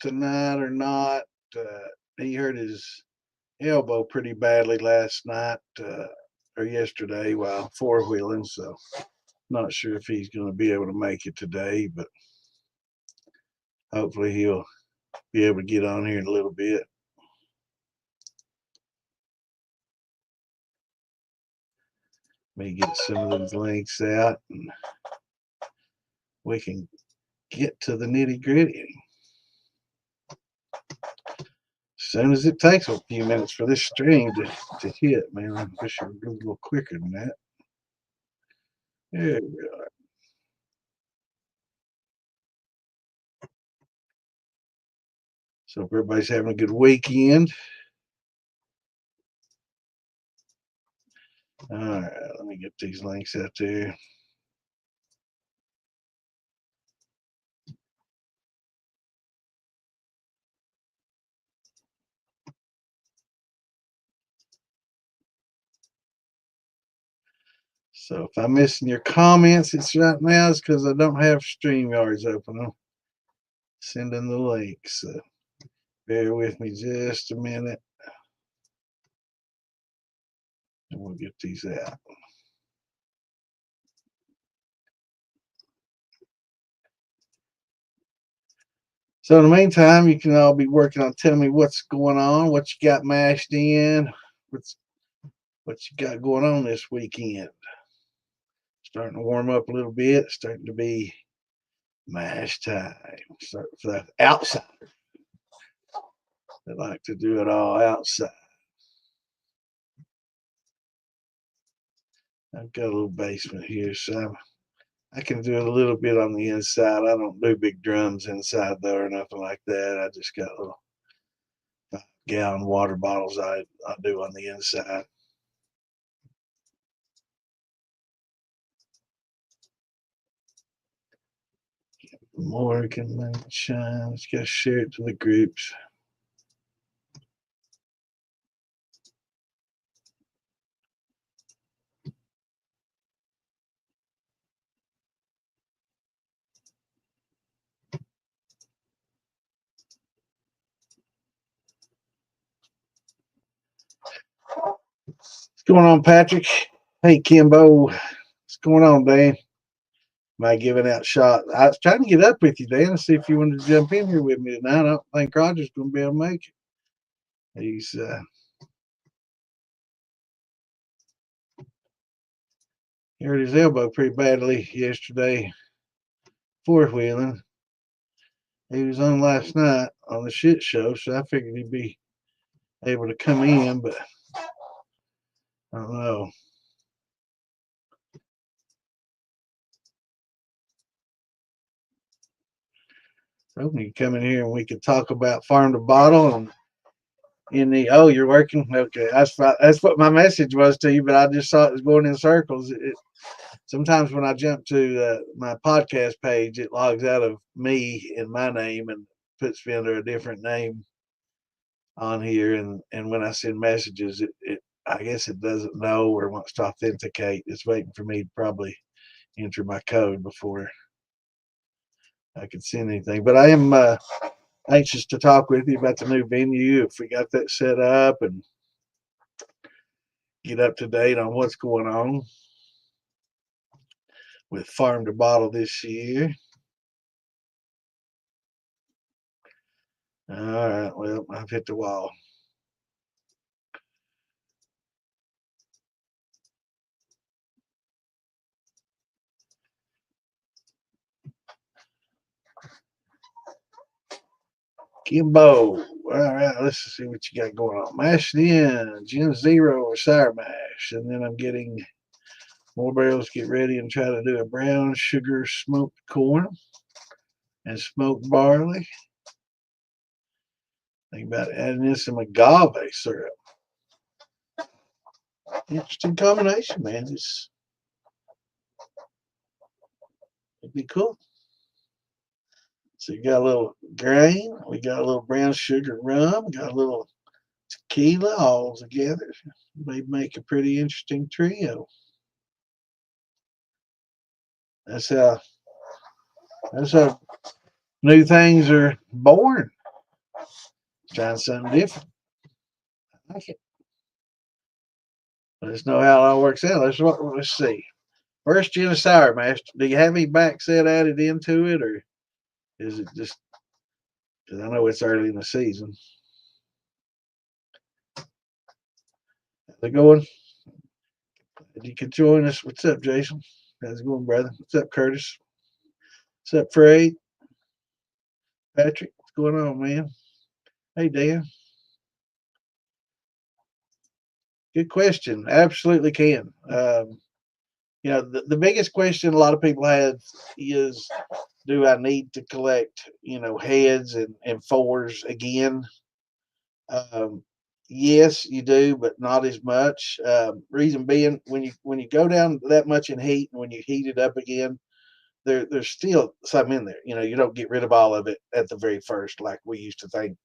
tonight or not. He hurt his elbow pretty badly last night or yesterday while four-wheeling, so not sure if he's going to be able to make it today, but hopefully he'll be able to get on here in a little bit. Let me get some of these links out and we can get to the nitty-gritty. As soon as it takes a few minutes for this stream to hit, man, I wish it would go a little quicker than that. There we are. So if everybody's having a good weekend. All right, let me get these links out there. So if I'm missing your comments, it's right now is because I don't have StreamYards open. I'm sending the links. So bear with me just a minute. And we'll get these out. So in the meantime, you can all be working on telling me what's going on, what you got mashed in, what you got going on this weekend. Starting to warm up a little bit, starting to be mash time. Start for the outsiders. They like to do it all outside. I've got a little basement here, so I can do it a little bit on the inside. I don't do big drums inside though or nothing like that. I just got little gallon water bottles I do on the inside. More can make it shine. Let's just share it to the groups. What's going on, Patrick? Hey, Kimbo. What's going on, Dan? Am I giving out shots? I was trying to get up with you, Dan, and see if you wanted to jump in here with me tonight. I don't think Roger's going to be able to make it. He's he hurt his elbow pretty badly yesterday, four-wheeling. He was on last night on the shit show, so I figured he'd be able to come in, but I don't know. Hoping you come in here and we could talk about farm to bottle and in the you're working, okay. That's what my message was to you, but I just saw it was going in circles. Sometimes when I jump to my podcast page, it logs out of me and my name and puts me under a different name on here, and when I send messages, it I guess it doesn't know or wants to authenticate. It's waiting for me to probably enter my code before I can send anything. But I am anxious to talk with you about the new venue, if we got that set up, and get up to date on what's going on with Farm to Bottle this year. All right, well, I've hit the wall. Kimbo. All right, let's see what you got going on. Mashed in, Gen Zero or sour mash. And then I'm getting more barrels, get ready and try to do a brown sugar smoked corn and smoked barley. Think about adding in some agave syrup. Interesting combination, man. It'd be cool. So you got a little grain, we got a little brown sugar rum, got a little tequila all together. May make a pretty interesting trio. That's how new things are born. Trying something different. I like it. Let us know how it all works out. Let's see. First gen of Sour Master. Do you have any back set added into it, or is it just because I know it's early in the season? How's it going? You can join us. What's up, Jason? How's it going, brother? What's up, Curtis? What's up, Fred? Patrick? What's going on, man? Hey, Dan. Good question. Absolutely can. The biggest question a lot of people have is, do I need to collect, heads and fours again? Um, yes, you do, but not as much. Reason being, when you go down that much in heat, and when you heat it up again, there's still some in there. You don't get rid of all of it at the very first, like we used to think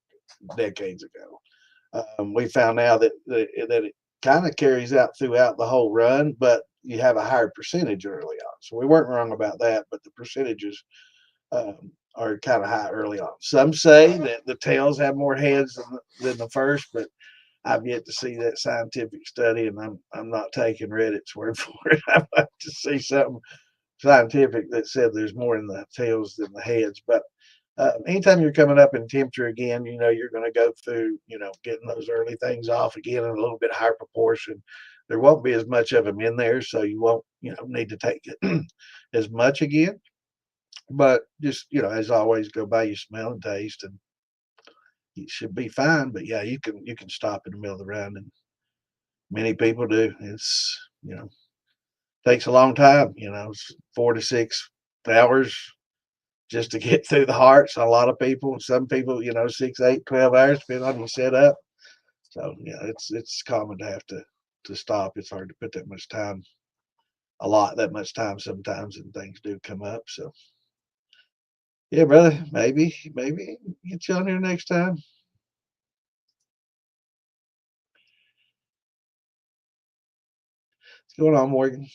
decades ago. We found out that it kind of carries out throughout the whole run, but you have a higher percentage early on. So we weren't wrong about that, but the percentages are kind of high early on. Some say that the tails have more heads than the first, but I've yet to see that scientific study, and I'm not taking Reddit's word for it. I'd like to see something scientific that said there's more in the tails than the heads. But anytime you're coming up in temperature again, you're going to go through, getting those early things off again in a little bit higher proportion. There won't be as much of them in there, so you won't, need to take it as much again. But just, as always, go by your smell and taste, and you should be fine. But yeah, you can stop in the middle of the run, and many people do. It's takes a long time. It's 4 to 6 hours just to get through the hearts. A lot of people, some people, 6, 8, 12 hours, depending on your setup. So yeah, it's common to have to stop. It's hard to put that much time, that much time sometimes, and things do come up. So yeah, brother, maybe get you on here next time. What's going on, Morgan?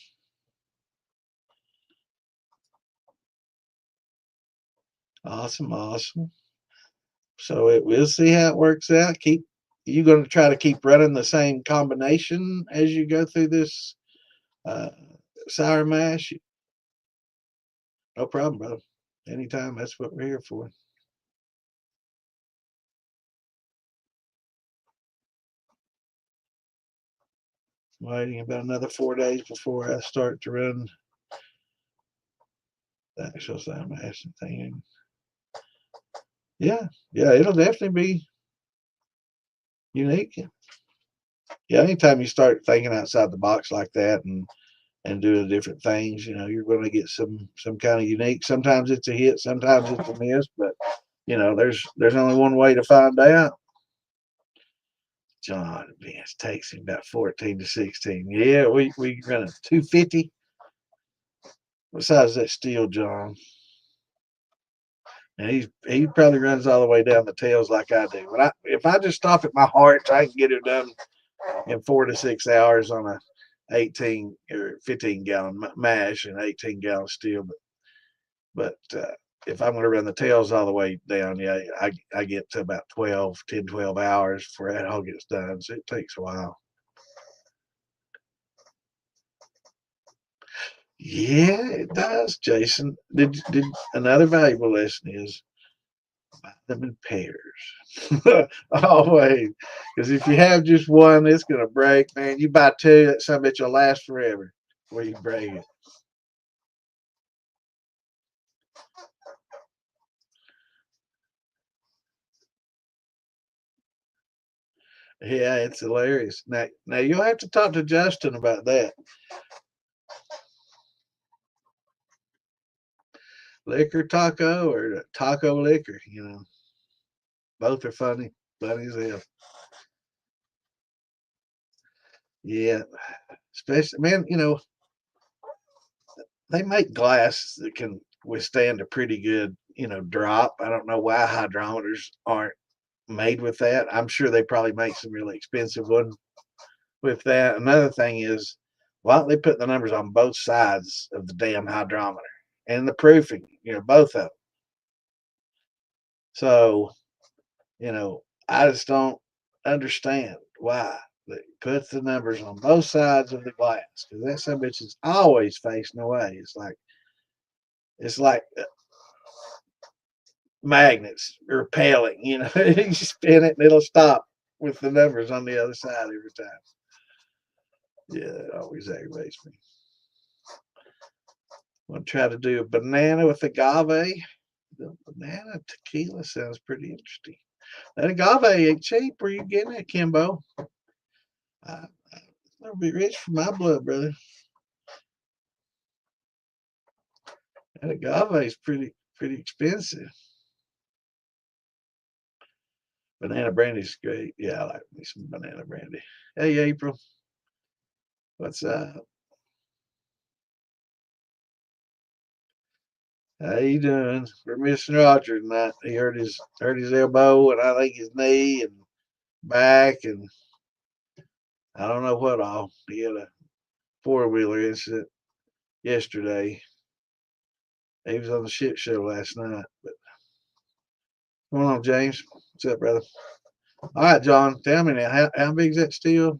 Awesome, awesome. So we'll see how it works out. You going to try to keep running the same combination as you go through this uh, sour mash? No problem, brother. Anytime. That's what we're here for. Waiting about another 4 days before I start to run the actual sour mash thing. Yeah, yeah, it'll definitely be unique. Yeah, anytime you start thinking outside the box like that and doing different things, you're going to get some kind of unique. Sometimes it's a hit, sometimes it's a miss, but there's only one way to find out. John Vince takes him about 14 to 16. Yeah, we run a 250. What size is that steel, John? And he probably runs all the way down the tails like I do. But if I just stop at my heart, I can get it done in 4 to 6 hours on a 18 or 15 gallon mash and 18-gallon steel. But if I'm going to run the tails all the way down, yeah, I get to about 12 hours before that all gets done. So it takes a while. Yeah, it does, Jason. Did another valuable lesson is buy them in pairs. Always. Because if you have just one, it's gonna break, man. You buy two, that some bitch will last forever before you break it. Yeah, it's hilarious. Now you'll have to talk to Justin about that. Liquor taco or taco liquor. Both are funny as hell. Yeah. Especially, man, they make glass that can withstand a pretty good, drop. I don't know why hydrometers aren't made with that. I'm sure they probably make some really expensive ones with that. Another thing is, why don't they put the numbers on both sides of the damn hydrometer and the proofing, both of them. So, I just don't understand why they put the numbers on both sides of the glass because that some bitch is always facing away. It's like magnets repelling. You know, you spin it and it'll stop with the numbers on the other side every time. Yeah, that always aggravates me. I'm gonna try to do a banana with agave. The banana tequila sounds pretty interesting. That agave ain't cheap. Where you getting it, Kimbo? I'll be rich for my blood, brother. That agave is pretty expensive. Banana brandy's great. Yeah, I like me some banana brandy. Hey, April, what's up? How you doing? We're missing Roger tonight. He hurt his elbow and I think his knee and back and I don't know what all. He had a 4-wheeler incident yesterday. He was on the shit show last night. But what's going on, James? What's up, brother? All right, John. Tell me now, how big is that steel?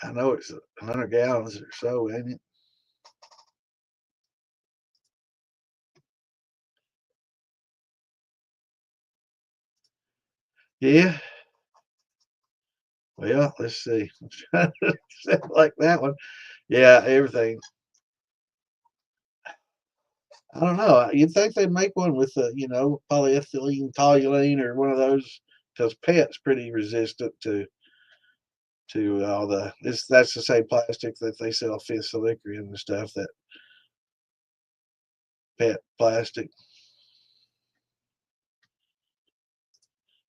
I know it's 100 gallons or so, ain't it? Yeah. Well, let's see. Like that one. Yeah, everything. I don't know. You'd think they'd make one with polyethylene, toluene, or one of those because PET's pretty resistant to all the. That's the same plastic that they sell fifth silica and stuff. That PET plastic.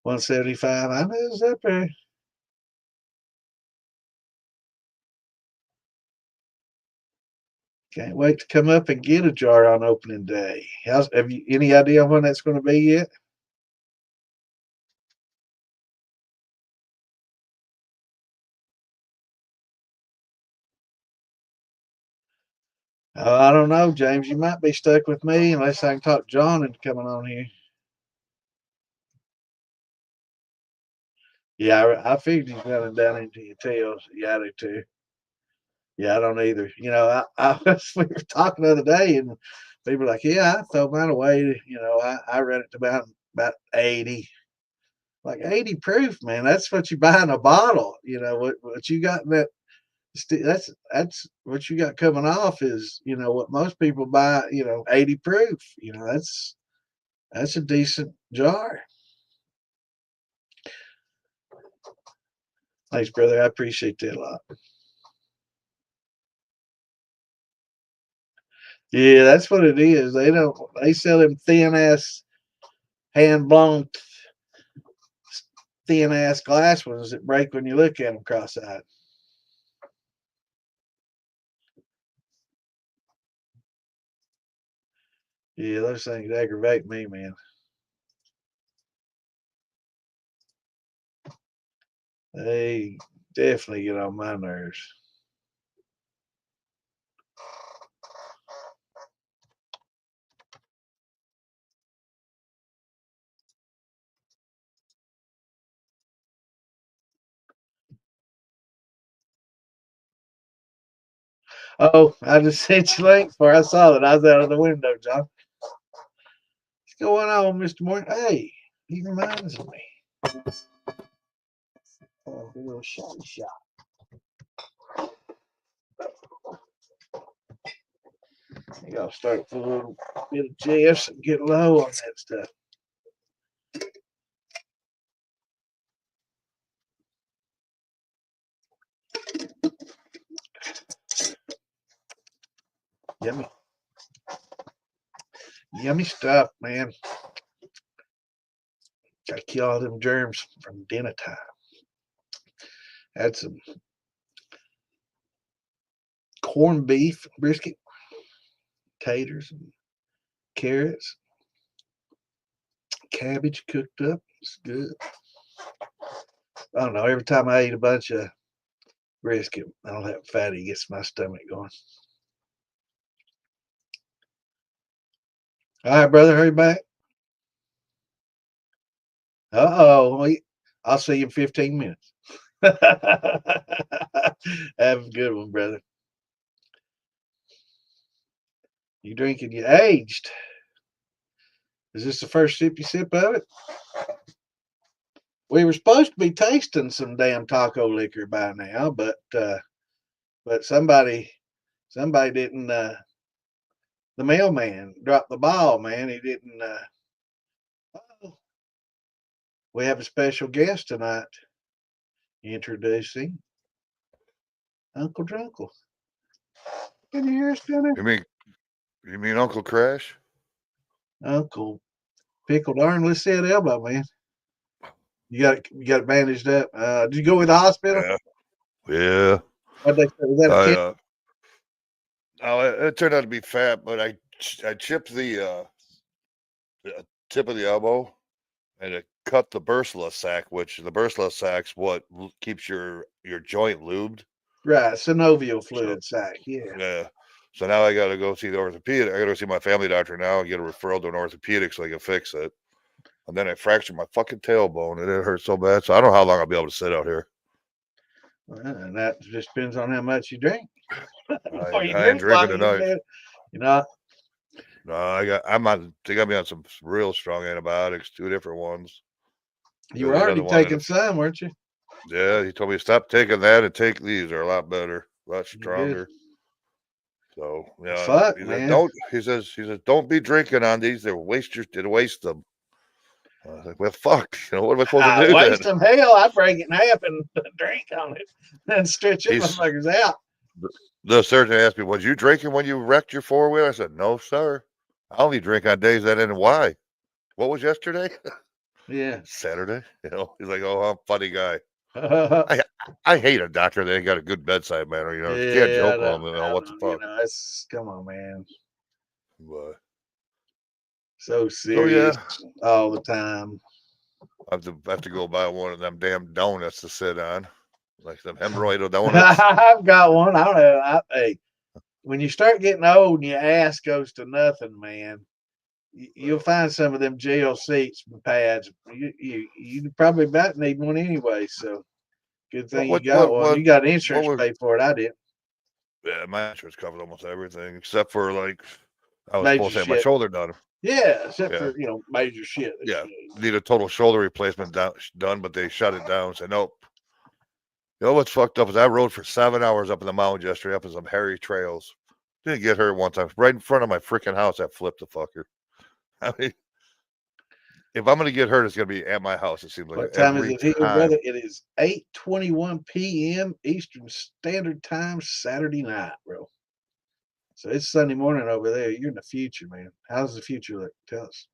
175. I know it's up there. Can't wait to come up and get a jar on opening day. Have you any idea when that's going to be yet? I don't know, James. You might be stuck with me unless I can talk John into coming on here. Yeah, I figured he's running down into your tails. Yeah, I do too. Yeah, I don't either. We were talking the other day, and people were like, "Yeah, I throw mine away." I run it to about 80, like 80 proof, man. That's what you buy in a bottle. What you got in that. That's what you got coming off is what most people buy. 80 proof. That's a decent jar. Thanks, brother. I appreciate that a lot. Yeah, that's what it is. They sell them hand blown thin ass glass ones that break when you look at them cross-eyed. Yeah, those things aggravate me, man. They definitely get on my nerves. Oh, I just sent you a link before I saw that. I was out of the window, John. What's going on, Mr. Morton? Hey, he reminds me. Oh, a little shot. You gotta start with a little bit of Jeff's and get low on that stuff. Yummy, yummy stuff, man. Gotta kill all them germs from dinner time. Had some corned beef brisket, taters, and carrots, cabbage cooked up. It's good. I don't know. Every time I eat a bunch of brisket, I don't have fatty. It gets my stomach going. All right, brother. Hurry back. Uh-oh. I'll see you in 15 minutes. Have a good one, brother. You drinking, you aged. Is this the first sippy sip of it? We were supposed to be tasting some damn taco liquor by now, but somebody didn't the mailman dropped the ball, man. He didn't oh, we have a special guest tonight. Introducing Uncle Drunkle. Can you hear us down there? You mean you mean Uncle Crash? Uncle Pickled Arm, let's see that elbow, man. You got it bandaged up. Did you go to the hospital? Yeah. Yeah. What they say? Was that a I tip? oh, it turned out to be fat, but I chipped the tip of the elbow and it cut the bursula sac, which the bursula sac's what keeps your joint lubed. Right, synovial So fluid sac. Yeah. yeah. So now I got to go see the orthopedic. I got to go see my family doctor now and get a referral to an orthopedic so they can fix it. And then I fractured my fucking tailbone and it hurt so bad. So I don't know how long I'll be able to sit out here. Well, and that just depends on how much you drink. The more you I ain't drink, drinking longer you tonight. live. You know, No, they got me on some real strong antibiotics, 2 different ones. you Because were the already other one, taking some, weren't you? yeah, he told me stop taking that and take these. They're a lot better, a lot Good. stronger. So Well, yeah, fuck, he said man. don't. He says don't be drinking on these. They're waste them. I was like, well, fuck. What am I supposed to do Waste then? them. Hell, I'd break it in half and drink on it and stretch them He's motherfuckers out. the surgeon asked me, was you drinking when you wrecked your 4-wheeler? I said, no, sir. I only drink on days that end. Why? What was yesterday? Yeah. Saturday. He's like, oh, I'm a funny guy. I I hate a doctor that ain't got a good bedside manner. If you can't Yeah, joke with them, I what the know. fuck? It's come on, man. But So so serious yeah, all the time. I have to go buy one of them damn donuts to sit on, like them hemorrhoidal donuts. I've got one. I don't know. Hey, when you start getting old and your ass goes to nothing, man, you'll Well, find some of them jail seats and pads. You probably about need one anyway. So good what thing you what got what one. what You got what insurance was? paid for it. I did. Yeah, my insurance covers almost everything except for like I was Major supposed to have my shit. shoulder done. Yeah, except Yeah, for major shit that yeah, you need. need a total shoulder replacement done, but they shut it down. Said nope. You know what's fucked up is I rode for 7 hours up in the mountains yesterday, up in some hairy trails. Didn't get hurt one time, right in front of my freaking house. I flipped the fucker. I mean, if I'm gonna get hurt, it's gonna be at my house. It seems like What time is every it here, time. brother? It is 8:21 p.m. Eastern Standard Time, Saturday night, bro. So it's Sunday morning over there. You're in the future, man. How's the future look? Tell us.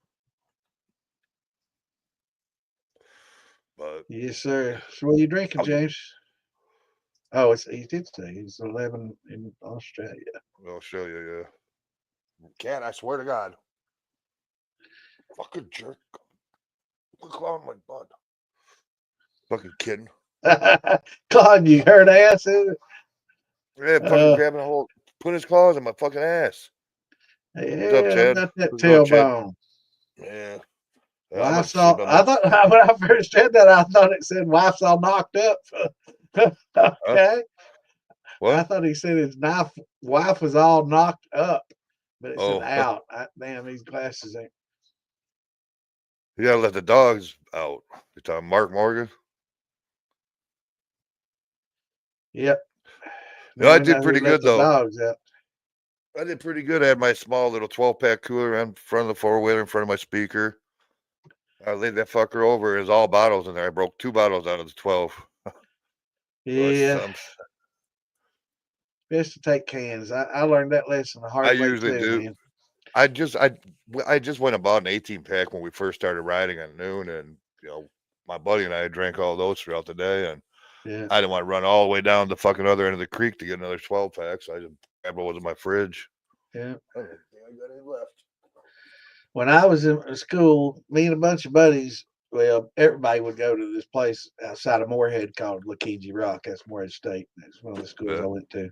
But Yes, sir. So what are you drinking, I'll, James? Oh, he did say he's 11 in Australia. I'll show you. Yeah, can't. I swear to God, fucking jerk. Quit clawing my butt. Fucking kidding. Claude, you heard ass, is it? Yeah, fucking Uh, grabbing a hold, put his claws in my fucking ass. What's up, yeah, I Chad? got that How's it going, Chad? tailbone. Yeah. I'm Wife's about to sleep all, on I my. thought when I first read that, I thought it said wife's all knocked up. Huh? Okay. I What? thought he said his wife was all knocked up, but it said Oh, out. Damn, these glasses ain't. you gotta let the dogs out. You talking Mark Morgan? Yep. No, Man, I we did know who pretty let good the though. dogs out. I did pretty good. I had my small little 12-pack cooler in front of the 4-wheeler, in front of my speaker. I laid that fucker over. There's all bottles in there. I broke 2 bottles out of the 12. So Yeah, I'm, best to take cans. I learned that lesson the I hard way usually too, do. man. I just went and bought an 18-pack when we first started riding at noon, and my buddy and I drank all those throughout the day, and Yeah, I didn't want to run all the way down the fucking other end of the creek to get another 12-pack, so I just grabbed what was in my fridge. yeah. I don't think I got any left. When I was in school, me and a bunch of buddies, well, everybody would go to this place outside of Moorhead called Lakiji Rock. That's Moorhead State. That's one of the schools Yeah. I went to.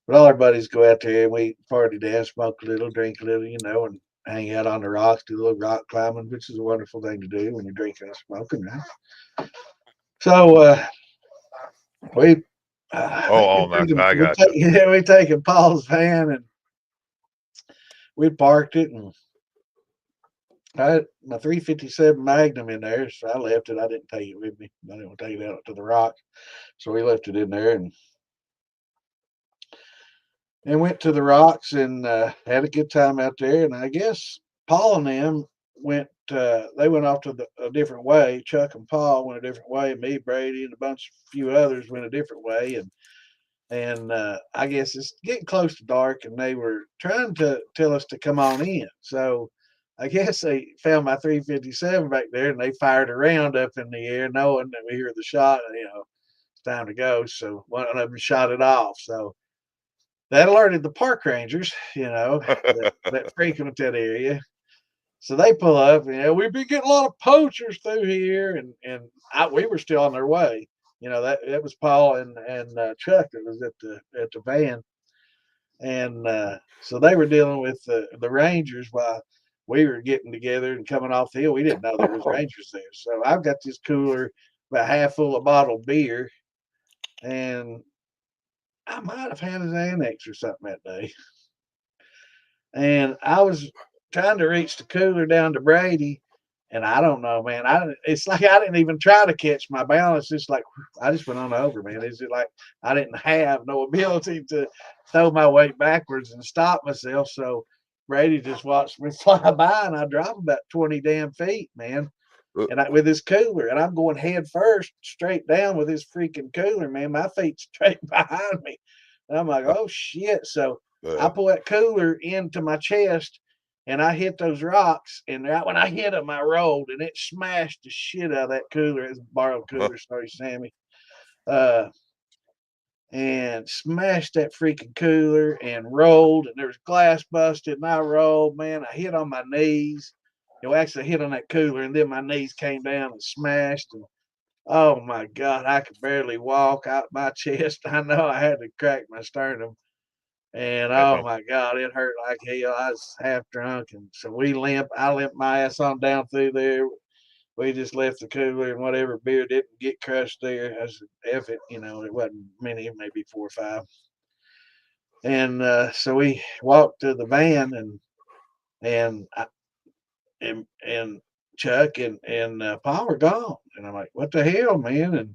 But all our buddies go out there and we party, dance, smoke a little, drink a little, and hang out on the rocks, do a little rock climbing, which is a wonderful thing to do when you're drinking and smoking, right? So we, I think Oh, no, I we got take you. yeah, we taken Paul's van and we parked it, and I had my 357 Magnum in there, so I left it. I didn't take it with me. I didn't want to take it out to the rock, so we left it in there and went to the rocks and had a good time out there. And I guess Paul and them went. They went off to a different way. Chuck and Paul went a different way. Me, Brady, and a bunch, few others went a different way. And I guess it's getting close to dark, and they were trying to tell us to come on in. So I guess they found my 357 back there, and they fired a round up in the air, knowing that we hear the shot. It's time to go. So one of them shot it off. So that alerted the park rangers, that frequent that area. So they pull up, we've been getting a lot of poachers through here, and we were still on their way. That it was Paul and Chuck that was at the van, and so they were dealing with the rangers while we were getting together and coming off the hill. We didn't know there was rangers there. So I've got this cooler about half full of bottled beer, and I might have had his annex or something that day. And I was trying to reach the cooler down to Brady, and I don't know, man. It's like I didn't even try to catch my balance. It's like I just went on over, man. Is it like I didn't have no ability to throw my weight backwards and stop myself? So Brady just watched me fly by, and I dropped about 20 damn feet, man. With this cooler, and I'm going head first, straight down with this freaking cooler, man. My feet straight behind me, and I'm like, oh shit! So I pull that cooler into my chest, and I hit those rocks. And right when I hit them, I rolled, and it smashed the shit out of that cooler. It's a borrowed cooler, sorry, Sammy. And smashed that freaking cooler and rolled, and there was glass busted, and I rolled, man. I hit on my knees. Actually hit on that cooler, and then my knees came down and smashed. And oh my God, I could barely walk out my chest. I know I had to crack my sternum. And oh my God, it hurt like hell. I was half drunk. And so I limped my ass on down through there. We just left the cooler, and whatever beer didn't get crushed there. I said, F it, it wasn't many, maybe 4 or 5. And so we walked to the van, and and Chuck and Paul were gone. And I'm like, what the hell, man? And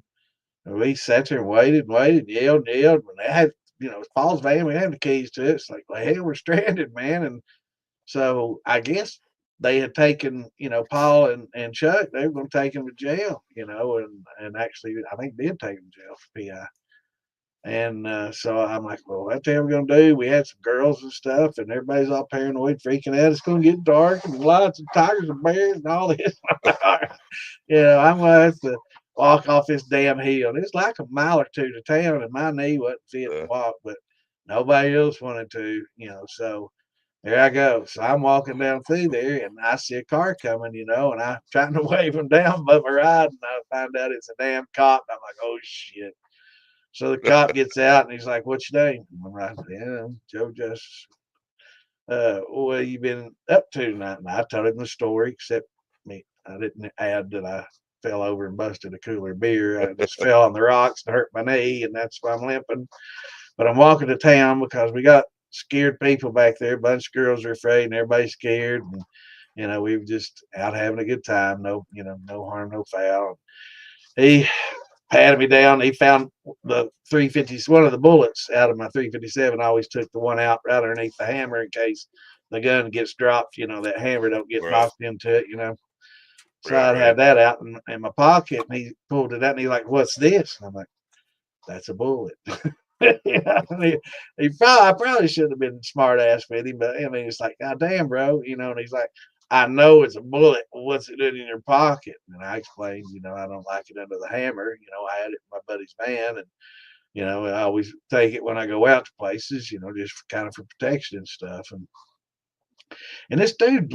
we sat there and waited, yelled. And they had, it's Paul's van. We had the keys to it. It's like, well, hell, we're stranded, man. And so I guess they had taken, Paul and Chuck. They were going to take him to jail, and actually, I think did take him to jail for PI. And so I'm like, well, what the hell are we going to do? We had some girls and stuff, and everybody's all paranoid, freaking out. It's going to get dark, and lots of tigers and bears and all this. I'm going to have to walk off this damn hill. And it's like a mile or two to town, and my knee wasn't fit to walk, but nobody else wanted to, so there I go. So I'm walking down through there, and I see a car coming, and I'm trying to wave them down, but my ride, and I find out it's a damn cop. I'm like, oh shit. So the cop gets out, and he's like, "What's your name?" I'm like, "Yeah, I'm Joe Justice." What you been up to tonight? And I told him the story, except me. I didn't add that I fell over and busted a cooler of beer. I just fell on the rocks and hurt my knee, and that's why I'm limping. But I'm walking to town because we got scared people back there. A bunch of girls are afraid, and everybody's scared. And we were just out having a good time. No, no harm, no foul. He patted me down. He found the 350s, one of the bullets out of my 357. I always took the one out right underneath the hammer in case the gun gets dropped. That hammer don't get knocked into it. So I'd have that out in my pocket, and he pulled it out, and he's like, "What's this?" And I'm like, "That's a bullet." I probably should have been smart ass with him, but it's like, God damn, bro, and he's like, I know it's a bullet. What's it doing in your pocket? And I explained, I don't like it under the hammer. I had it in my buddy's van, and I always take it when I go out to places, just kind of for protection and stuff. And this dude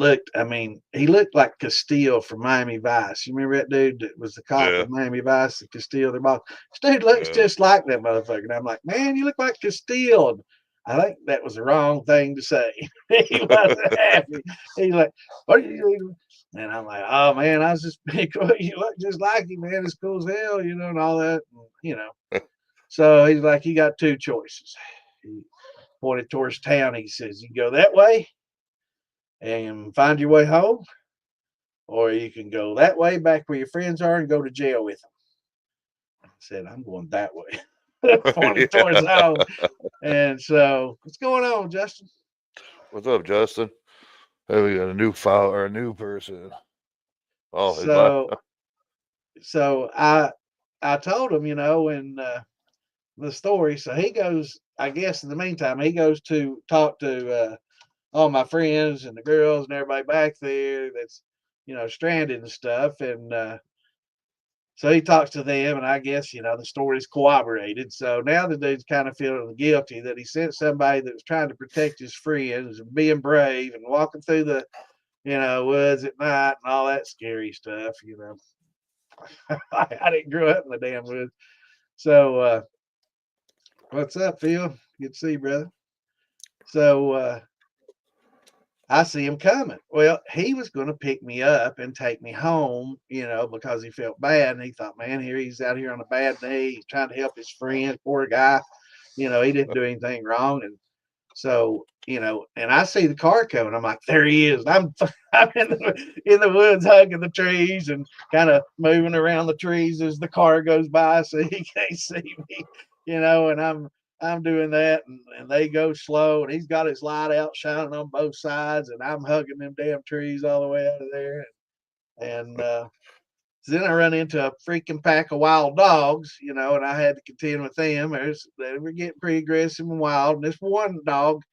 he looked like Castile from Miami Vice. You remember that dude that was the cop in Miami Vice, the Castile, their boss? This dude looks just like that motherfucker. And I'm like, man, you look like Castile. And I think that was the wrong thing to say. He wasn't happy. He's like, what are you? And I'm like, oh man, I was just you look just like you, man. It's cool as hell, and all that, So he's like, you got two choices. He pointed towards town. He says, you can go that way and find your way home, or you can go that way back where your friends are and go to jail with them. I said, I'm going that way. Pointed towards home. And so, what's going on, Justin? What's up, Justin? Hey, we got a new file or a new person. Oh, his So, I told him, in the story. So he goes. I guess in the meantime, he goes to talk to all my friends and the girls and everybody back there that's stranded and stuff. And so he talks to them, and I guess the story's corroborated. So now the dude's kind of feeling guilty that he sent somebody that was trying to protect his friends and being brave and walking through the woods at night and all that scary stuff. I didn't grow up in the damn woods. So what's up, Phil? Good to see you, brother. So I see him coming. Well, he was going to pick me up and take me home, because he felt bad. And he thought, man, he's out here on a bad day. He's trying to help his friend, poor guy. He didn't do anything wrong. And so, and I see the car coming. I'm like, there he is. I'm in the woods hugging the trees and kind of moving around the trees as the car goes by so he can't see me, and I'm doing that, and they go slow, and he's got his light out shining on both sides, and I'm hugging them damn trees all the way out of there. And so then I run into a freaking pack of wild dogs, and I had to contend with them. They were getting pretty aggressive and wild. And this one dog,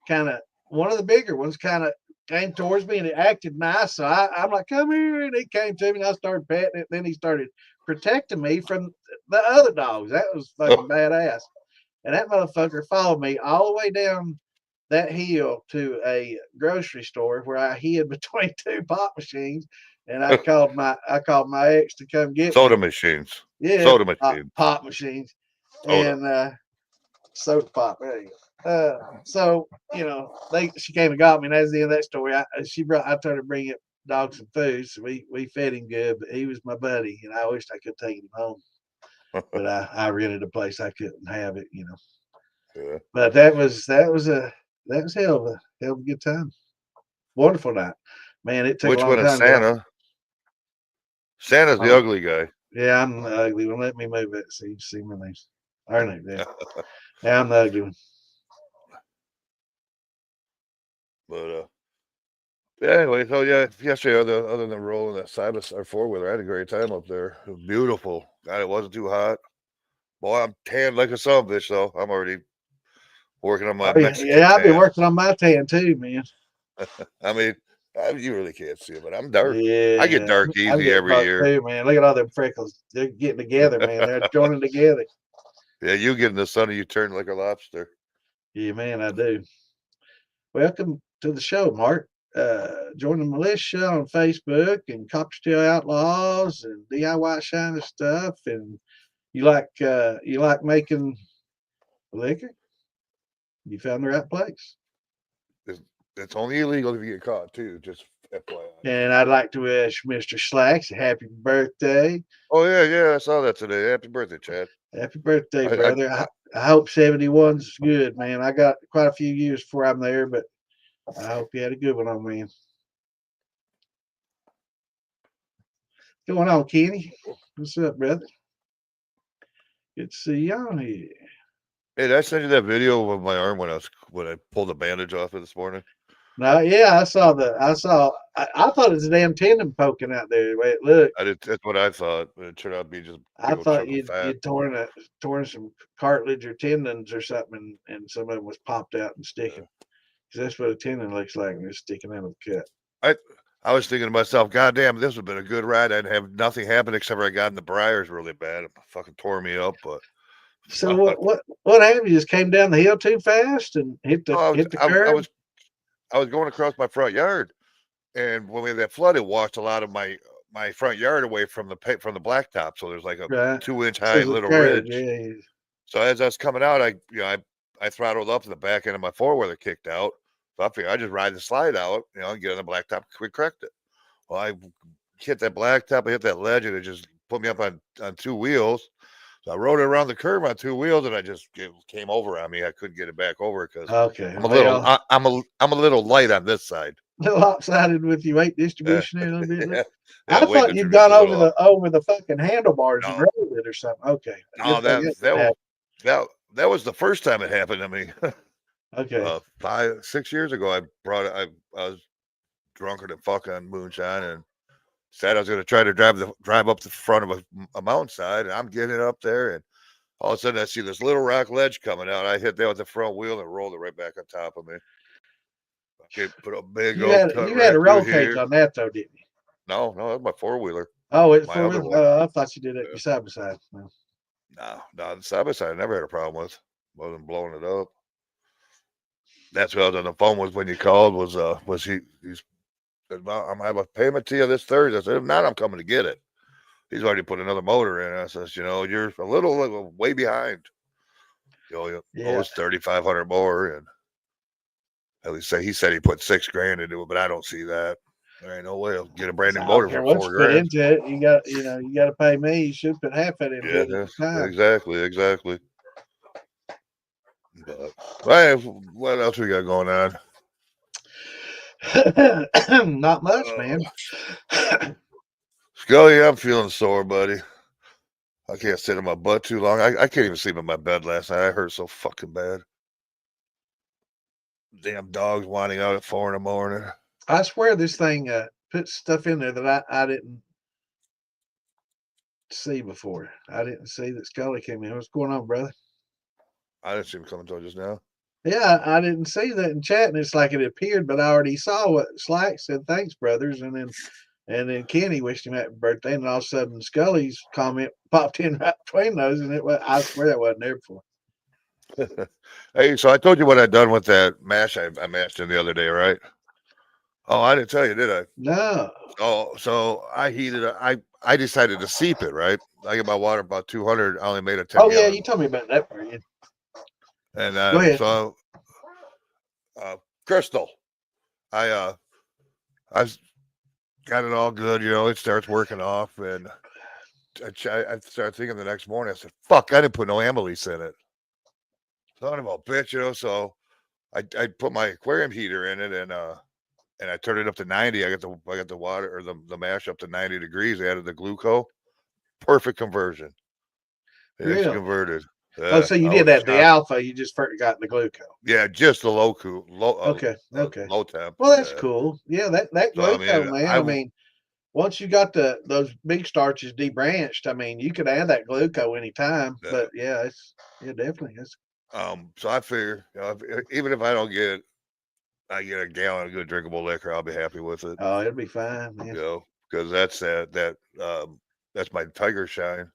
one of the bigger ones, kind of came towards me and it acted nice. So I'm like, come here. And he came to me and I started petting it. Then he started protecting me from the other dogs. That was fucking badass. And that motherfucker followed me all the way down that hill to a grocery store where I hid between two pop machines. And I called my ex to come get soda me. machines. Yeah, Soda machines. pop machines. Soda. And soda pop. There you go. So she came and got me, and that's the end of that story. I told her to bring up dog some food, so we fed him good. But he was my buddy, and I wished I could take him home. But I rented a place I couldn't have it, Yeah. But that was hell of a good time. Wonderful night, man. It took Which a long one is time. To Santa? Santa's the ugly guy. Yeah, I'm the ugly one. Let me move it so you can see my name. Our name, yeah. Yeah, I'm the ugly one. But yeah, anyway, so yeah, yesterday other than rolling that side or four wheeler, I had a great time up there. It was beautiful. God, it wasn't too hot. Boy, I'm tan like a son of a bitch, though. I'm already working on my Mexican Yeah, I've been tan. working on my tan too, man. I mean, you really can't see it, but I'm dark. Yeah, I get dark I'm easy getting every bucked year. too, man. Look at all them freckles. They're getting together, man. They're joining together. Yeah, you get in the sun and you turn like a lobster. Yeah, man, I do. Welcome to the show, Mark. Join the militia on Facebook and Copper Steel Outlaws and DIY Shiny stuff. And you like making liquor? You found the right place. It's only illegal if you get caught too. Just FYI. And I'd like to wish Mr. Slacks a happy birthday. Oh yeah, I saw that today. Happy birthday, Chad. Happy birthday, brother. I hope 71's good, man. I got quite a few years before I'm there, but I hope you had a good one on, man. What's going on, Kenny? What's up, brother? Good to see you on here. Hey, did I send you that video of my arm when I pulled the bandage off it this morning? No, yeah, I saw. I thought it was a damn tendon poking out there. The way it looked. That's what I thought, but it turned out to be just I thought you'd you'd torn some cartilage or tendons or something, and some of them was popped out and sticking. Because that's what a tendon looks like when it's sticking out of the cut. I was thinking to myself, God damn, this would have been a good ride. I'd have nothing happen except for I got in the briars really bad. It fucking tore me up. But so what happened? You just came down the hill too fast and hit the curb? I was going across my front yard, and when we had that flood, it washed a lot of my front yard away from the blacktop. So there's like a 2-inch high little ridge. Yeah. So as I was coming out, I I throttled up and the back end of my four-wheeler kicked out. So I figured I'd just ride the slide out, and get on the blacktop, quick correct it. Well, I hit that blacktop, I hit that ledge, and it just put me up on two wheels. So I rode it around the curve on two wheels, and it came over on me. I couldn't get it back over because Okay. I'm a little light on this side. A little lopsided with your weight Uh, distribution there a little bit. yeah, I weight thought you'd gone distribution a little off. over the fucking handlebars and No, rolled it or something. Okay. Good no, thing that that that didn't was happen. that was the first time it happened to me. Okay. 5-6 years ago, I was drunker than fuck on moonshine and said I was going to try to drive up the front of a mountainside, and I'm getting up there, and all of a sudden I see this little rock ledge coming out. I hit that with the front wheel and rolled it right back on top of me. Okay, put a big old cut You had right a through roll cage here. on that though, didn't you? No, that's my four wheeler, Oh, it's my four other wheel. one. I thought you did it Yeah. side by side. No. No, the side by side I never had a problem with. Wasn't blowing it up. That's what I was on the phone with when you called. Was he's said, well, I'm gonna have a payment to you this Thursday. I said, if not, I'm coming to get it. He's already put another motor in. I says, you're a little way behind. You owe us 3,500 more, and at least he said he put $6,000 into it, but I don't see that. There ain't no way I'll get a brand new I don't motor care for what you put $4,000. into it. You got to pay me. You should put half that into Yeah, it at the time. exactly. But well, what else we got going on? Not much, man. Scully, I'm feeling sore, buddy. I can't sit on my butt too long. I can't even sleep in my bed last night. I hurt so fucking bad. Damn dogs whining out at 4 a.m. I swear this thing puts stuff in there that I didn't see before. I didn't see that Scully came in. What's going on, brother? I didn't see him coming until just now. Yeah, I didn't see that in chat, and it's like it appeared, but I already saw what Slack said. Thanks, brothers, and then Kenny wished him happy birthday, and all of a sudden Scully's comment popped in right between those, and I swear that wasn't there before. Hey, so I told you what I'd done with that mash I mashed in the other day, right? Oh, I didn't tell you, did I? No. Oh, so I heated it. I decided to seep it, right? I get my water about 200. I only made a 10 Oh yeah, gallon. you told me about that part. Yeah. And Go ahead. so Crystal, I got it all good. It starts working off, and I started thinking the next morning. I said, "Fuck, I didn't put no amylase in it." Son of a bitch, So I put my aquarium heater in it, and I turned it up to 90. I got the water or the mash up to 90 degrees. I added the glucose. Perfect conversion. It actually Really? converted. Oh, so you I did was that the shocked. alpha. You just forgot the glucose. Yeah, just the Okay. low temp. Well, that's cool. Yeah, that So I glucose, mean, man. I mean, once you got those big starches debranched, I mean, you could add that glucose anytime. But yeah, definitely is. So I figure, even if I don't I get a gallon of good drinkable liquor, I'll be happy with it. Oh, it'll be fine, man. Because that's my tiger shine.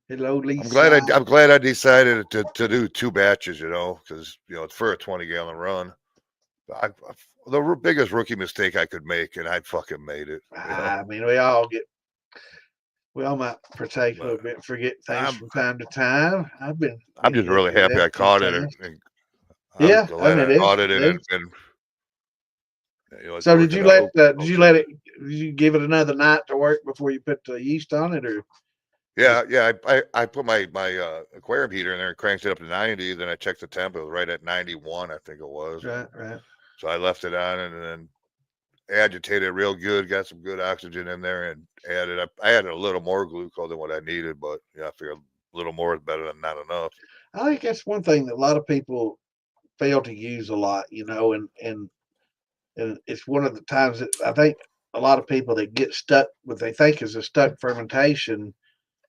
Hello, Lisa. I'm glad I decided to do 2 batches, because it's for a 20-gallon run. The biggest rookie mistake I could make, and I fucking made it. I mean, we all might partake a little bit, forget things from time to time. I'm just really happy I caught it. Yeah, I'm glad I caught it, and it's so did you let it? Did you give it another night to work before you put the yeast on it, or? Yeah. I put my aquarium heater in there and cranked it up to 90. Then I checked the temp; it was right at 91, I think it was. Right. So I left it on and then agitated it real good, got some good oxygen in there, and I added a little more glucose than what I needed, but I figured a little more is better than not enough. I think that's one thing that a lot of people fail to use a lot, and it's one of the times that I think a lot of people that get stuck, what they think is a stuck fermentation,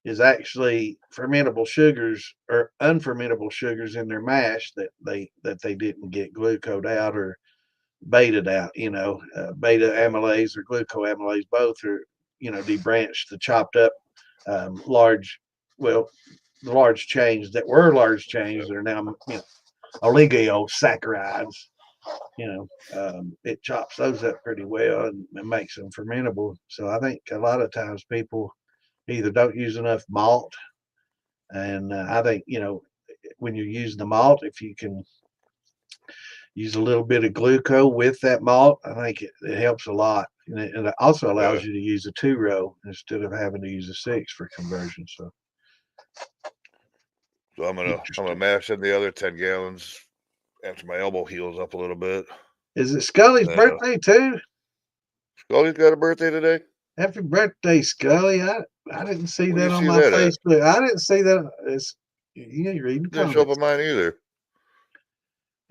is actually fermentable sugars or unfermentable sugars in their mash that they didn't get glucose out or beta out. Beta amylase or glucoamylase, both are debranched the chopped up large chains that were large chains that are now oligosaccharides. It chops those up pretty well and makes them fermentable. So I think a lot of times people either don't use enough malt, and I think when you're using the malt, if you can use a little bit of glucose with that malt, I think it helps a lot. And it also Yeah. allows you to use a 2-row instead of having to use a 6 for conversion. So I'm gonna interesting. mash in the other 10 gallons after my elbow heals up a little bit. Is it Scully's Then birthday too? Scully's got a birthday today. Happy birthday, Scully. I didn't see Where do that you on see my that at? Facebook. I didn't see that. You ain't reading the Didn't show up comments. on mine either.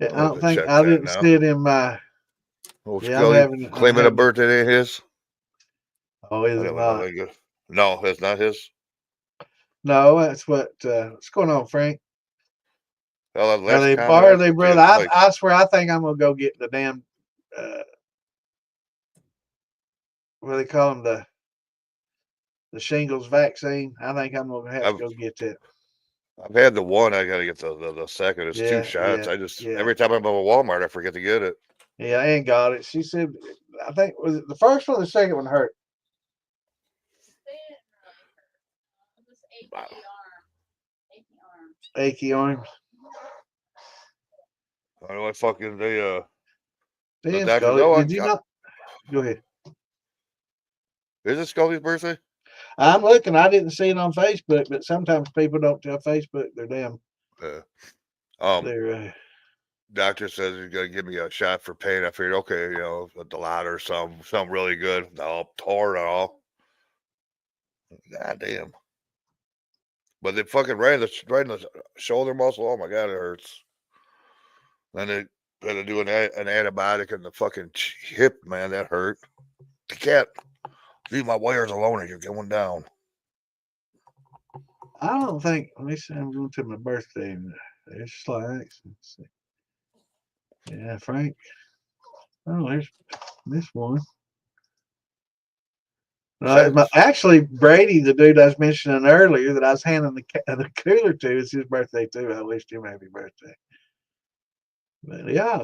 I I'll have don't to think check I that didn't now. see it in my. Oh, Yeah, I'm Scully having. I'm claiming a having. birthday ain't his. Oh, is I it never know not? they good. No, that's not his. No, that's what. What's going on, Frank? Well, that Are last they comment bar? I Are they see brother? is like, I swear, I think I'm gonna go get the damn. Uh, what do they call them? The shingles vaccine. I think I'm gonna have to I've go get that. I've had the one. I gotta get the second. It's 2 Yeah, shots. yeah, I just yeah, every time I'm at Walmart, I forget to get it. yeah. I ain't got it. She said, I think was it the first one or the second one hurt. Wow. Achy arms. I know I fucking the Damn, doctor. Scully. No, Did you not? Go ahead. is it Scully's birthday? I'm looking. I didn't see it on Facebook, but sometimes people don't tell Facebook they're damn. Yeah. They're. Doctor says he's gonna give me a shot for pain. I figured, okay, a Dilaudid or something really good. No, tore it all. God damn. But they fucking right in the shoulder muscle. Oh my god, it hurts. Then they had to do an antibiotic in the fucking hip, man. That hurt. I can't leave my wires alone as you're going down. I don't think. Let me see. I'm going to my birthday. There's slacks. Yeah, Frank. Oh, there's this one. Actually, Brady, the dude I was mentioning earlier that I was handing the cooler to, it's his birthday too. I wished him happy birthday. But yeah,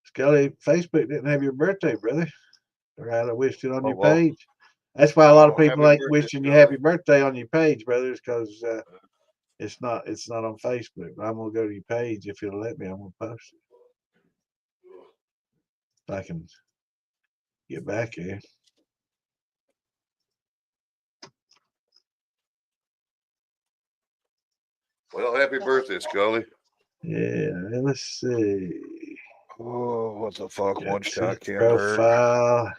Scully, Facebook didn't have your birthday, brother. Or I'd have wished it on Oh your well. page. That's why a lot of Oh, people happy ain't birthday, wishing you Scully. happy birthday on your page, brothers, because it's not on Facebook. But I'm gonna go to your page if you'll let me. I'm gonna post it if I can get back here. Well, happy birthday, Scully. Yeah, let's see. Oh, what the fuck? Got One to see shot can't hurt. profile.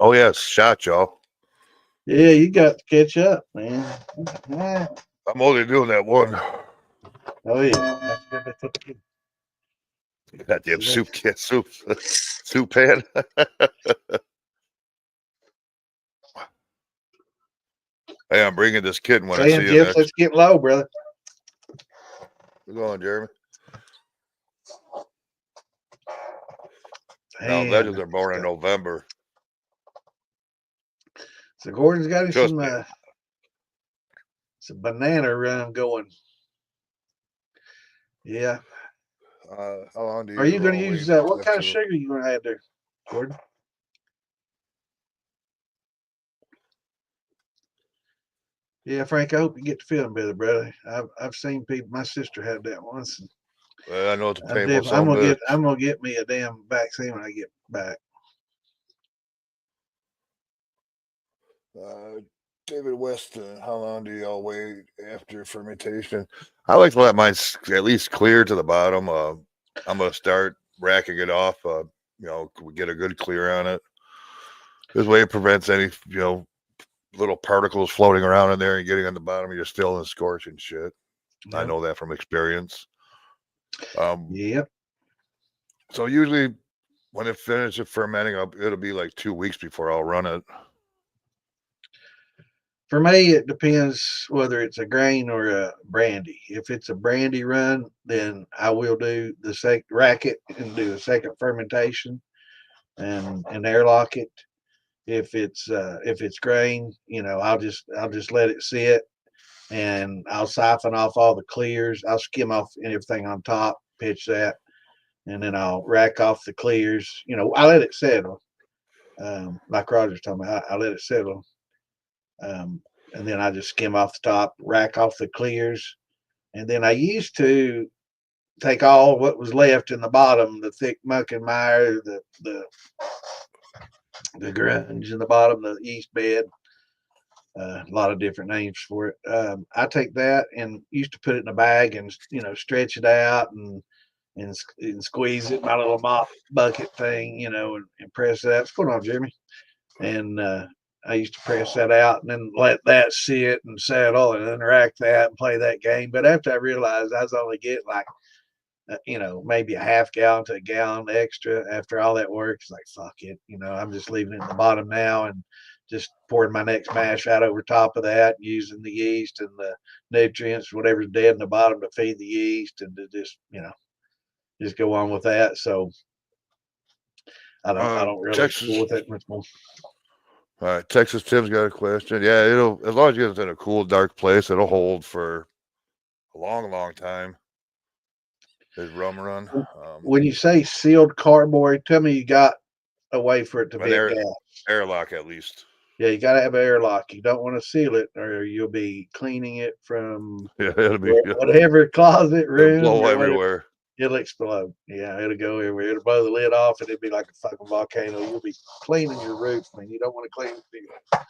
Oh yes, shot y'all. Yeah, you got to catch up, man. I'm only doing that one. Oh yeah. Goddamn See that? soup can soup pan. Hey, I'm bringing this kitten when I see Damn, you Jeff, next. let's get low, brother. Go on, Jeremy. Now, Damn, legends are born in November. so Gordon's got him Trust me. some banana run going. Yeah. How long do you Are you going to leave use what kind of sugar are you going to add there, Gordon? Yeah, Frank. I hope you get feeling better, brother. I've seen people. My sister had that once. And Well, I know it's a painful I'm son bitch. gonna get me a damn vaccine when I get back. David Weston, how long do y'all wait after fermentation? I like to let mine at least clear to the bottom. I'm gonna start racking it off. We get a good clear on it. This way, it prevents any little particles floating around in there and getting on the bottom of your still and scorching shit. Yep. I know that from experience. Yep. So usually, when it finishes fermenting up, it'll be like 2 weeks before I'll run it. For me, it depends whether it's a grain or a brandy. If it's a brandy run, then I will do the second rack it and do a second fermentation and airlock it. If it's grain, I'll just let it sit and I'll siphon off all the clears. I'll skim off everything on top, pitch that, and then I'll rack off the clears. I let it settle. Like Roger's talking about, I let it settle, um, and then I just skim off the top, rack off the clears, and then I used to take all what was left in the bottom, the thick muck and mire, the grunge in the bottom, the yeast bed, a lot of different names for it. I take that and used to put it in a bag and stretch it out and squeeze it in my little mop bucket thing, and press it out. What's going on, Jeremy? And I used to press that out and then let that sit and settle and then rack that and play that game. But after I realized I was only getting like maybe a half gallon to a gallon extra after all that work. It's like, fuck it. I'm just leaving it in the bottom now and just pouring my next mash out over top of that, using the yeast and the nutrients, whatever's dead in the bottom to feed the yeast and to just go on with that. So I don't really Texas. fool with that much more. All right, Texas Tim's got a question. Yeah, it'll as long as you get it in a cool, dark place, it'll hold for a long, long time. His rum run. When you say sealed cardboard, tell me you got a way for it to An vent gas. airlock at least. Yeah, you got to have an airlock. You don't want to seal it, or you'll be cleaning it from Yeah, whatever closet, it'll room, blow or whatever. everywhere. It'll explode. Yeah, it'll go everywhere. It'll blow the lid off, and it'll be like a fucking volcano. You'll be cleaning your roof, man. You don't want to clean it.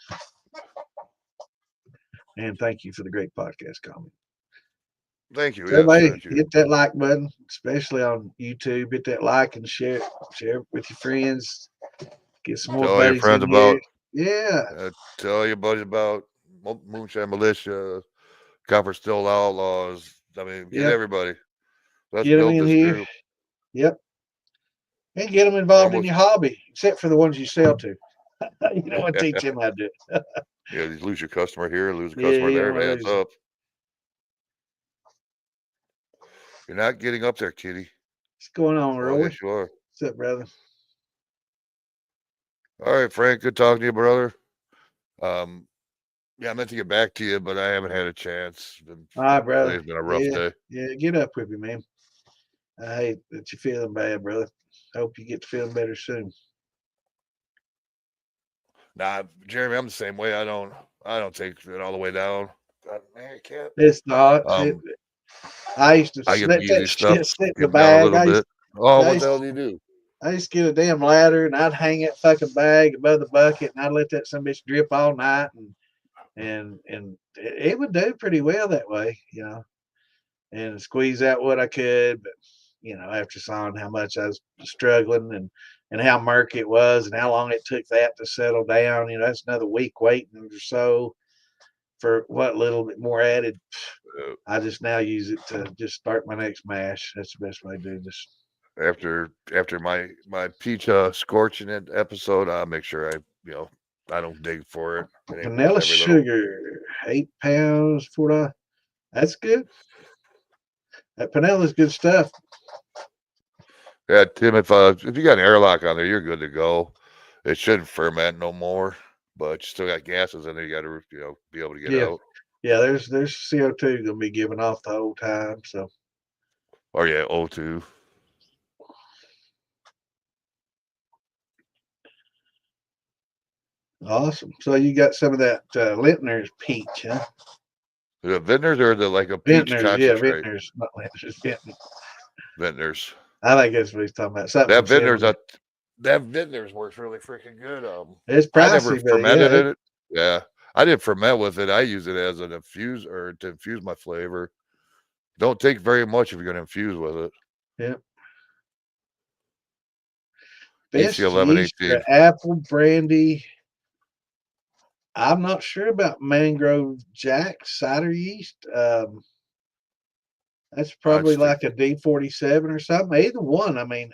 And thank you for the great podcast comment. Thank you. So Yes, everybody, thank you. hit that like button, especially on YouTube. Hit that like and share it with your friends. Get some more Tell your buddies friends in here. about. Yeah, Tell your buddies about Moonshine Militia, Copper Still Outlaws. I mean, get yep. everybody. Let's Get them build in this here. group. Yep. And get them involved in Almost. your hobby, except for the ones you sell to. You don't want to teach them how to do it. Yeah, you lose your customer here, lose a Yeah, customer you there. don't want It to adds lose them. up. You're not getting up there, kitty. What's going on, Oh, Roy? yes, you are. What's up, brother? All right, Frank. Good talking to you, brother. Um, yeah, I meant to get back to you, but I haven't had a chance. All right, brother. Today's been a rough Yeah, day. yeah. Get up with me, man. I hate that you're feeling bad, brother. Hope you get to feeling better soon. Nah, Jeremy, I'm the same way. I don't take it all the way down. Man, I can't. It's not. Um, I used to I get the let that easy stuff. shit sit in the Get down a bag. little I used, bit. Oh, I what the used, hell do you do? I used to get a damn ladder and I'd hang that fucking bag above the bucket and I'd let that some bitch drip all night and it would do pretty well that way, and squeeze out what I could. But after seeing how much I was struggling and how murky it was and how long it took that to settle down, that's another week waiting or so for what little bit more added. I just now use it to just start my next mash. That's the best way to do this. After my peach scorching it episode, I'll make sure I don't dig for it. It ain't worth Vanilla every little. sugar, 8 pounds, $4. That's good. That Panella's good stuff. Yeah, Tim, if you got an airlock on there, you're good to go. It shouldn't ferment no more, but you still got gases in there. You got to be able to get Yeah, out. yeah. There's CO2 gonna be giving off the whole time. So Or yeah, O2. awesome. So you got some of that Lintner's peach, huh? The vintners or the like a peach Vintners, yeah, concentrate? Vintners, not Lintner's. Vintners. Vintners. I think that's what he's talking about. Something That from vintners, 70. that vintners works really freaking good. It's I never pricey, but fermented yeah, it. Yeah, I didn't ferment with it. I use it as an infuse or to infuse my flavor. Don't take very much if you're going to infuse with it. yeah. EC Best eleven yeast for 18. apple brandy. I'm not sure about Mangrove Jack cider yeast. That's I'd probably stick. like a D47 or something. Either one. I mean,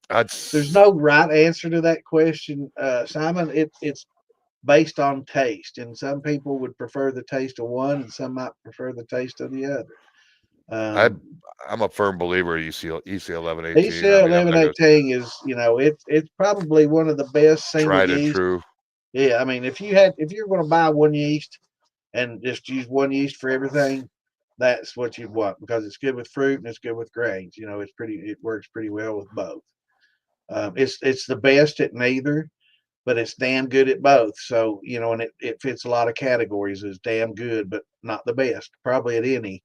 I'd. there's no right answer to that question, Simon. It's based on taste, and some people would prefer the taste of one, and some might prefer the taste of the other. I. Um, I'm a firm believer in EC 1118. I ACL mean, I'm not going to 1118 is, it's probably one of the best single tried and yeast. true. Yeah, I mean, if you're going to buy one yeast and just use one yeast for everything, that's what you'd want because it's good with fruit and it's good with grains. It works pretty well with both. It's the best at neither, but it's damn good at both. So, and it fits a lot of categories as damn good, but not the best, probably at any.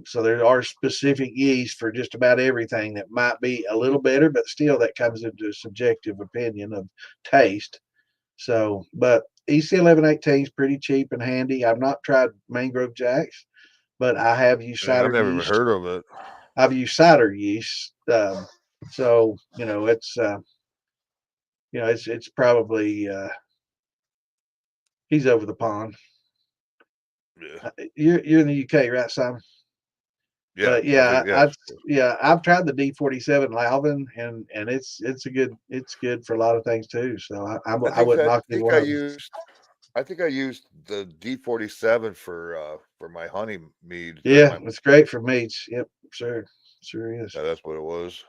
So there are specific yeast for just about everything that might be a little better, but still that comes into subjective opinion of taste. So, but EC 1118 is pretty cheap and handy. I've not tried Mangrove Jacks, but I have used Yeah, I've cider never even yeast. heard of it. I've used cider yeast. So it's probably he's over the pond. Yeah. You're in the UK, right, Simon? Yeah. But I think yes. I've tried the D47 Lalvin, and it's good for a lot of things too. So I wouldn't knock either one of them. I think I used the D47 for my honey mead. That Yeah, my it's great for meats. Yep, sure is. yeah, that's what it was.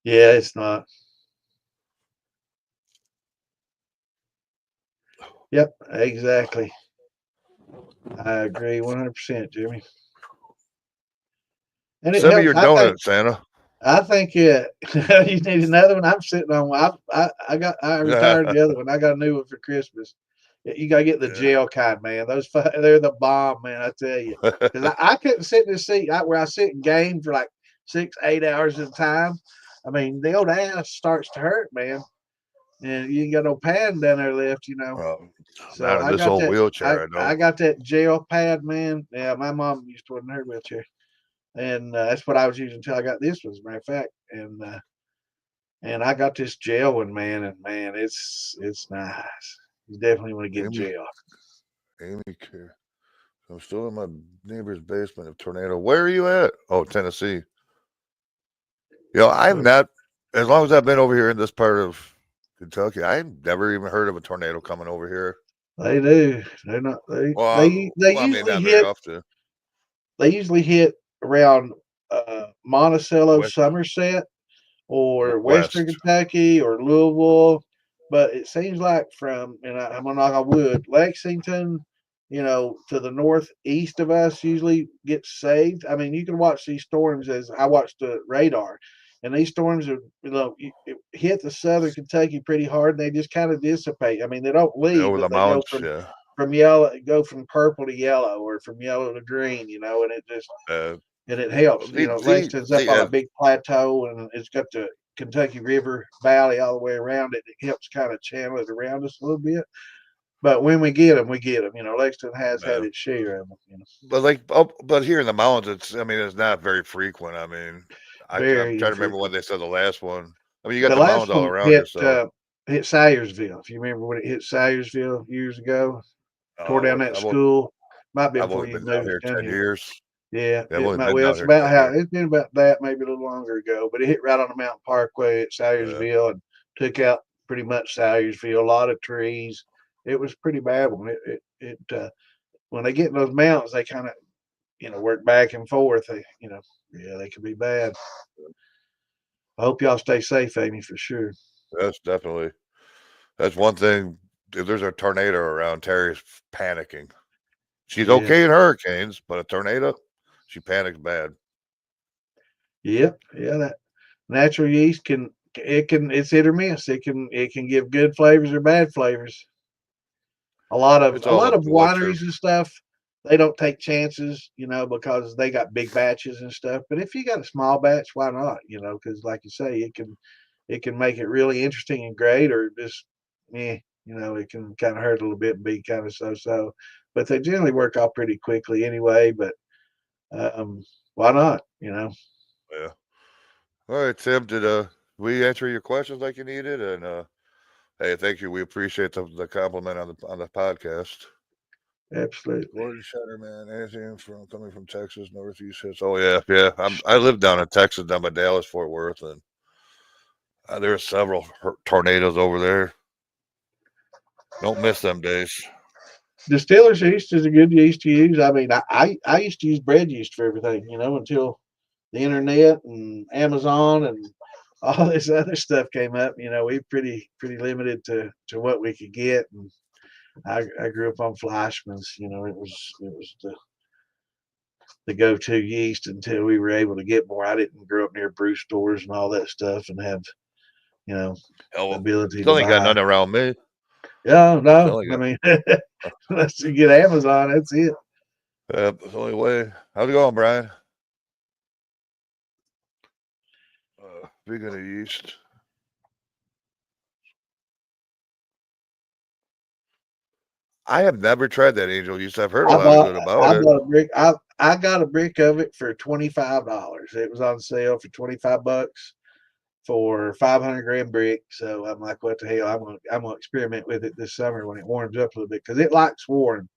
Yeah, it's not. Yep, exactly. I agree 100%, Jimmy. And it Send me helps. your donut, Santa. I think you need another one. I'm sitting on one. I retired the other one. I got a new one for Christmas. You gotta get the Yeah. gel kind, man. They're the bomb, man. I tell you, because I couldn't sit in this seat where I sit and game for like 6, 8 hours at a time. I mean, the old ass starts to hurt, man, and you ain't got no pad down there left. Um, So not in I this got old that. wheelchair, I I don't. got that gel pad, man. Yeah, my mom used to in her wheelchair, and that's what I was using until I got this one. As a matter of fact, and I got this gel one, man, and man, it's nice. You definitely want to get Amy, gel. Amy care. I'm still in my neighbor's basement of tornado. Where are you at? Oh, Tennessee. I've not, as long as I've been over here in this part of Kentucky, I've never even heard of a tornado coming over here. They do. They're not. They Well, I mean, usually not very hit. often. They usually hit around Monticello, West, Somerset, or Western west. Kentucky, or Louisville. But it seems like I'm gonna knock on wood, Lexington, to the northeast of us usually gets saved. I mean, you can watch these storms as I watched the radar, and these storms are, it hit the southern Kentucky pretty hard, and they just kind of dissipate. I mean, they don't leave, Over but the they go mountains, yeah. from yellow, go from purple to yellow, or from yellow to green, Uh, and it helps. Lexington's up on a big plateau, and it's got the Kentucky River Valley all the way around it. It helps kind of channel it around us a little bit. But when we get them, we get them. Lexington has had uh, its share of them. but here in the mountains, I mean, it's not very frequent. I mean, I'm Very trying to remember infrequent. when they said the last one. I mean, you got The the mountains last all one around you, hit so hit Salyersville. If you remember when it hit Salyersville years ago, tore down that I've school. Might be I've before only you been down moved here down 10 here. years. Yeah, Yeah, I've it only might. been Well, down it's here about 10 years. it's been about that, maybe a little longer ago. But it hit right on the mountain parkway at Yeah, Salyersville and took out pretty much Salyersville. A lot of trees. It was pretty bad one. When they get in those mountains, they kind of work back and forth. Yeah, they can be bad. I hope y'all stay safe, Amy, for sure. that's one thing. If there's a tornado around, Terry's panicking. She's Yeah, okay in hurricanes, but a tornado, she panics bad. yeah. That natural yeast it's hit or miss. It can give good flavors or bad flavors. A lot of It's a all lot up of to what you're. wineries and stuff, they don't take chances, because they got big batches and stuff. But if you got a small batch, why not? Because like you say, it can make it really interesting and great, or just it can kind of hurt a little bit and be kind of so. But they generally work off pretty quickly anyway. But why not? Yeah. All right, Tim. Did we answer your questions like you needed? And hey, thank you. We appreciate the compliment on the podcast. Absolutely. Gordon Shutter, man. Anything from coming from Texas, Northeast hits. Oh yeah. I live down in Texas, down by Dallas, Fort Worth, and there are several tornadoes over there. Don't miss them days. Distiller's yeast is a good yeast to use. I mean, I used to use bread yeast for everything, until the internet and Amazon and all this other stuff came up. We pretty limited to what we could get, and I grew up on Fleischmann's. It was the go-to yeast until we were able to get more. I didn't grow up near brew stores and all that stuff and have you know Hell, ability to still ain't got buy. none around me. Yeah, no, Still ain't I got. mean, unless you get Amazon, that's it. That's the only way. How's it going, Brian? Speaking of yeast, I have never tried that angel yeast. I've heard a I lot of bought good about I it. bought a brick. I got a brick of it for $25. It was on sale for $25 for 500 gram brick. So I'm like, what the hell? I'm gonna experiment with it this summer when it warms up a little bit because it likes warm.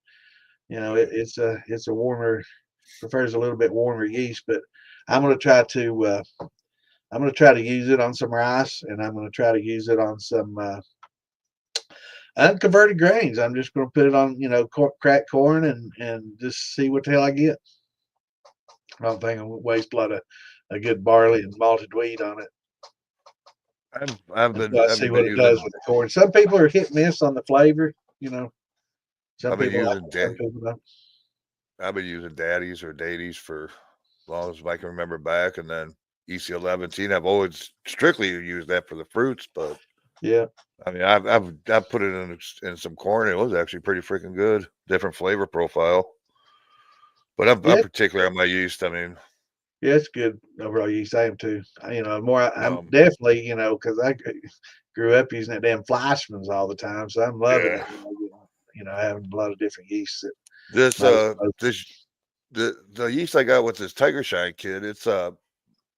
It's a warmer, prefers a little bit warmer yeast. But I'm gonna try to use it on some rice, and I'm gonna try to use it on some unconverted grains. I'm just gonna put it on cracked corn and just see what the hell I get. I don't think I'm gonna waste a lot of a good barley and malted wheat on it until I see I've what been it does using with the corn. Some people are hit and miss on the flavor. Some I've been people like using it, some people don't. I've been using daddies or dadies for as long as I can remember back, and then EC11. I've always strictly used that for the fruits, but Yeah, I mean, I've put it in some corn. It was actually pretty freaking good. Different flavor profile. But I'm yeah, particular on my yeast. I mean, yeah. It's good overall yeast. I am too. More. I'm um, definitely because I grew up using that damn Fleischmann's all the time, so I'm loving yeah. it. Having a lot of different yeasts that This not as close. this the yeast I got with this Tiger Shine kid. It's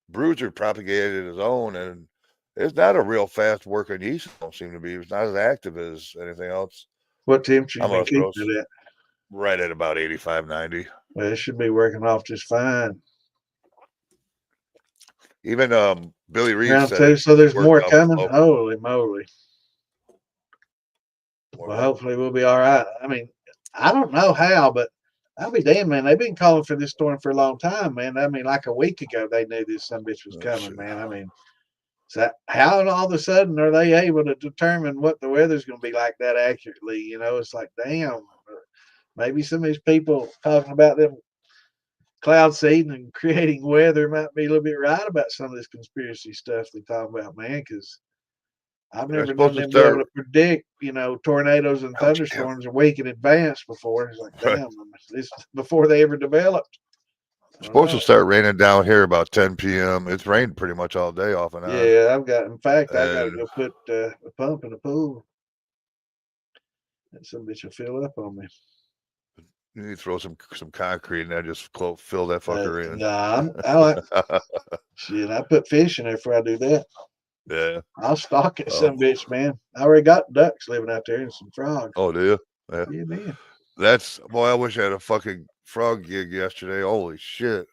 Bruiser propagated his own, and it's not a real fast working yeast. It don't seem to be. It's not as active as anything else. What temperature you I'm been gonna keeping throw it at? right at about 85, 90. Well, it should be working off just fine. Even Billy Reed Round said two, it so there's worked more off coming. low. Holy moly! More Well, what? hopefully we'll be all right. I mean, I don't know how, but I'll be damned, man. They've been calling for this storm for a long time, man. I mean, like a week ago, they knew this some bitch was Oh, coming, shit. man. I mean, so how all of a sudden are they able to determine what the weather's going to be like that accurately? It's like, damn, maybe some of these people talking about them cloud seeding and creating weather might be a little bit right about some of this conspiracy stuff they talk about, man, because I've They're never known supposed to them be able start. to predict, tornadoes and Oh, damn. thunderstorms a week in advance before. It's like, Right. damn, this before they ever developed. I don't Supposed to know. start raining down here about 10 p.m. It's rained pretty much all day off and on. Yeah, in fact, I got to And go put a pump in the pool, and some bitch will fill up on me. you need to throw some concrete in there, just fill that fucker in. Nah, I like shit. I put fish in there before I do that. Yeah. I'll stock it, Um, some bitch, man. I already got ducks living out there and some frogs. oh, do you? Yeah. Yeah, man. Boy, I wish I had a fucking frog gig yesterday. Holy shit.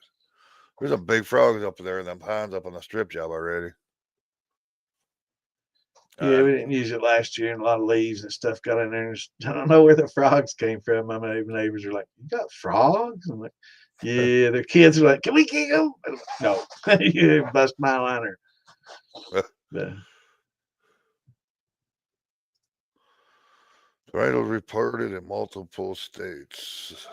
There's some big frogs up there in them ponds up on the strip job already. Yeah, we And didn't use it last year, and a lot of leaves and stuff got in there. And I don't know where the frogs came from. My neighbors are like, "You got frogs?" I'm like, "Yeah." Their kids are like, "Can we kick them?" No, you bust my liner. But, tornadoes reported in multiple states.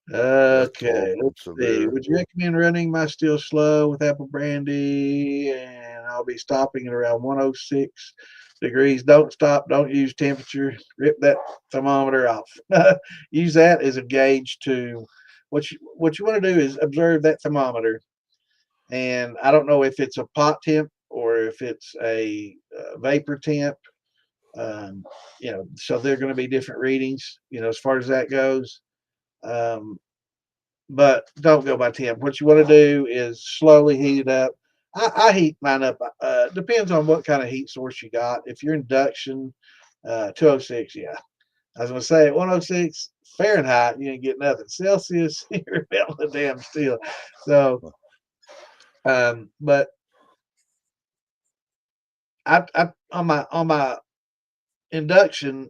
That's all okay, from let's see. severe. Would you recommend running my Still Slow with apple brandy? And I'll be stopping at around 106 degrees. Don't stop. Don't use temperature. Rip that thermometer off. Use that as a gauge to what you want to do is observe that thermometer. And I don't know if it's a pot temp or if it's a vapor temp. Um, so they're going to be different readings. As far as that goes. Um, but don't go by temp. What you want to do is slowly heat it up. I heat mine up. Depends on what kind of heat source you got. If you're induction, 206, yeah. I was gonna say at 106 Fahrenheit, you ain't get nothing. Celsius, you're melting the damn steel. So, but I on my induction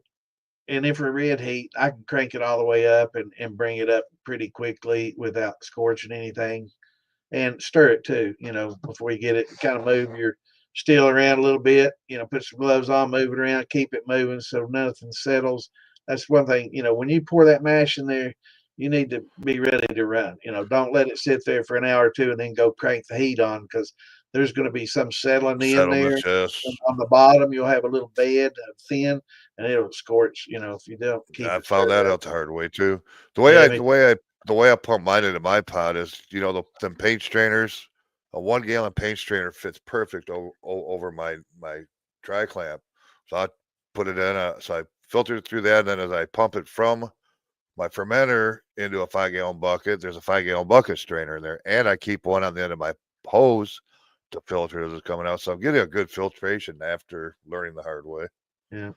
and infrared heat, I can crank it all the way up and bring it up pretty quickly without scorching anything. And stir it too, before you get it. Kind of move your steel around a little bit, put some gloves on, move it around, keep it moving so nothing settles. that's one thing. When you pour that mash in there, you need to be ready to run. Don't let it sit there for an hour or two and then go crank the heat on, because there's going to be some settling in Settle in the there. chest. On the bottom, you'll have a little bed of thin, and it'll scorch. If you don't keep I it found stirred that up. out the hard way too. The way Yeah, I me the too. way I the way I pump mine into my pot is, them paint strainers. A 1 gallon paint strainer fits perfect over my dry clamp. So I put it in. So I filter it through that, and then as I pump it from my fermenter into a 5 gallon bucket, there's a 5 gallon bucket strainer in there, and I keep one on the end of my hose to filter as it's coming out. So I'm getting a good filtration after learning the hard way. Yeah.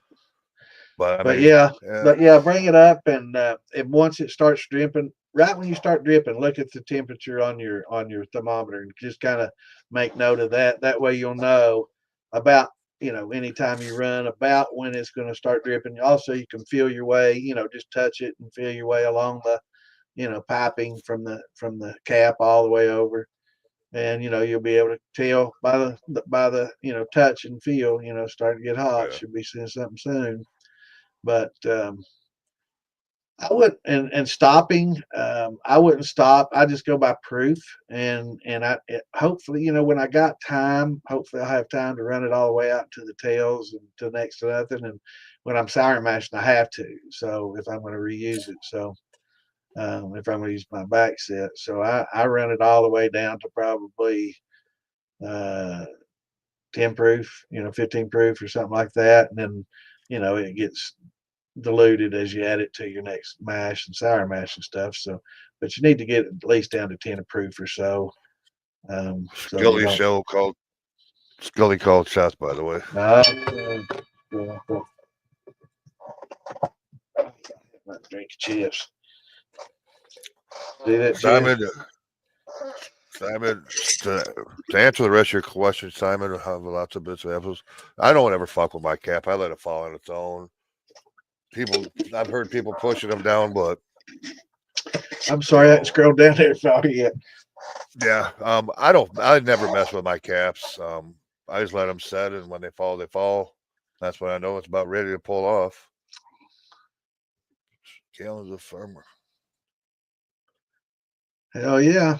But I But mean, yeah, yeah, but yeah, bring it up, and once it starts dripping, right when you start dripping, look at the temperature on your thermometer, and just kind of make note of that. That way you'll know about anytime you run, about when it's going to start dripping. Also, you can feel your way. Just touch it and feel your way along the piping from the cap all the way over, and you'll be able to tell by the touch and feel. Starting to get hot. yeah. Should be seeing something soon. But I wouldn't, and stopping. I wouldn't stop. I just go by proof, and hopefully, when I got time, hopefully I'll have time to run it all the way out to the tails and to next to nothing. And when I'm sour mashing, I have to. So if I'm going to reuse it, so if I'm going to use my back set, so I run it all the way down to probably uh, 10 proof, 15 proof or something like that, and then it gets diluted as you add it to your next mash and sour mash and stuff. So, but you need to get at least down to 10 proof or so. So you Scully don't. show called Scully called shots, by the way. Uh, drink chips. See that, Jim? Simon, Simon, to answer the rest of your question, Simon, I have lots of bits of apples. I don't ever fuck with my cap. I let it fall on its own. I've heard people pushing them down, but I'm you sorry, I haven't know, scrolled down there far yet. yeah. I don't. I never mess with my caps. I just let them set, and when they fall, they fall. That's when I know it's about ready to pull off. Gallons of firmer. Hell yeah,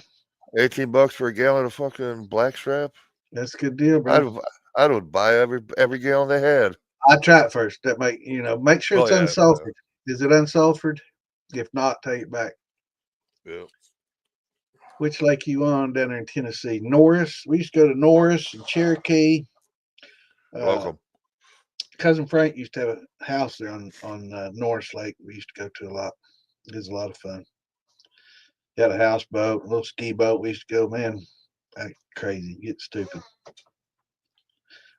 $18 for a gallon of fucking blackstrap. that's a good deal, I'd bro. I would buy every gallon they had. I try it first. That make sure Oh it's yeah, unsulfured. Is it unsulfured? If not, take it back. yeah. Which lake you on down there in Tennessee? Norris. We used to go to Norris and Cherokee. Uh, Welcome. Cousin Frank used to have a house there on Norris Lake. We used to go to a lot. It was a lot of fun. He had a houseboat, a little ski boat. We used to go, man, act crazy, get stupid.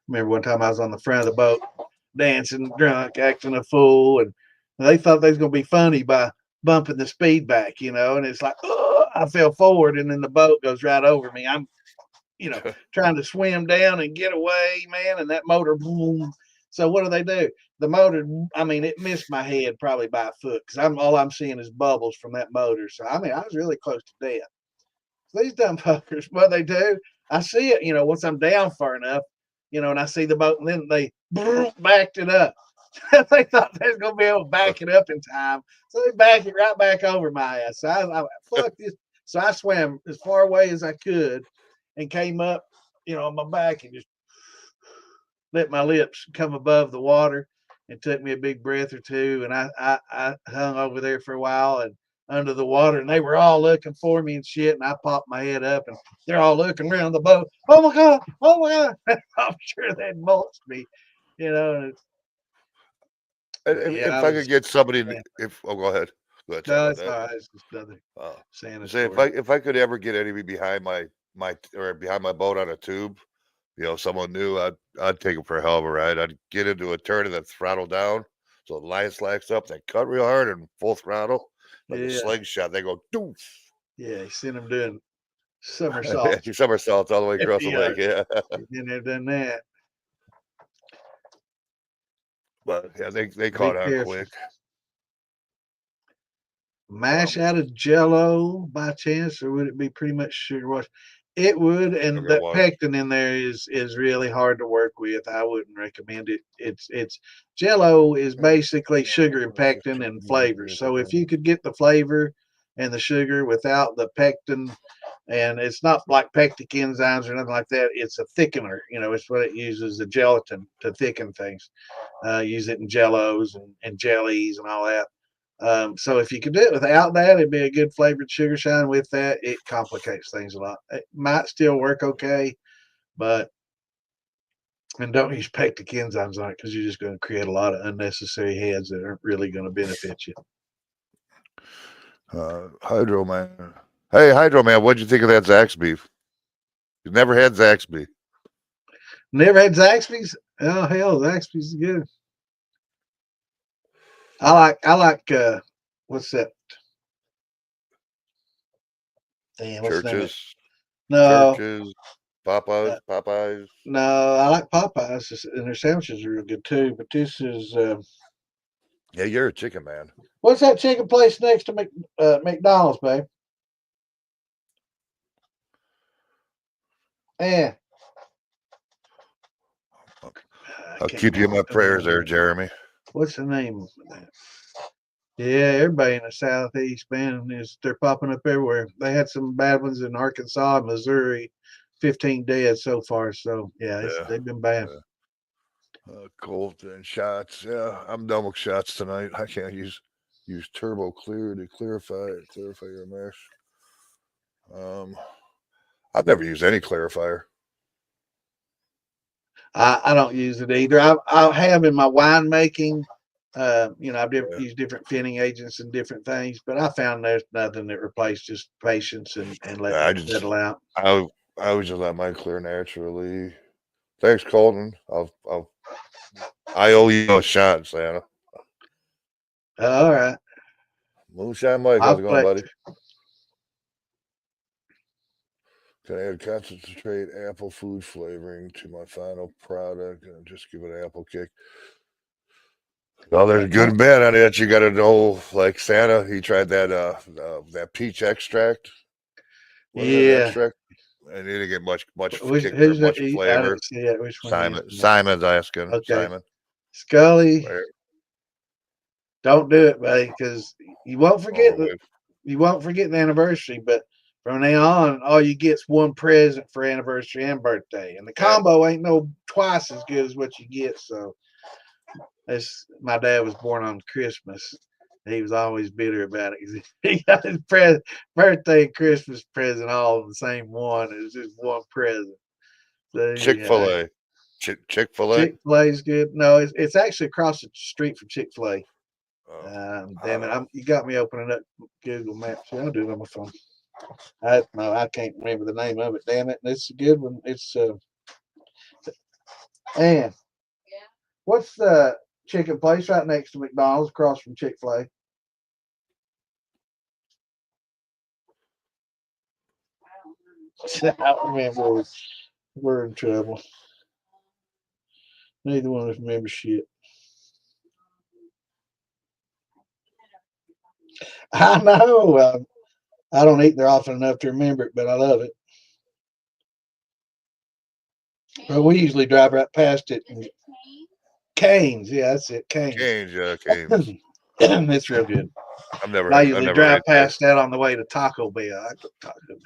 Remember one time I was on the front of the boat, dancing, drunk, acting a fool, and they thought they was gonna be funny by bumping the speed back, and it's like, oh, I fell forward, and then the boat goes right over me. I'm trying to swim down and get away, man, and that motor, boom. So what do? The motor, I mean, it missed my head probably by a foot, because all I'm seeing is bubbles from that motor. So I mean, I was really close to death. So these dumb fuckers, what they do, I see it, once I'm down far enough, and I see the boat, and then they backed it up. They thought they was gonna be able to back it up in time, so they back it right back over my ass. So I fuck this. So I swam as far away as I could, and came up, on my back, and just let my lips come above the water, and took me a big breath or two. And I hung over there for a while and under the water, and they were all looking for me and shit. And I popped my head up, and they're all looking around the boat. Oh my God. Oh my God. I'm sure they'd mulched me, you know. But yeah, If I I could was, get somebody, man, if go ahead, sorry no, about it's that. all right. It's just another Uh, Santa say story. if I could ever get anybody behind behind my boat on a tube, someone new, I'd take them for a hell of a ride. I'd get into a turn and then throttle down, so the line slacks up, then cut real hard and full throttle like a Yeah. slingshot. They go doof. Yeah. You seen them doing somersaults. Somersaults all the way across the Yeah. lake. Yeah, Been there, done that. but yeah, they Be caught on careful. quick. Mash Um, out of Jello by chance, or would it be pretty much sugar wash? It would, and Sugar that water. pectin in there is really hard to work with. I wouldn't recommend it. It's Jello is basically sugar and pectin and flavors. So if you could get the flavor and the sugar without the pectin, and it's not like pectic enzymes or nothing like that. It's a thickener. It's what it uses the gelatin to thicken things. Use it in jellos and jellies and all that. So if you could do it without that, it'd be a good flavored sugar shine. With that, it complicates things a lot. It might still work okay, but and don't use pectic enzymes on it because you're just going to create a lot of unnecessary heads that aren't really going to benefit you. Hydro Man. Hey, Hydro Man, what'd you think of that Zaxby's beef? You've never had Zaxby's. Never had Zaxby's? Oh hell, Zaxby's is good. I like what's that? Damn, what's the name of it? Churches, No, Churches, uh, Popeyes. no, I like Popeyes, and their sandwiches are real good too. But this is Yeah, you're a chicken man. what's that chicken place next to McDonald's, babe? Yeah, I I'll can't keep you in remember. my prayers there, Jeremy. What's the name of that? Yeah, everybody in the southeast, man, they're popping up everywhere. They had some bad ones in Arkansas, Missouri, 15 dead so far. So yeah, Yeah. they've been bad. Cold and shots. Yeah, I'm done with shots tonight. I can't use Turbo Clear to clarify your mesh. I've never used any clarifier. I don't use it either. I have in my winemaking. I've used different finning agents and different things, but I found there's nothing that replaces just patience and letting I it just settle out. I would just let mine clear naturally. Thanks, Colton. I owe you a shot, Santa. All right, Moonshine Mike, how's I'll it going, collect. buddy? Can I add concentrate apple food flavoring to my final product and just give it an apple kick? Well, there's good and bad on it. You got to know, like Santa, he tried that peach extract. What is that Yeah. extract? And he didn't get much kick or Who's that? much I didn't flavor. see that. Which one he is? Simon's asking. Okay, Simon, Scully, where? don't do it, buddy, because you won't forget Oh, wait. you won't forget the anniversary. But from now on, all you get's one present for anniversary and birthday, and the combo ain't no twice as good as what you get. So, my dad was born on Christmas. He was always bitter about it. He got his birthday and Christmas present all in the same one. It was just one present. So yeah, Chick-fil-A. Chick-fil-A? Chick-fil-A is good. No, it's actually across the street from Chick-fil-A. Oh, I Damn don't it! know. You got me opening up Google Maps. Yeah, I'll do it on my phone. No, I can't remember the name of it. Damn it! And it's a good one. It's and what's the chicken place right next to McDonald's, across from Chick-fil-A? I don't remember. We're in trouble. Neither one of us remember shit. I know. I don't eat there often enough to remember it, but I love it. But we usually drive right past it. Canes, yeah, that's it. Canes. Canes. It's real good. I've I never usually ate drive there. past that on the way to Taco Bell. I go to Taco Bell.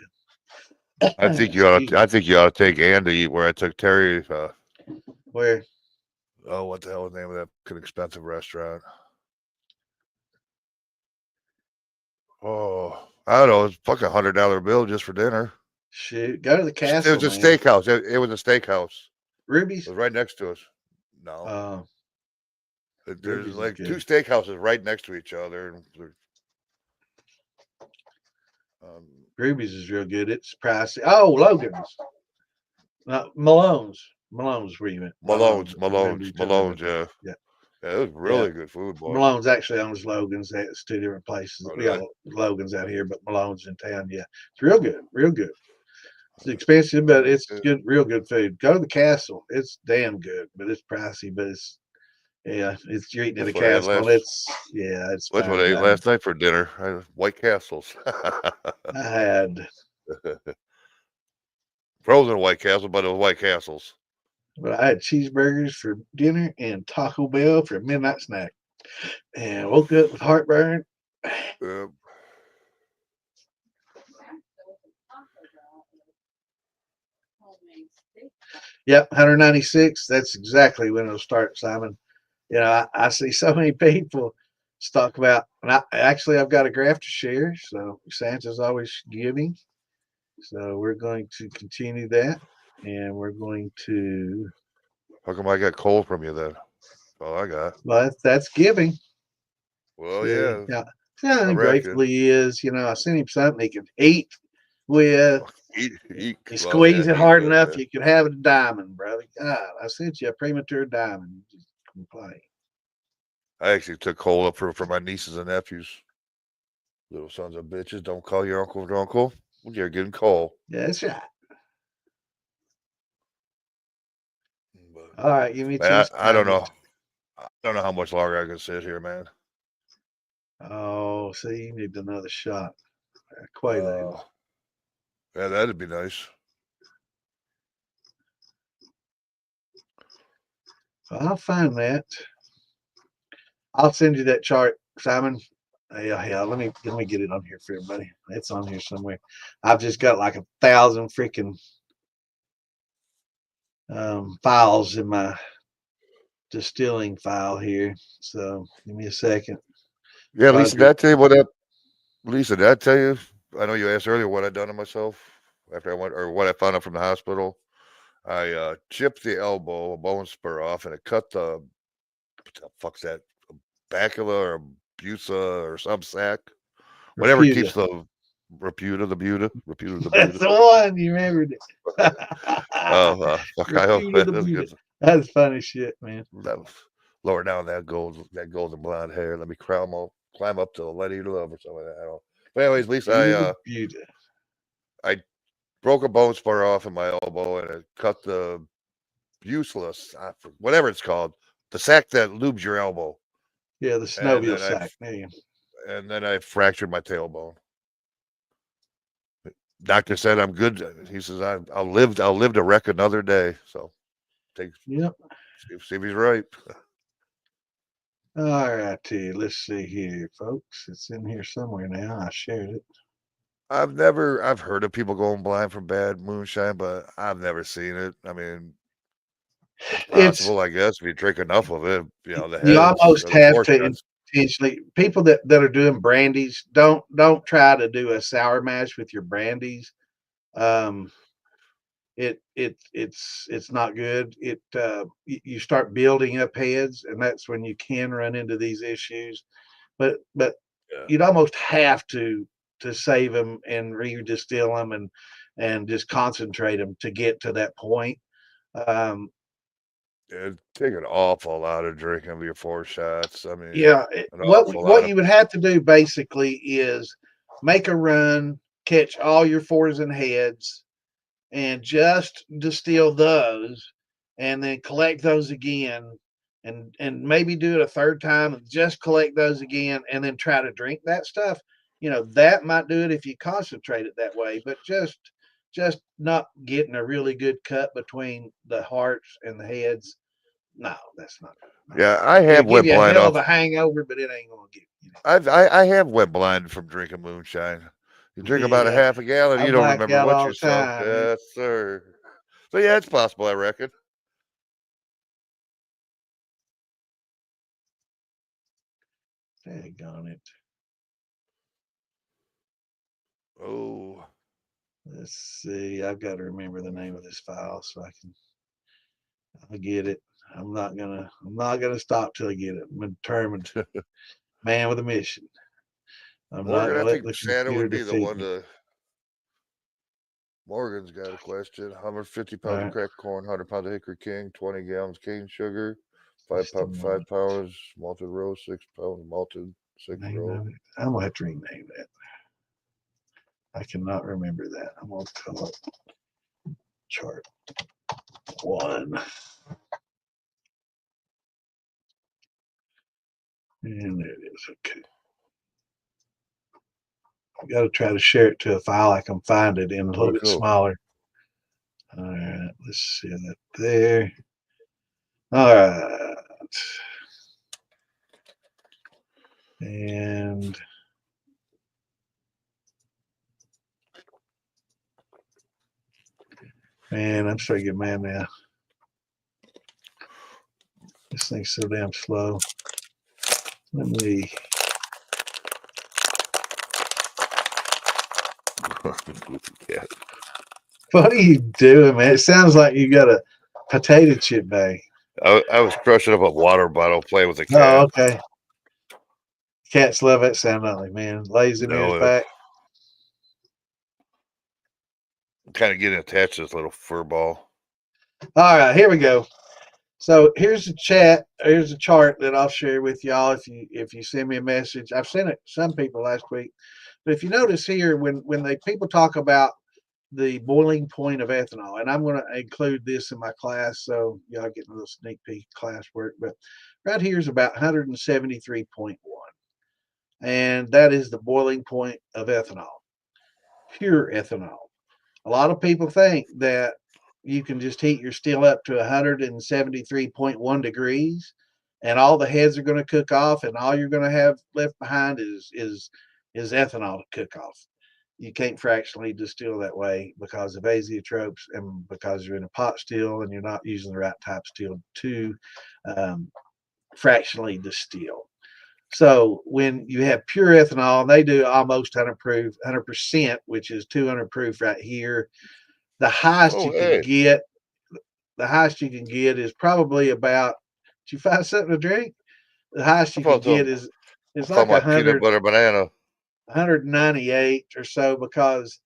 Excuse me. I think you ought to take Ann to eat where I took Terry. Where? Oh, what the hell is the name of that fucking expensive restaurant? Oh, I don't know. It's fucking $100 bill just for dinner. Shoot, go to the It was castle, a man. steakhouse. It was a steakhouse. It Ruby's. was right next to us. No, Uh, there's Ruby's is like two good. steakhouses right next to each other. Um, Ruby's is real good. It's pricey. Oh, Logan's. Malone's. Malone's where you went. Malone's. I remember you telling me about Malone's. that. Yeah, Yeah, yeah, it was yeah. really good food, boy. Malone's actually owns Logan's. It's two different places. Oh, We did got I? Logan's out here, but Malone's in town. Yeah, it's real good. Real good. It's expensive, but it's good. Real good food. Go to the castle. It's damn good, but it's pricey. But it's you're eating at a That's what I had castle. last. It's That's what fine I ate dining. last night for dinner. White Castles. I had Frozen White Castle, but it was White Castles. But I had cheeseburgers for dinner and Taco Bell for a midnight snack, and woke up with heartburn. Uh, Yep, 196. That's exactly when it'll start, Simon. You know, I see so many people talk about, and I've got a graph to share. So Santa's always giving. So we're going to continue that, and we're going to. how come I got cold from you then? Well, I got. Well, that's giving. Well, See, yeah, yeah, I yeah. reckon. Gratefully he is. You know, I sent him something he could eat with. Fuck, eat. You Well, yeah, squeeze it eat hard good, enough, man. you could have a diamond, brother. God, I sent you a premature diamond. You just complain. I actually took cold up for my nieces and nephews. Little sons of bitches, don't call your uncle. You're getting cold. Yeah, that's right. But All right, give me man, just a I don't moment. know. I don't know how much longer I can sit here, man. Oh, see, you need another shot. Quaaludes. Uh, yeah, that'd be nice. Well, I'll find that. I'll send you that chart, Simon. Yeah. Let me get it on here for everybody. It's on here somewhere. I've just got like 1,000 freaking files in my distilling file here. So give me a second. Yeah, Lisa, did Roger. I tell you what that? Lisa, did I tell you? I know you asked earlier what I'd done to myself after I went, or what I found out from the hospital. I chipped the elbow, a bone spur off, and it cut the what the fuck's that? Bacula or busa or some sac, whatever Reputa. keeps the reputa, the That's buta. the one. You remembered it. Oh, fuck! I hope Reputa that the was Buddha. good. That's funny shit, man. That was lower down that golden blonde hair. Let me climb up to the lady you love or something like that. I don't. But anyways, Lisa, Reputa the Buddha. I broke a bone spur off in my elbow and it cut the useless, whatever it's called, the sac that lubes your elbow, Yeah, the and snowmobile sack. Man. then I fractured my tailbone. Doctor said I'm good. He says I'll live to wreck another day. So take Yep. see if he's right. All righty. Let's see here, folks. It's in here somewhere now. I shared it. I've heard of people going blind from bad moonshine, but I've never seen it. I mean, it's It's possible, I guess, if you drink enough of it. You know, the you heads almost or the have four to shots. intentionally. People that are doing brandies don't try to do a sour mash with your brandies. Um, it's not good. You start building up heads, and that's when you can run into these issues. But Yeah, you'd almost have to save them and re-distill them and just concentrate them to get to that point. Um, it'd take an awful lot of drinking of your four shots. I mean, yeah, an awful lot what of. you would have to do basically is make a run, catch all your fours and heads, and just distill those, and then collect those again, and maybe do it a third time and just collect those again, and then try to drink that stuff. You know, that might do it if you concentrate it that way, but just not getting a really good cut between the hearts and the heads. No, that's not good. Yeah, I It'll have give went you a blind hell of off. a hangover, but it ain't gonna give you. I have went blind from drinking moonshine. You drink about a Yeah, half a gallon, I you don't black remember out what all you the saw. time. Yes, sir. So yeah, it's possible, I reckon. Daggone it. Oh, Let's see. I've got to remember the name of this file so I'll get it. I'm not gonna stop till I get it. I'm determined man with a mission. I'm not Morgan, I gonna let think the Santa computer would be the defeat one me. to. Morgan's got a question. 150 All pounds of right, cracked corn, 100 pounds of hickory king, 20 gallons cane sugar, just a five moment. pounds malted rose, 6 pounds malted six Name row. of it. I'm gonna have to rename that. I cannot remember that. I'm gonna call it chart one. And there it is. Okay. I got to try to share it to a file I can find it in a little Oh, bit cool. smaller. All right, let's see that there. All right. And man, I'm starting to get mad now. This thing's so damn slow. Let me. Yeah. What are you doing, man? It sounds like you got a potato chip bag. I was crushing up a water bottle playing with a Oh, cat. okay. Cats love that sound, don't they, man? Lays him in his No, back. I'm kind of getting attached to this little fur ball. All right, here we go. So here's a chat. Here's a chart that I'll share with y'all if you send me a message. I've sent it to some people last week, but if you notice here, when they people talk about the boiling point of ethanol, and I'm going to include this in my class, so y'all get a little sneak peek classwork. But right here is about 173.1, and that is the boiling point of ethanol, pure ethanol. A lot of people think that you can just heat your steel up to 173.1 degrees and all the heads are going to cook off and all you're going to have left behind is ethanol to cook off. You can't fractionally distill that way because of azeotropes and because you're in a pot still and you're not using the right type of steel to um, fractionally distill. So when you have pure ethanol, and they do almost 100 proof, 100%, which is 200 proof right here. The highest Oh, you can hey. get, the highest you can get is probably about. Did you find something to drink? The highest I you can found get some. is I it's found like my peanut butter banana. 198 or so because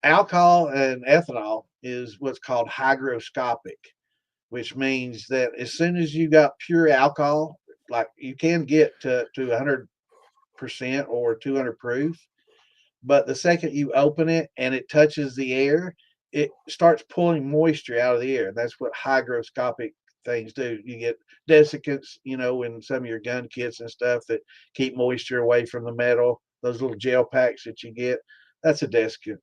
alcohol and ethanol is what's called hygroscopic, which means that as soon as you got pure alcohol, like you can get to 100% or 200 proof, but the second you open it and it touches the air, it starts pulling moisture out of the air. That's what hygroscopic things do. You get desiccants, in some of your gun kits and stuff that keep moisture away from the metal. Those little gel packs that you get, that's a desiccant.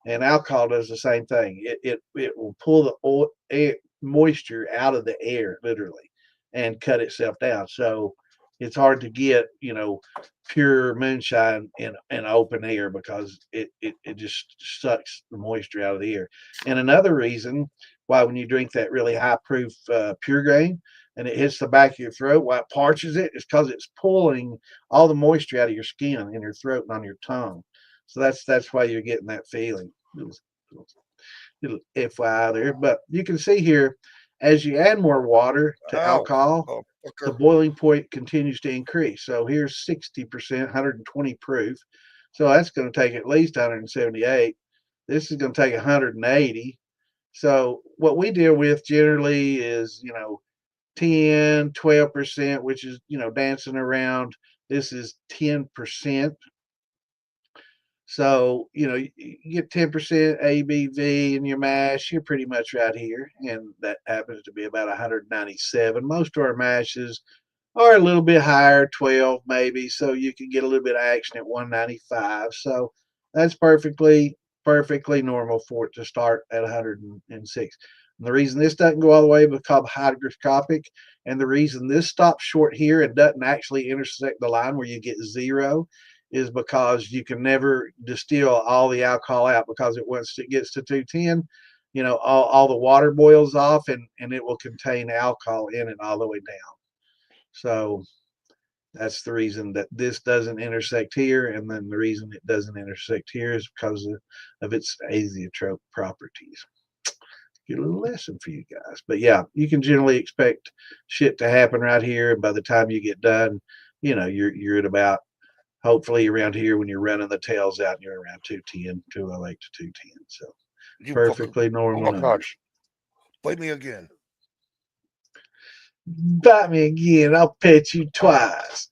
And alcohol does the same thing. It will pull the moisture out of the air literally and cut itself down. So it's hard to get pure moonshine in open air because it just sucks the moisture out of the air. And another reason why when you drink that really high proof pure grain and it hits the back of your throat, why it parches it is because it's pulling all the moisture out of your skin in your throat and on your tongue. So that's why you're getting that feeling. Little FYI there, but you can see here as you add more water to Ow. alcohol, Oh, the fucker. boiling point continues to increase. So here's 60%, 120 proof. So that's going to take at least 178. This is going to take 180. So what we deal with generally is, 10, 12%, which is, dancing around. This is 10%. So, you get 10% ABV in your mash, you're pretty much right here. And that happens to be about 197. Most of our mashes are a little bit higher, 12 maybe. So you can get a little bit of action at 195. So that's perfectly normal for it to start at 106. And the reason this doesn't go all the way because hygroscopic, and the reason this stops short here and doesn't actually intersect the line where you get zero is because you can never distill all the alcohol out because once it gets to 210, all the water boils off and it will contain alcohol in it all the way down. So that's the reason that this doesn't intersect here. And then the reason it doesn't intersect here is because of its azeotrope properties. Get a little lesson for you guys. But yeah, you can generally expect shit to happen right here. And by the time you get done, you're at about hopefully around here when you're running the tails out, you're around 210, 208 to 210. So You fucker. perfectly Oh, normal my numbers. gosh. Bite me again. Bite me again, I'll pet you twice.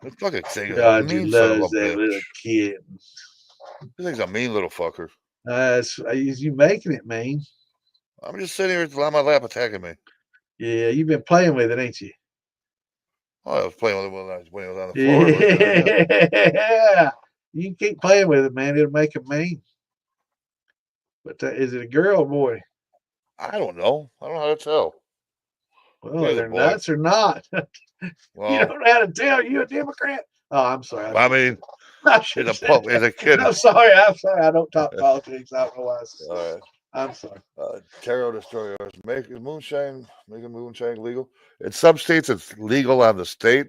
This fucking thing is a Dodger mean son of a loves that little bitch. kid. This thing's a mean little fucker. Is you making it mean? I'm just sitting here on my lap attacking me. Yeah, you've been playing with it, ain't you? Oh, I was playing with it when it was on the floor. It looked good, yeah. Yeah. You can keep playing with it, man. It'll make it mean. But is it a girl or boy? I don't know. I don't know how to tell. Well, Yeah, are the they boy. nuts or not? You Well, don't know how to tell. You a Democrat? Oh, I'm sorry. I I shouldn't. mean, I as should have a said pup, as that. a kid. I'm sorry. I'm sorry. I don't talk politics. I don't know why I said All that. right. I'm sorry. Tarot destroyers making moonshine legal. In some states, it's legal on the state,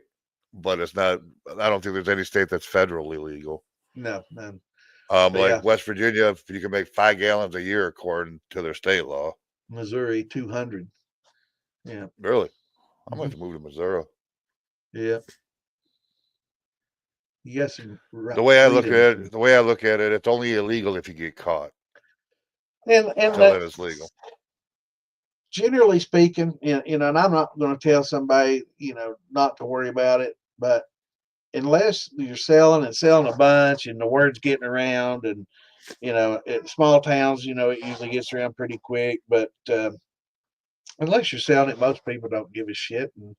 but it's not. I don't think there's any state that's federally legal. No, none. But Like yeah, West Virginia, you can make 5 gallons a year according to their state law. Missouri 200. Yeah. Really, I'm gonna Hmm. have to move to Missouri. Yeah. You got some The way I look freedom. at it, it's only illegal if you get caught. And Until then, it's legal. generally speaking, and I'm not going to tell somebody, not to worry about it, but unless you're selling and selling a bunch and the word's getting around and, at small towns, it usually gets around pretty quick. But unless you're selling it, most people don't give a shit. And,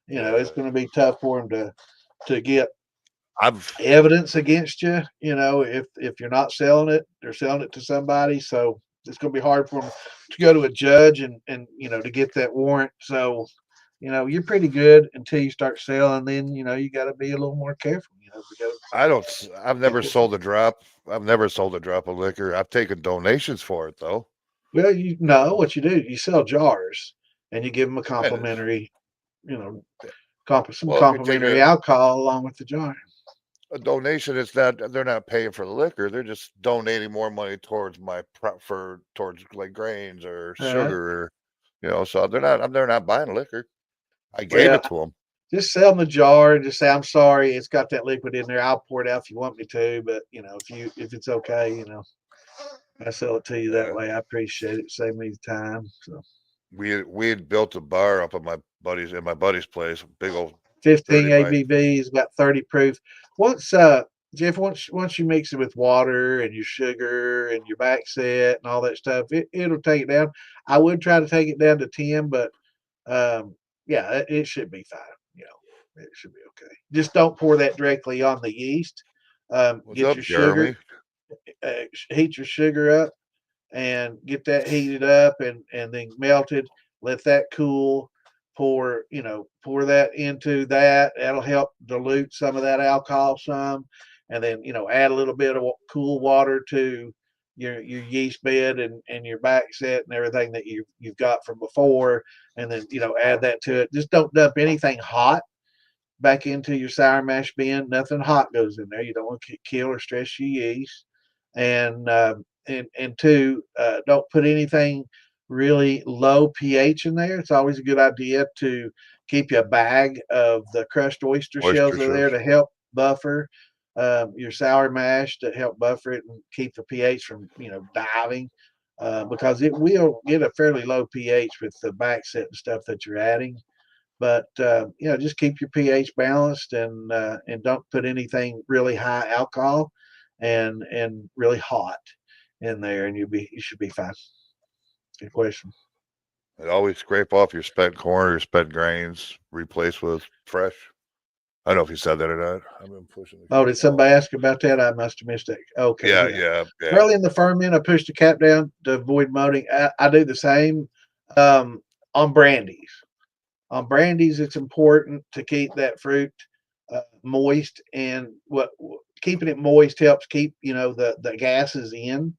it's Yeah, going to be tough for them to get I've evidence against you, if you're not selling it, they're selling it to somebody. So it's going to be hard for them to go to a judge and to get that warrant. So, you're pretty good until you start selling. Then, you got to be a little more careful. We I don't. I've got never to, sold a drop. I've never sold a drop of liquor. I've taken donations for it though. well, you know what you do. You sell jars and you give them a And it's, complimentary, you know, some well, if you take complimentary alcohol along with the jar. a donation, it's not. They're not paying for the liquor. They're just donating more money towards towards like grains or Uh, sugar. Or, so they're not buying liquor. I gave well, it to them. just sell them the jar and just say, "I'm sorry, it's got that liquid in there. I'll pour it out if you want me to, but if it's okay, I sell it to you that Uh, way. I appreciate it. Save me the time." So we had built a bar up at my buddy's place, big old 15 30 by. ABV is about 30 proof. Once Jeff, once you mix it with water and your sugar and your back set and all that stuff, it'll take it down. I would try to take it down to 10, but yeah, it should be fine. You it should be okay. Just don't pour that directly on the yeast. What's Get up, your sugar, Jeremy? heat your sugar up and get that heated up and then melted. Let that cool. Pour that into that. That'll help dilute some of that alcohol some, and then add a little bit of cool water to your yeast bed and your back set and everything that you've got from before, and then add that to it. Just don't dump anything hot back into your sour mash bin. Nothing hot goes in there. You don't want to kill or stress your yeast. And two, don't put anything really low pH in there. It's always a good idea to keep you a bag of the crushed oyster shells Oyster that are there shells. to help buffer your sour mash, to help buffer it and keep the pH from diving. Because it will get a fairly low pH with the back set and stuff that you're adding. But just keep your pH balanced and don't put anything really high alcohol and really hot in there, and you should be fine. Good question. And always scrape off your spent corn or your spent grains, replace with fresh. I don't know if you said that or not. I've been pushing the Oh, cap did down. somebody ask about that? I must have missed it. Okay, Yeah, yeah. yeah, yeah. Early in the ferment, I push the cap down to avoid molding. I do the same um, on brandies. On brandies, it's important to keep that fruit moist, and keeping it moist helps keep the gases in,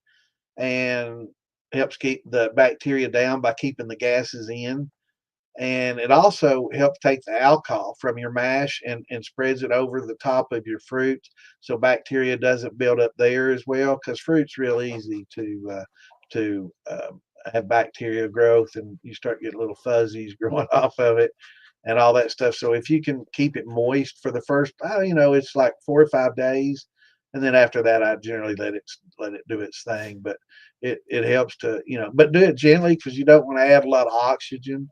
and helps keep the bacteria down by keeping the gases in. And it also helps take the alcohol from your mash and spreads it over the top of your fruit, so bacteria doesn't build up there as well, because fruit's real easy to have bacteria growth, and you start getting little fuzzies growing off of it and all that stuff. So if you can keep it moist for the first, it's like 4 or 5 days, and then after that, I generally let it do its thing. But it helps to but do it gently, because you don't want to add a lot of oxygen,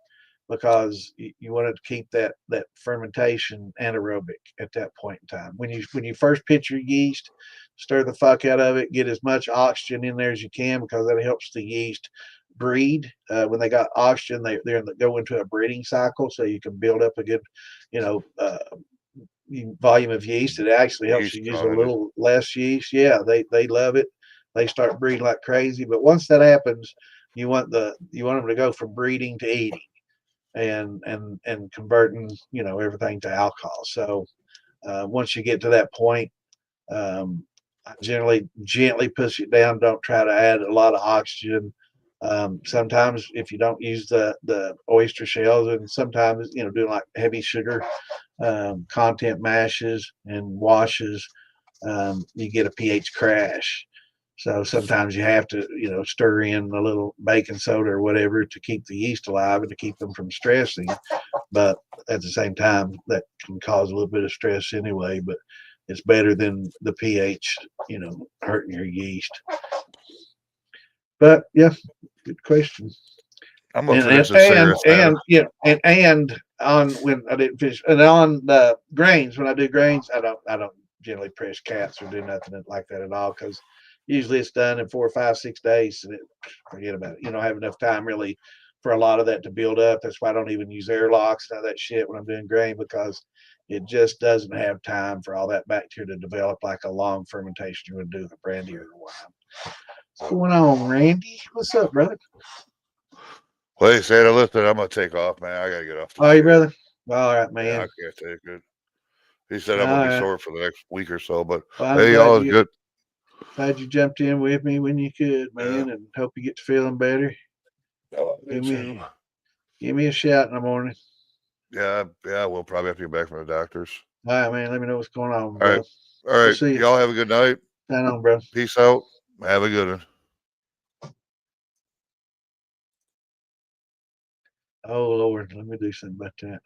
because you want to keep that fermentation anaerobic at that point in time. When you first pitch your yeast, stir the fuck out of it, get as much oxygen in there as you can, because that helps the yeast breed. When they got oxygen, go into a breeding cycle, so you can build up a good, you know, uh, volume of yeast. It actually helps Yeast you use a quantity. little less yeast. Yeah, they love it. they start breeding like crazy. But once that happens, you want them to go from breeding to eating and converting, everything to alcohol. So once you get to that point, I generally gently push it down. Don't try to add a lot of oxygen. Sometimes if you don't use the oyster shells, and sometimes doing like heavy sugar content mashes and washes, you get a pH crash. So sometimes you have to, stir in a little baking soda or whatever to keep the yeast alive and to keep them from stressing. But at the same time, that can cause a little bit of stress anyway. But it's better than the pH, hurting your yeast. But yeah, good question. I'm gonna And finish and this cigarette and status. yeah, and on when I didn't fish, and on the grains, when I do grains, I don't generally press cats or do nothing like that at all, because usually it's done in 4 or 5, 6 days, and forget about it. You don't have enough time really for a lot of that to build up. That's why I don't even use airlocks and all that shit when I'm doing grain, because it just doesn't have time for all that bacteria to develop like a long fermentation you would do with a brandy or a wine. What's going on, Randy? What's up, brother? Well, hey, Santa, listen, I'm gonna take off, man. I gotta get off this Are you, shit. brother? All right, Yeah, man. I can't take it. He said All I'm gonna be right. sore for the next week or so, but Well, I'm hey, glad y'all is you good. glad you jumped in with me when you could, Yeah, man, and hope you get to feeling better. me Give me too. give me a shout in the morning. Yeah, we'll probably have to get back from the doctors. All right, man. Let me know what's going on, All right, bro. all We'll right. see you. Y'all have a good night. Stand on, bro. Peace out. Have a good one. Oh Lord, let me do something about that.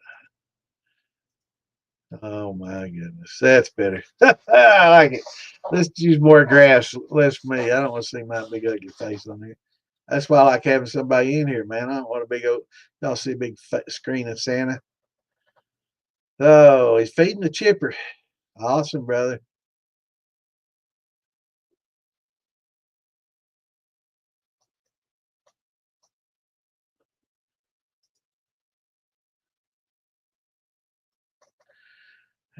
Oh my goodness, that's better. I like it. Let's use more grass, less me. I don't want to see my big ugly face on here. That's why I like having somebody in here, man. I don't want a big old. Y'all see a big screen of Santa. Oh, he's feeding the chipper. Awesome, brother.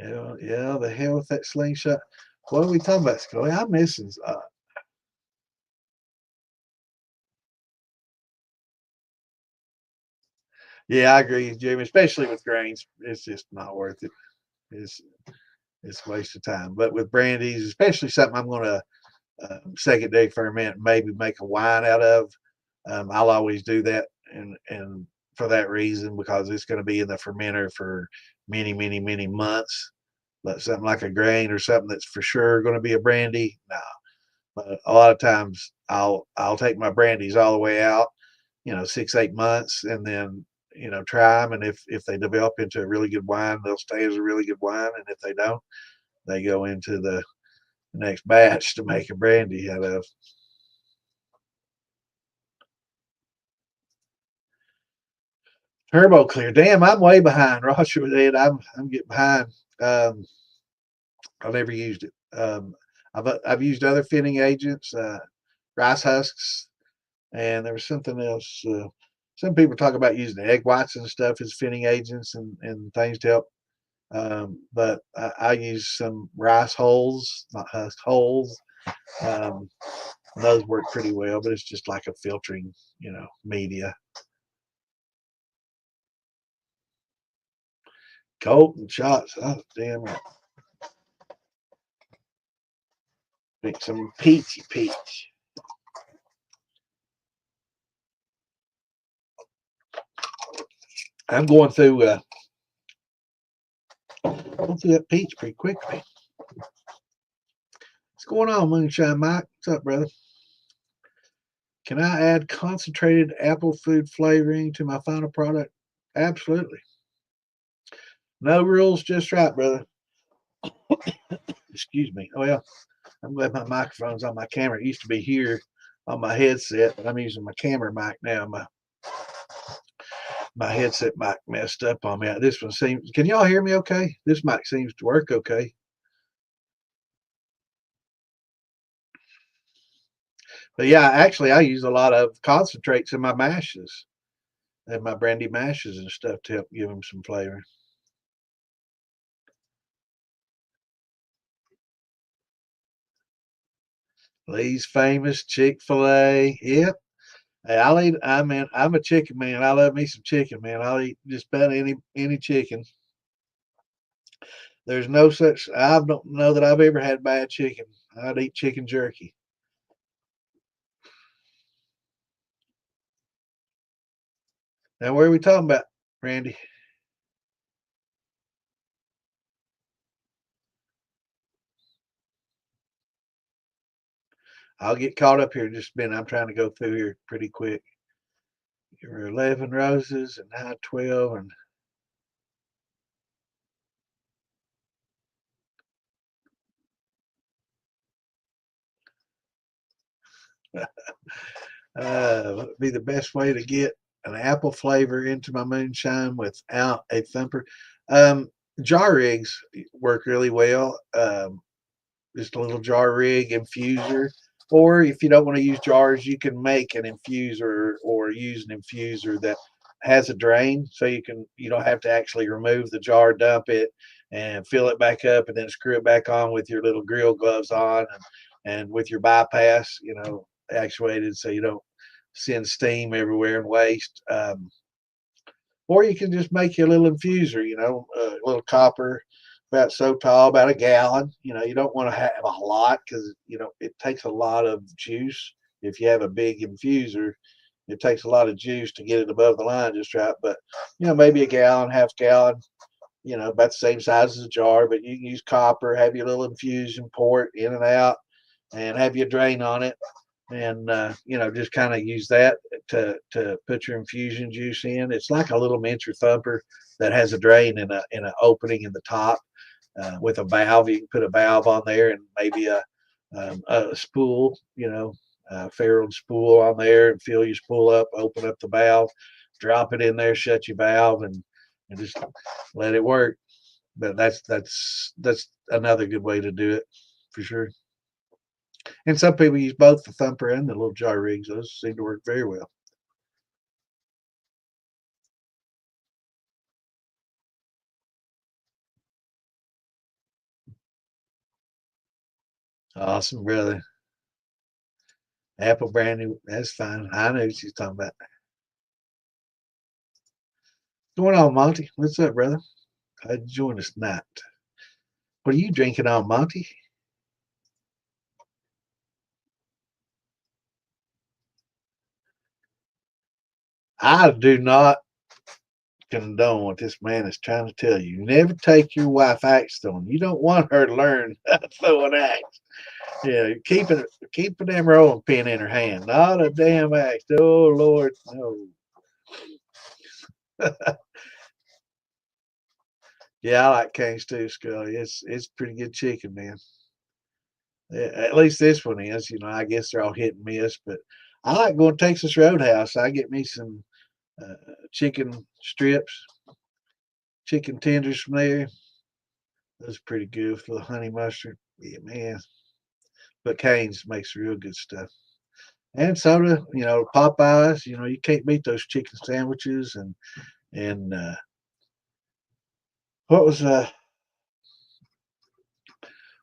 Hell, yeah, the hell with that slingshot. What are we talking about, Scully? I'm missing. Yeah, I agree, Jimmy. Especially with grains, it's just not worth it. It's it's a waste of time. But with brandies, especially something I'm going to secondary ferment, maybe make a wine out of. I'll always do that, and for that reason, because it's going to be in the fermenter for many, many, many months. But something like a grain or something that's for sure going to be a brandy, no. But a lot of times I'll take my brandies all the way out, 6, 8 months, and then try them. And if they develop into a really good wine, they'll stay as a really good wine. And if they don't, they go into the next batch to make a brandy out of. Turbo clear. Damn, I'm way behind. Roger with it. I'm getting behind. Um, I've never used it. I've used other finning agents, rice husks, and there was something else. Some people talk about using egg whites and stuff as finning agents and things to help. But I use some rice hulls, not husk hulls. Um, those work pretty well, but it's just like a filtering, media. Colton shots. Oh, damn it. Make some peachy peach. I'm going through that peach pretty quickly. What's going on, Moonshine Mike? What's up, brother? Can I add concentrated apple food flavoring to my final product? Absolutely. No rules, just right, brother. Excuse me. Oh, yeah. I'm glad my microphone's on my camera. It used to be here on my headset, but I'm using my camera mic now. My headset mic messed up on me. This one seems. Can y'all hear me okay? This mic seems to work okay. But yeah, actually, I use a lot of concentrates in my mashes and my brandy mashes and stuff to help give them some flavor. Lee's Famous, Chick-fil-A. Yep. Hey, I'll eat. I mean, I'm a chicken man. I love me some chicken, man. I'll eat just about any chicken. There's no such. I don't know that I've ever had bad chicken. I'd eat chicken jerky. Now, where are we talking about, Randy? I'll get caught up here in just a minute. I'm trying to go through here pretty quick. Your 11 roses and now 12 and would be the best way to get an apple flavor into my moonshine without a thumper. Um, jar rigs work really well. Just a little jar rig infuser. Or if you don't want to use jars, you can make an infuser or use an infuser that has a drain, so you don't have to actually remove the jar, dump it, and fill it back up, and then screw it back on with your little grill gloves on, and with your bypass, actuated, so you don't send steam everywhere and waste. Or you can just make you a little infuser, a little copper about so tall, about a gallon. You don't want to have a lot because, it takes a lot of juice. If you have a big infuser, it takes a lot of juice to get it above the line just right. But, maybe a gallon, half gallon, about the same size as a jar, but you can use copper, have your little infusion port in and out, and have your drain on it, and just kind of use that to put your infusion juice in. It's like a little miniature thumper that has a drain and an opening in the top with a valve. You can put a valve on there and maybe a spool, ferruled spool on there, and fill your spool up, open up the valve, drop it in there, shut your valve, and just let it work. But that's another good way to do it for sure. And some people use both the thumper and the little jar rigs. Those seem to work very well. Awesome, brother. Apple brandy, that's fine. I know what she's talking about. What's going on, Monty? What's up, brother? Glad you joined us tonight. What are you drinking on, Monty? I do not condone what this man is trying to tell you. Never take your wife axe throwing. You don't want her to learn how to throw an axe. Yeah, keep a damn rolling pin in her hand, not a damn axe. Oh Lord, no. Yeah, I like Cane's too, Scully. It's pretty good chicken, man. Yeah, at least this one is. I guess they're all hit and miss, but I like going to Texas Roadhouse. I get me some uh, chicken strips, chicken tenders from there. Those are pretty good with a little honey mustard. Yeah, man. But Cane's makes real good stuff. And soda, Popeyes. You can't beat those chicken sandwiches and what was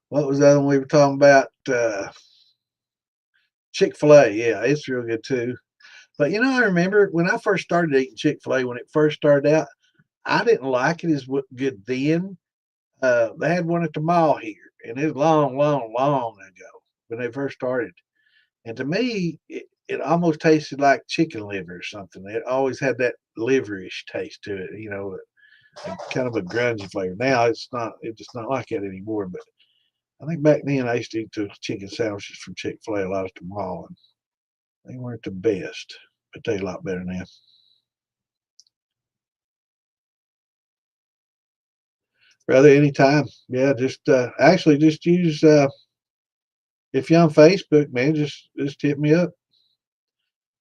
what was the other one we were talking about? Chick-fil-A. Yeah, it's real good too. But I remember when I first started eating Chick-fil-A, when it first started out, I didn't like it as good then. They had one at the mall here, and it was long, long, long ago when they first started. And to me, it almost tasted like chicken liver or something. It always had that liverish taste to it, kind of a grungy flavor. Now it's just not like that anymore. But I think back then I used to eat the chicken sandwiches from Chick-fil-A a lot at the mall, and they weren't the best, but they a lot better now. Brother, anytime. Yeah, just actually just use if you're on Facebook, man, just hit me up,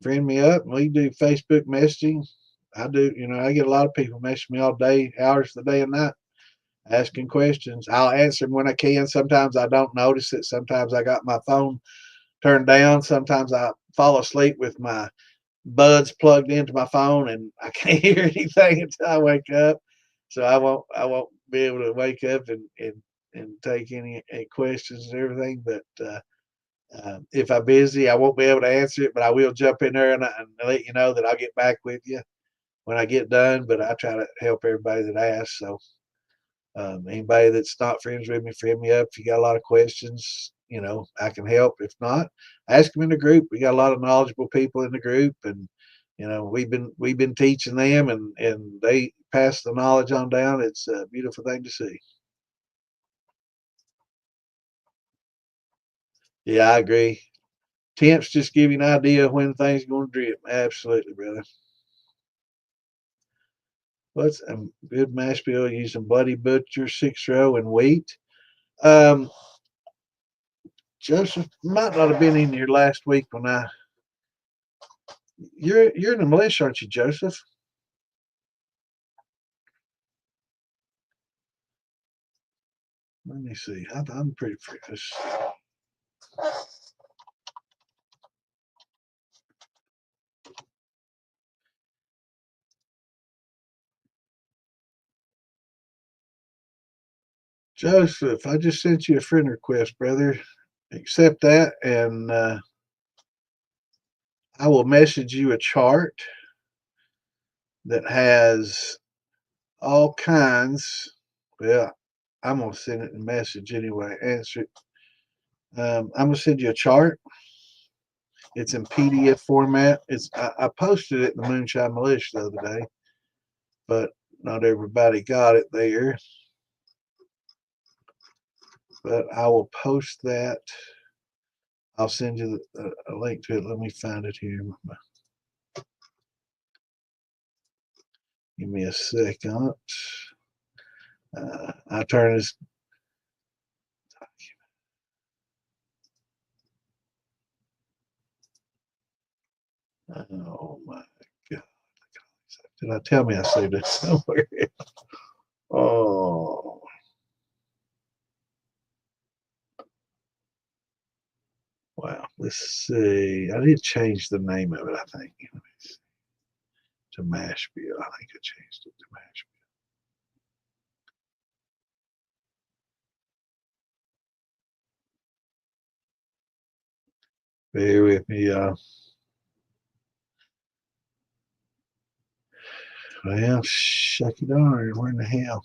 friend me up, and we do Facebook messaging. I do, I get a lot of people messaging me all day, hours of the day and night, asking questions. I'll answer them when I can. Sometimes I don't notice it. Sometimes I got my phone turned down. Sometimes I fall asleep with my buds plugged into my phone and I can't hear anything until I wake up. So I won't be able to wake up and take any questions and everything. But If I'm busy, I won't be able to answer it, but I will jump in there and let you know that I'll get back with you when I get done. But I try to help everybody that asks. So anybody that's not friends with me, friend me up. If you got a lot of questions, I can help. If not, ask them in the group. We got a lot of knowledgeable people in the group, and we've been teaching them, and they pass the knowledge on down. It's a beautiful thing to see. Yeah, I agree. Temps just give you an idea of when things are going to drip. Absolutely, brother. What's a good mash bill using Bloody Butcher 6 row and wheat? Um, Joseph might not have been in here last week when you're in the militia, aren't you, Joseph? Let me see. I'm pretty fresh. Joseph, I just sent you a friend request, brother. Accept that, and I will message you a chart that has all kinds. Well, I'm gonna send it in a message anyway. Answer it. I'm gonna send you a chart. It's in PDF format. I posted it in the Moonshine Militia the other day, but not everybody got it there. But I will post that. I'll send you a link to it. Let me find it here. Give me a second. I turn this. Oh my God. Did I tell me I saved it somewhere? Oh, wow. Let's see. I did change the name of it, I think, to Mashville. I think I changed it to Mashville. Bear with me, y'all. Well, shucky darn. Where in the hell?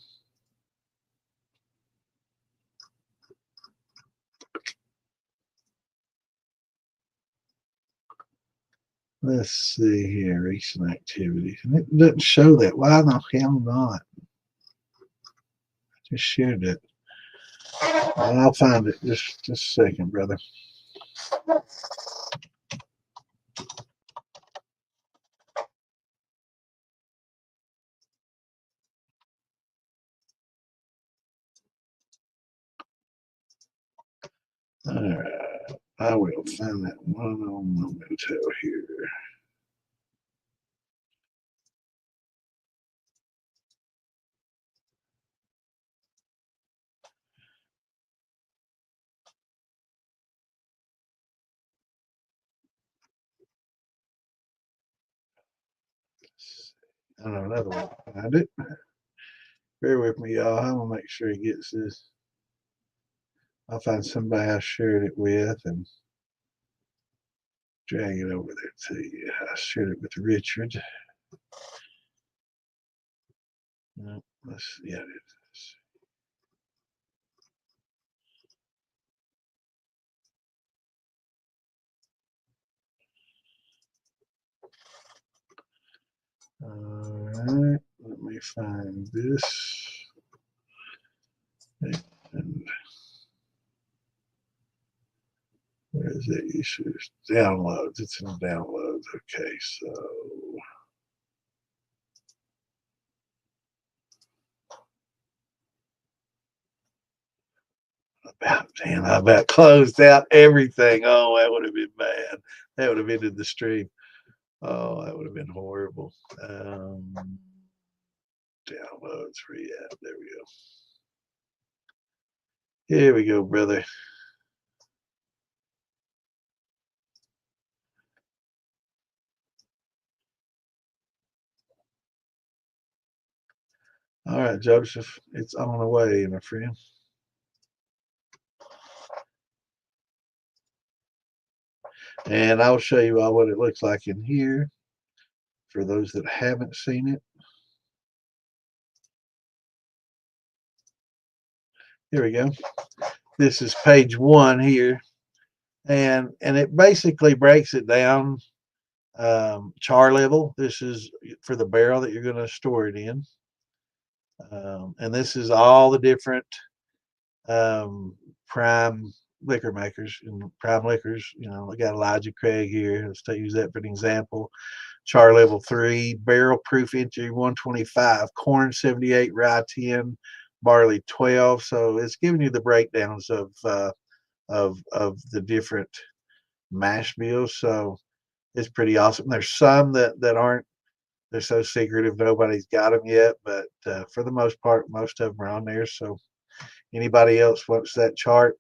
Let's see here. Recent activity. It doesn't show that. Why the hell not? Just shared it. I'll find it. Just a second, brother. All right. I will find that one on the motel here. I know another one. Find it. Bear with me, y'all. I'm gonna make sure he gets this. I'll find somebody I shared it with and drag it over there to you. I shared it with Richard. No, yeah, it is. All right, let me find this. And where is it? Issues, downloads. It's in downloads. Okay, so I about closed out everything. Oh, that would have been bad. That would have ended the stream. Oh, that would have been horrible. Downloads free app. There we go. Here we go, brother. All right, Joseph, it's on the way, my friend. And I'll show you all what it looks like in here for those that haven't seen it. Here we go. This is page 1 here, and it basically breaks it down. Char level. This is for the barrel that you're going to store it in, and this is all the different um, prime liquor makers and prime liquors. You know, I got Elijah Craig here. Let's use that for an example. Char level 3, barrel proof entry 125, corn 78, rye 10, barley 12. So it's giving you the breakdowns of the different mash bills. So it's pretty awesome. There's some that aren't. They're so secretive, nobody's got them yet. But for the most part, most of them are on there. So anybody else wants that chart,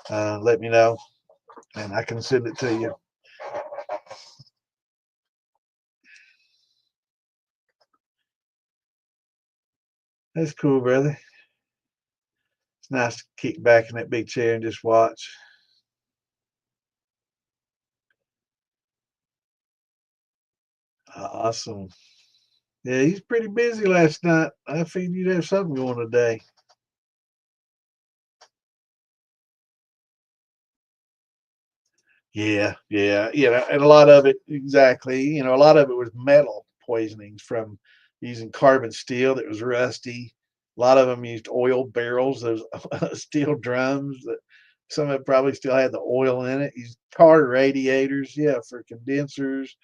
let me know, and I can send it to you. That's cool, brother. It's nice to kick back in that big chair and just watch. Awesome. Yeah, he's pretty busy last night. I figured you'd have something going today. Yeah, yeah, and a lot of it, exactly. A lot of it was metal poisonings from using carbon steel that was rusty. A lot of them used oil barrels, those steel drums that some of it probably still had the oil in it. Used car radiators, yeah, for condensers,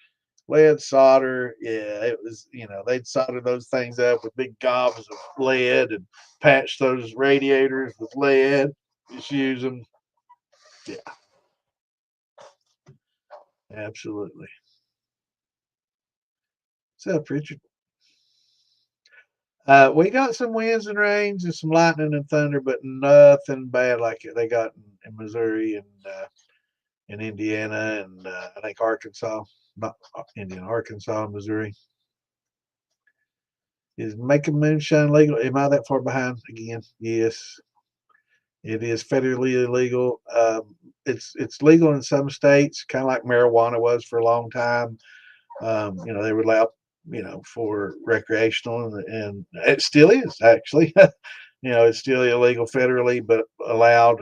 lead solder. Yeah, it was, they'd solder those things up with big gobs of lead and patch those radiators with lead. Just use them. Yeah, absolutely. What's up, Richard? We got some winds and rains and some lightning and thunder, but nothing bad like they got in Missouri and in Indiana and I think Arkansas, not Indiana, Arkansas, and Missouri. Is making moonshine legal? Am I that far behind again? Yes, it is federally illegal. It's legal in some states, kind of like marijuana was for a long time. They would allow for recreational, and it still is actually. It's still illegal federally, but allowed.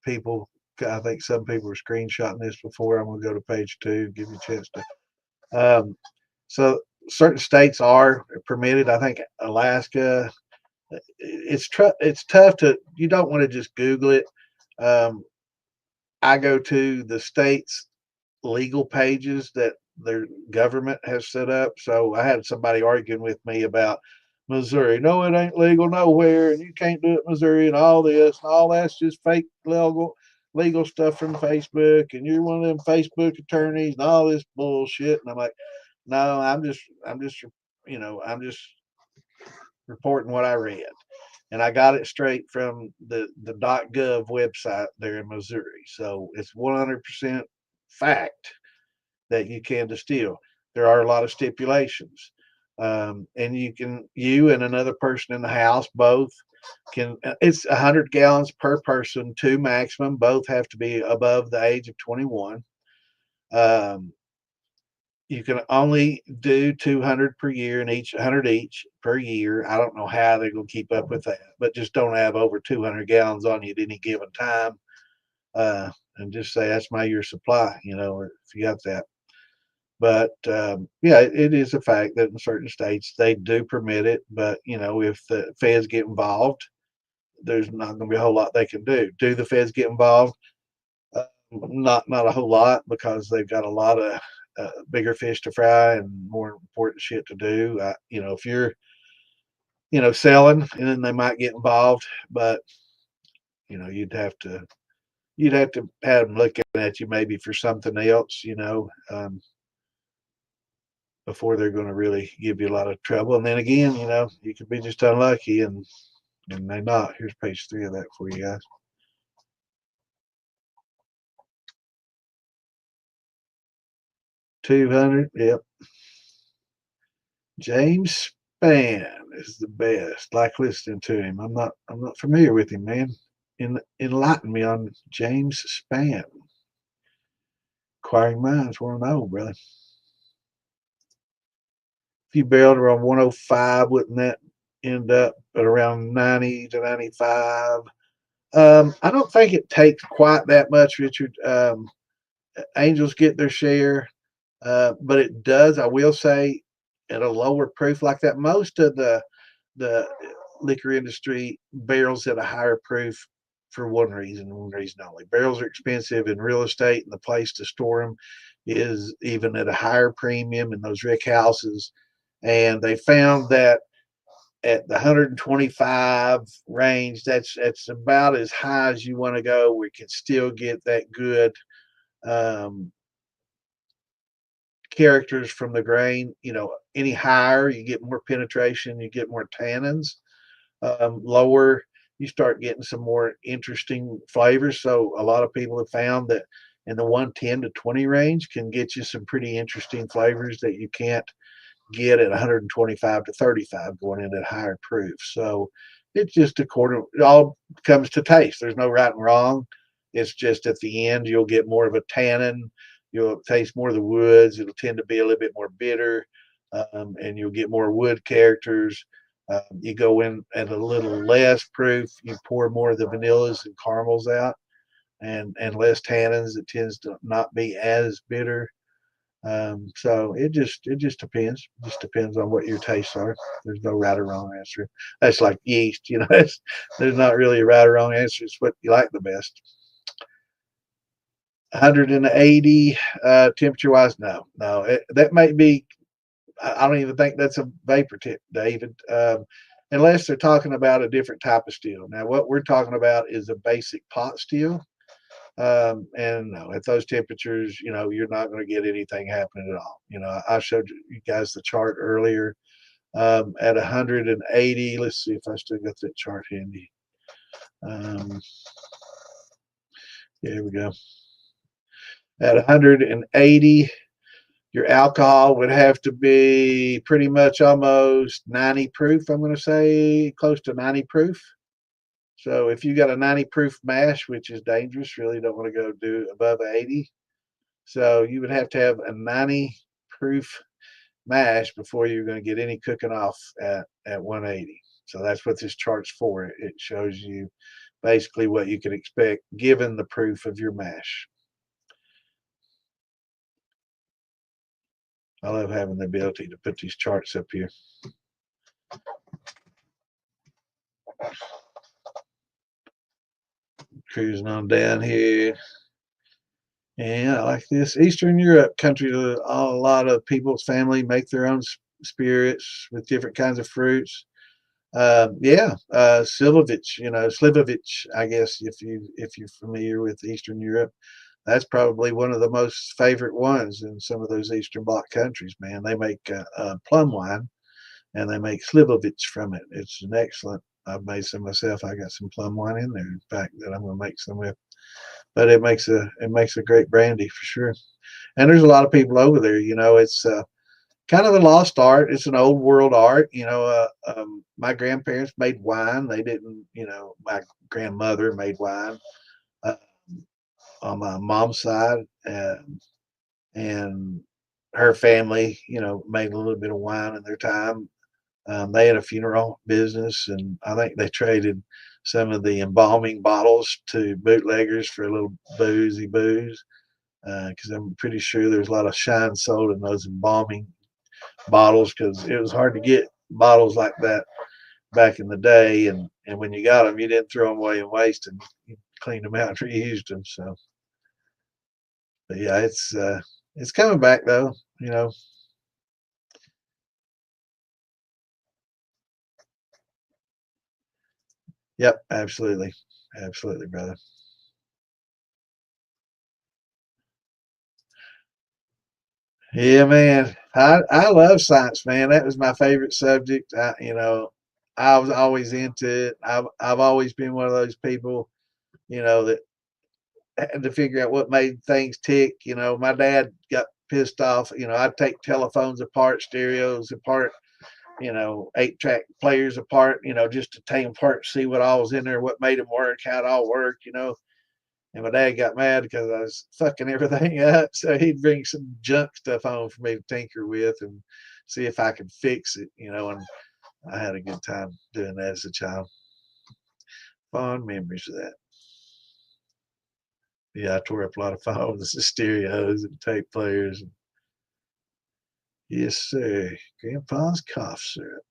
People, I think some people were screenshotting this before. I'm going to go to page 2, give you a chance to. Um, so certain states are permitted. I think Alaska. It's tough to. You don't want to just Google it. Um, I go to the states legal pages that their government has set up. So I had somebody arguing with me about Missouri. No, it ain't legal nowhere, and you can't do it in Missouri, and all this and all that's just fake legal stuff from Facebook, and you're one of them Facebook attorneys and all this bullshit. And I'm like, no, I'm just reporting what I read. And I got it straight from the .gov website there in Missouri. So it's 100% fact that you can distill. There are a lot of stipulations. And you and another person in the house both can, it's 100 gallons per person, 2 maximum. Both have to be above the age of 21. Um, you can only do 200 per year and each 100 each per year. I don't know how they're going to keep up with that, but just don't have over 200 gallons on you at any given time. And just say that's my year supply, if you got that. But yeah, it is a fact that in certain states they do permit it. But if the feds get involved, there's not going to be a whole lot they can do. Do the feds get involved? Not a whole lot because they've got a lot of bigger fish to fry and more important shit to do. If you're selling, and then they might get involved, but you'd have to have them looking at you maybe for something else. Before they're going to really give you a lot of trouble. And then again, you could be just unlucky and they not. Here's page 3 of that for you guys. 200. Yep. James Spann is the best. Like listening to him. I'm not familiar with him, man. Enlighten me on James Spann. Inquiring minds want to know, brother. If you barreled around 105, wouldn't that end up at around 90 to 95? I don't think it takes quite that much, Richard. Angels get their share, but it does, I will say, at a lower proof like that. Most of the liquor industry barrels at a higher proof for one reason only. Barrels are expensive in real estate, and the place to store them is even at a higher premium in those rick houses. And they found that at the 125 range, that's about as high as you want to go. We can still get that good um, characters from the grain. Any higher, you get more penetration, you get more tannins. Lower, you start getting some more interesting flavors. So a lot of people have found that in the 110 to 20 range can get you some pretty interesting flavors that you can't get at 125 to 35 going in at higher proof. So it's just it all comes to taste. There's no right and wrong. It's just at the end, you'll get more of a tannin. You'll taste more of the woods. It'll tend to be a little bit more bitter, and you'll get more wood characters. You go in at a little less proof. You pour more of the vanillas and caramels out, and less tannins. It tends to not be as bitter. So it just depends. It just depends on what your tastes are. There's no right or wrong answer. That's like yeast, there's not really a right or wrong answer. It's what you like the best. 180 temperature wise, no. That might be. I don't even think that's a vapor tip, David. Unless they're talking about a different type of steel. Now, what we're talking about is a basic pot steel. And no, at those temperatures, you're not going to get anything happening at all. I showed you guys the chart earlier. At 180, let's see if I still got that chart handy. Yeah, here we go. At 180, your alcohol would have to be pretty much almost 90 proof. I'm going to say close to 90 proof. So if you got a 90 proof mash, which is dangerous, really don't want to go do above 80. So you would have to have a 90 proof mash before you're going to get any cooking off at 180. So that's what this chart's for. It shows you basically what you can expect given the proof of your mash. I love having the ability to put these charts up here. Cruising on down here. And I like this. Eastern Europe country, a lot of people's family make their own spirits with different kinds of fruits. Slivovich, I guess if you're familiar with Eastern Europe, that's probably one of the most favorite ones in some of those Eastern Bloc countries. Man, they make plum wine, and they make slivovich from it. It's an excellent. I've made some myself. I got some plum wine in there, in fact, that I'm going to make some with. But it makes a great brandy for sure. And there's a lot of people over there. It's kind of a lost art. It's an old world art. My grandparents made wine. They didn't. My grandmother made wine uh, on my mom's side, and her family, made a little bit of wine in their time. They had a funeral business, and I think they traded some of the embalming bottles to bootleggers for a little boozy booze. Because I'm pretty sure there's a lot of shine sold in those embalming bottles because it was hard to get bottles like that back in the day. And when you got them, you didn't throw them away and waste them. You cleaned them out and reused them. So, but yeah, it's coming back though. Yep, absolutely, brother. Yeah, man. I love science, man. That was my favorite subject. I was always into it. I've always been one of those people, that had to figure out what made things tick. My dad got pissed off. I'd take telephones apart, stereos apart, 8-track players apart, just to take them apart, see what all was in there, what made them work, how it all worked. And my dad got mad because I was fucking everything up. So he'd bring some junk stuff home for me to tinker with and see if I could fix it, and I had a good time doing that as a child. Fond memories of that. Yeah, I tore up a lot of phones and stereos and tape players. Yes, sir. Grandpa's cough syrup.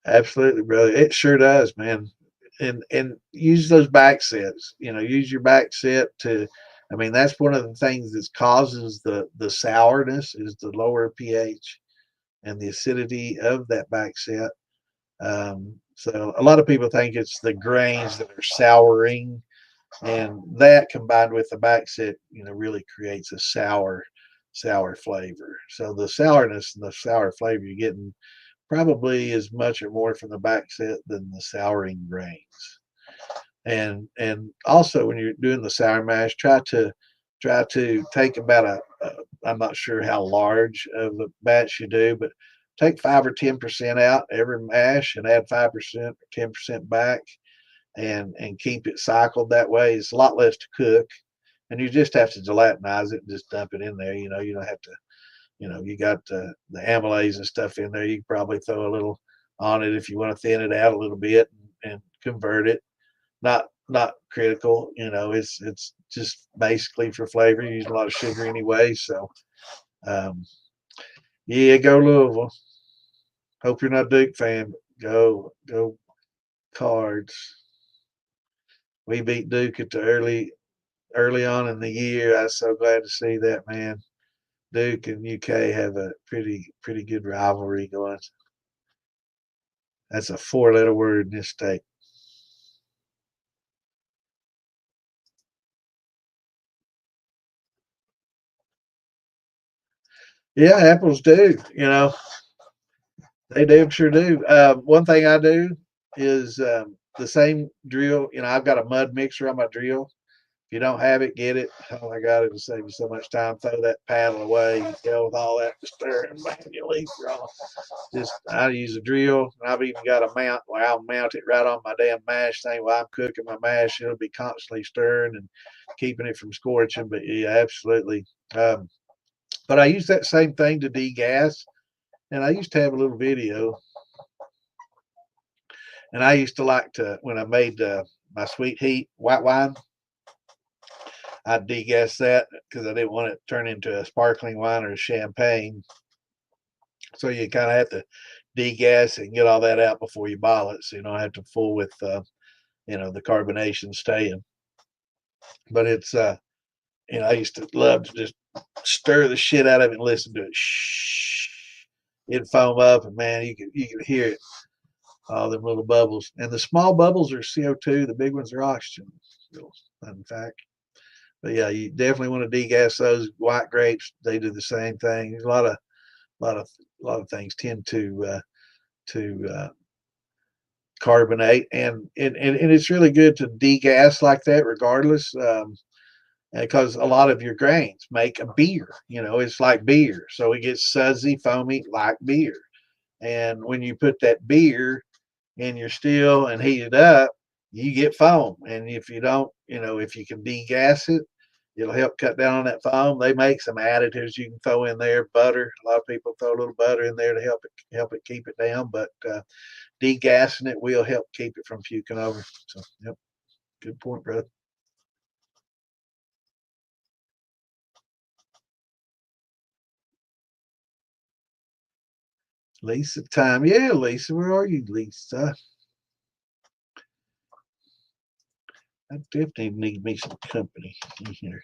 Absolutely, brother. It sure does, man. And use those back sets. Use your back set to. I mean, that's one of the things that causes the sourness is the lower pH and the acidity of that back set. So a lot of people think it's the grains that are souring, and that combined with the back set, really creates a sour flavor. So the sourness and the sour flavor you're getting probably as much or more from the back set than the souring grains. And also when you're doing the sour mash, try to take about a I'm not sure how large of a batch you do, but take 5 or 10% out every mash and add 5% or 10% back, and keep it cycled that way. It's a lot less to cook, and you just have to gelatinize it and just dump it in there. You don't have to. You got the amylase and stuff in there. You can probably throw a little on it if you want to thin it out a little bit and convert it. Not critical. It's just basically for flavor. You use a lot of sugar anyway. So um, yeah, go Louisville. Hope you're not a Duke fan, but go Cards. We beat Duke at the early on in the year. I was so glad to see that, man. Duke and UK have a pretty good rivalry going. That's a 4-letter word in this state. Yeah, apples do. They do sure do. One thing I do is the same drill. I've got a mud mixer on my drill. If you don't have it, get it. Oh my God, it'll save you so much time. Throw that paddle away. You deal with all that stirring manually. Just I use a drill, and I've even got a mount where I'll mount it right on my damn mash thing while I'm cooking my mash. It'll be constantly stirring and keeping it from scorching. But yeah, absolutely. But I use that same thing to degas, and I used to have a little video, and I used to like to when I made my sweet heat white wine. I'd degas that because I didn't want it to turn into a sparkling wine or a champagne. So you kind of have to degas it and get all that out before you bottle it, so you don't have to fool with the carbonation staying. But it's I used to love to just stir the shit out of it and listen to it. Shh, it'd foam up, and man, you could hear it, all them little bubbles. And the small bubbles are CO2. The big ones are oxygen. In fact. But yeah, you definitely want to degas those. White grapes, they do the same thing. There's a lot of things tend to carbonate, and it's really good to degas like that, regardless, because a lot of your grains make a beer. It's like beer, so it gets sudsy, foamy, like beer. And when you put that beer in your still and heat it up, you get foam. And if you don't, if you can degas it, it'll help cut down on that foam. They make some additives you can throw in there. Butter. A lot of people throw a little butter in there to help it keep it down. But degassing it will help keep it from puking over. So, yep, good point, brother. Lisa time. Yeah, Lisa, where are you, Lisa? I definitely need me some company in here.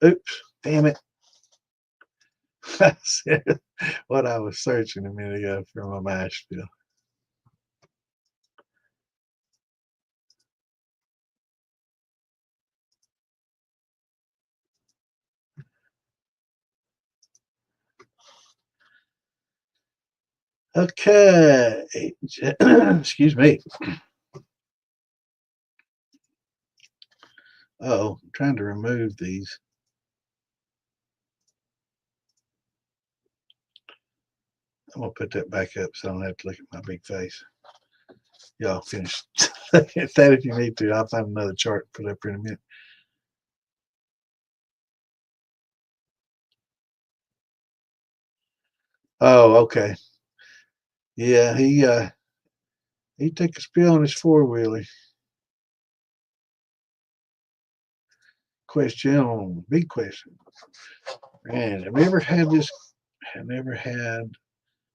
Oops, damn it. I said what I was searching a minute ago for my mash bill. Okay. Excuse me. Oh, I'm trying to remove these. I'm gonna put that back up so I don't have to look at my big face. Y'all finish at that if you need to. I'll find another chart to put up here in a minute. Oh, okay. Yeah, he took a spill on his four wheeler. Question, big question. Man, have you ever had this? Have never had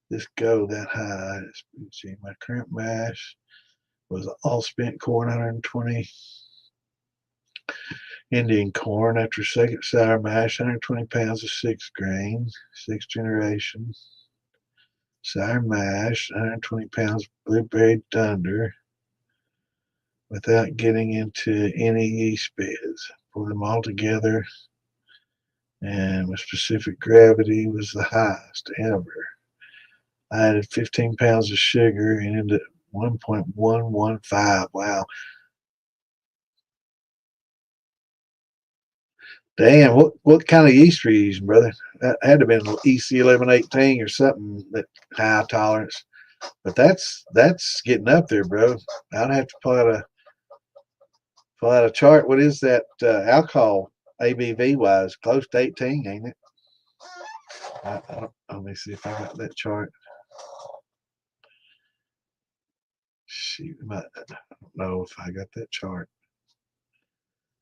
this go that high. Let's see, my current mash was all spent corn, 120 Indian corn after second sour mash, 120 pounds of 6 grain, 6th generation. Sour mash, 120 pounds blueberry thunder without getting into any yeast beds. Pour them all together, and with specific gravity was the highest ever. I added 15 pounds of sugar and ended 1.115. Wow. Damn, what kind of yeast were you using, brother? That had to have been EC 1118 or something that high tolerance. But that's getting up there, bro. I'd have to pull out a chart. What is that alcohol ABV wise? Close to 18, ain't it? Let me see if I got that chart. Shoot, I don't know if I got that chart.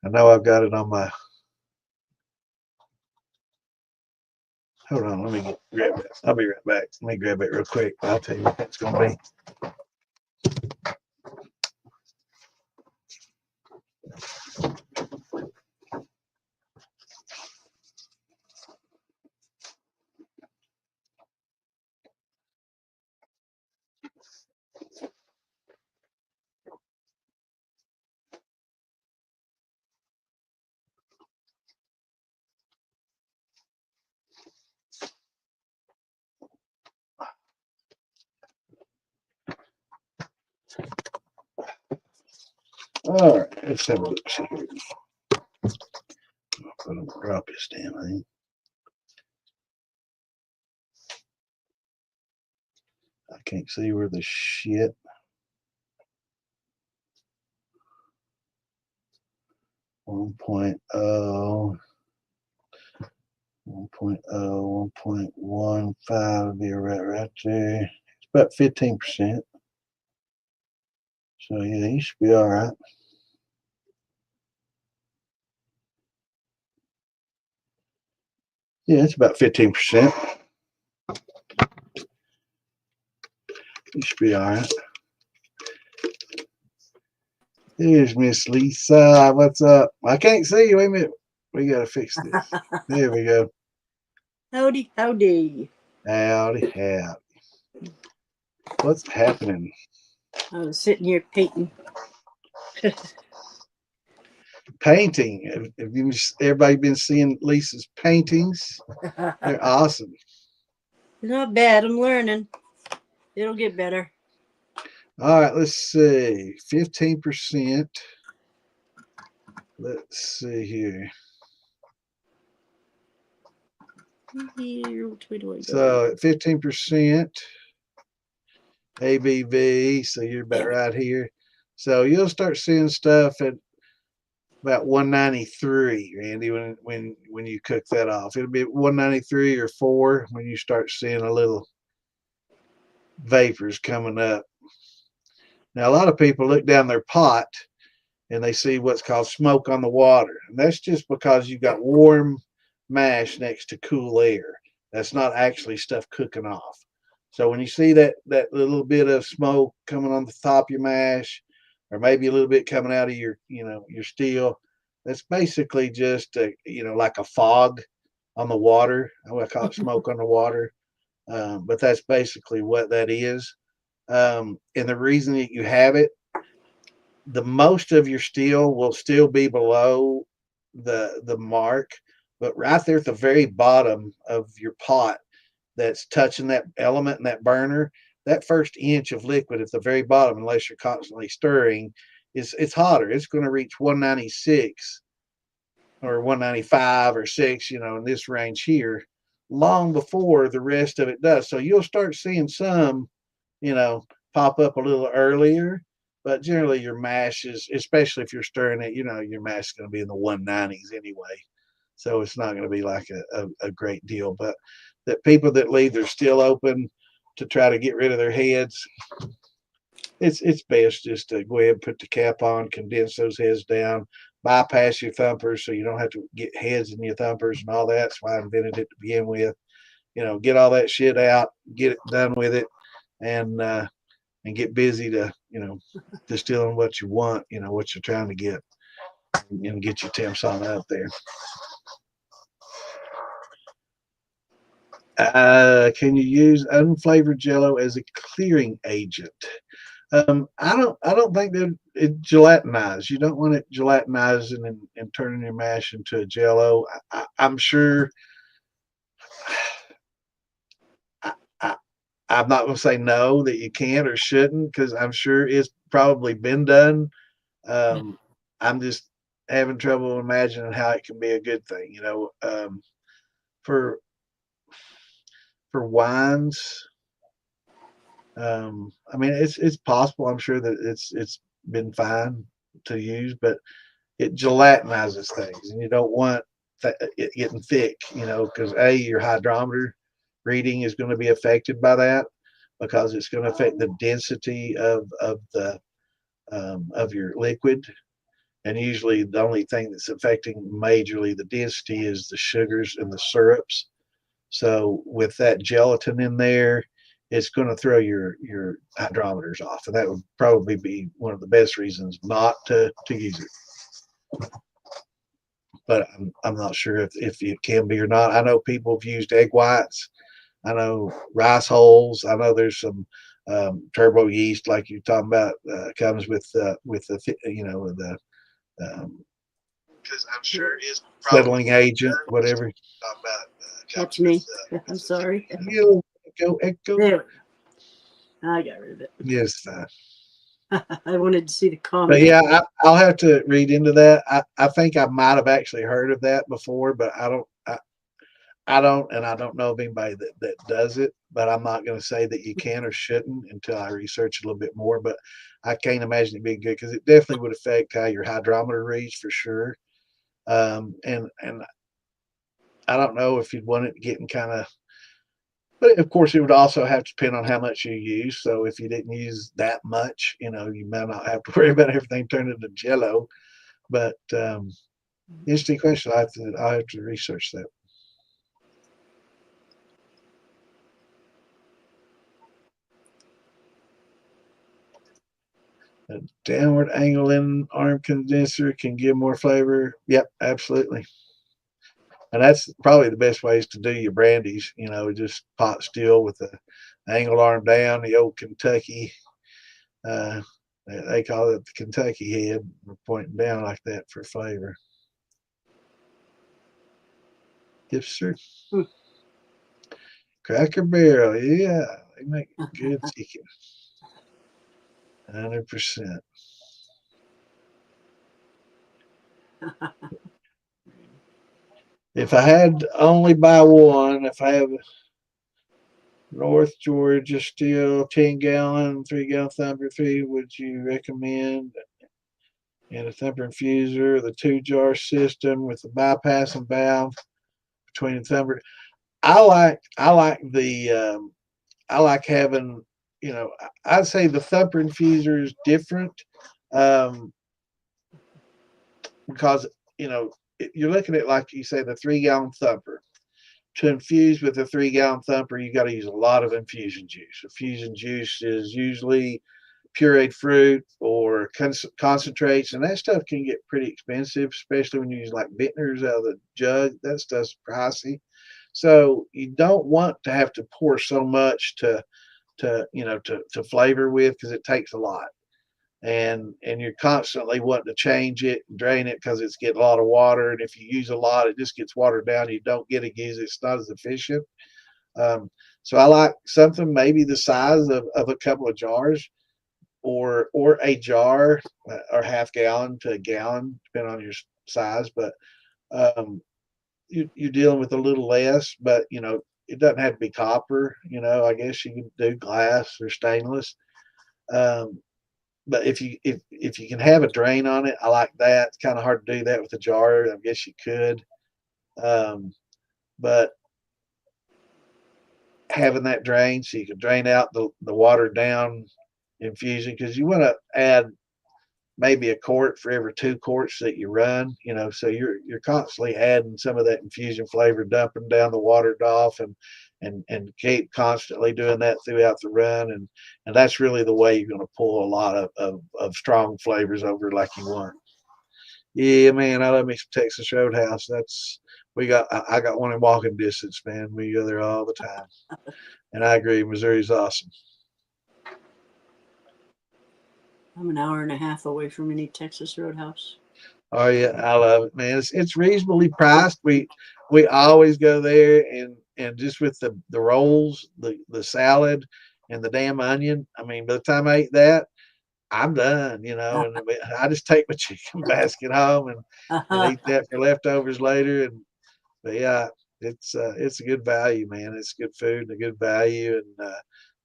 I know I've got it on my. Hold on, let me grab it. I'll be right back. Let me grab it real quick. I'll tell you what that's going to be. All right, let's have a look. See here. I'm going to drop this down. I can't see where the shit. 1.0, 1.0, 1.15 would be right there. It's about 15%. So yeah, you should be all right. Yeah, it's about 15%. You should be all right. Here's Miss Lisa. What's up? I can't see you. Wait a minute. We got to fix this. There we go. Howdy, howdy. Howdy, howdy. What's happening? I was sitting here painting. Painting. Have you, everybody been seeing Lisa's paintings? They're awesome. Not bad. I'm learning. It'll get better. All right, let's see. 15%. Let's see here. Here, which way do I go? So at 15% ABV, so you're about right here. So you'll start seeing stuff at about 193, Randy, when you cook that off. It'll be 193 or 4 when you start seeing a little vapors coming up. Now, a lot of people look down their pot and they see what's called smoke on the water. And that's just because you've got warm mash next to cool air. That's not actually stuff cooking off. So when you see that little bit of smoke coming on the top of your mash, or maybe a little bit coming out of your your steel, that's basically just like a fog on the water. I call it smoke on the water, but that's basically what that is. And the reason that you have it, the most of your steel will still be below the mark, but right there at the very bottom of your pot that's touching that element and that burner, that first inch of liquid at the very bottom, unless you're constantly stirring, it's hotter. It's going to reach 196 or 195 or 6, in this range here, long before the rest of it does. So you'll start seeing some, you know, pop up a little earlier, but generally your mash is, especially if you're stirring it, your mash is going to be in the 190s anyway. So it's not going to be like a great deal. But that people that leave their still open to try to get rid of their heads, it's best just to go ahead and put the cap on, condense those heads down, bypass your thumpers so you don't have to get heads in your thumpers and all that. That's why I invented it to begin with. Get all that shit out, get it done with it, and get busy to distilling what you want, what you're trying to get, and get your temps on up there. Can you use unflavored Jello as a clearing agent? I don't think that it gelatinizes. You don't want it gelatinizing and turning your mash into a Jello. I'm sure. I, I, I'm not going to say no that you can or shouldn't, because I'm sure it's probably been done. I'm just having trouble imagining how it can be a good thing. For wines, I mean, it's possible. I'm sure that it's been fine to use, but it gelatinizes things, and you don't want it getting thick. Because your hydrometer reading is going to be affected by that, because it's going to affect the density of your liquid. And usually, the only thing that's affecting majorly the density is the sugars and the syrups. So with that gelatin in there, it's going to throw your hydrometers off, and that would probably be one of the best reasons not to use it. But I'm not sure if it can be or not. I know people have used egg whites. I know rice hulls. I know there's some turbo yeast, like you're talking about, comes with the because I'm sure it's settling agent, whatever. That's me. I'm sorry. Echo. There. I got rid of it. Yes. I wanted to see the But comment. yeah, I'll have to read into that. I think I might have actually heard of that before, but I don't. And I don't know of anybody that does it. But I'm not going to say that you can or shouldn't until I research a little bit more. But I can't imagine it being good, because it definitely would affect how your hydrometer reads for sure. And I don't know if you'd want it getting kind of. But of course, it would also have to depend on how much you use. So if you didn't use that much, you might not have to worry about everything turning into Jello. But interesting question. I'll have to research that. A downward angle in arm condenser can give more flavor. Yep, absolutely. And that's probably the best ways to do your brandies. Just pot still with the angled arm down, the old Kentucky. They call it the Kentucky head. We're pointing down like that for flavor. Yes, sir. Cracker Barrel, yeah, they make good chicken. 100%. If I had to only buy one, if I have North Georgia Steel 10-gallon, 3-gallon thumper 3, would you recommend? And a thumper infuser, the 2-jar system with the bypassing valve between the thumper. I like the I like having, I'd say the thumper infuser is different, because you're looking at, like you say, the 3-gallon thumper. To infuse with a 3-gallon thumper, you got to use a lot of infusion juice. Infusion juice is usually pureed fruit or concentrates, and that stuff can get pretty expensive, especially when you use like Vintners out of the jug. That stuff's pricey. So you don't want to have to pour so much to flavor with, because it takes a lot. And you're constantly wanting to change it and drain it, because it's getting a lot of water, and if you use a lot, it just gets watered down. You don't get to use it. It's not as efficient. So I like something maybe the size of a couple of jars, or a jar, or half gallon to a gallon, depending on your size. But Um, you're dealing with a little less, but it doesn't have to be copper. I guess you can do glass or stainless. Um, but if you can have a drain on it, I like that. It's kind of hard to do that with a jar. I guess you could, but having that drain so you can drain out the watered down infusion, because you want to add maybe a quart for every 2 quarts that you run, so you're constantly adding some of that infusion flavor, dumping down the watered off, and keep constantly doing that throughout the run, and that's really the way you're going to pull a lot of strong flavors over like you want. Yeah, man, I love me some Texas Roadhouse. I got one in walking distance, man. We go there all the time. And I agree, Missouri's awesome. I'm an hour and a half away from any Texas Roadhouse. Oh yeah, I love it, man. It's reasonably priced. We always go there, and just with the rolls, the salad, and the damn onion. I mean, by the time I eat that, I'm done. And I just take my chicken basket home and eat that for leftovers later. But yeah, it's a good value, man. It's good food and a good value, and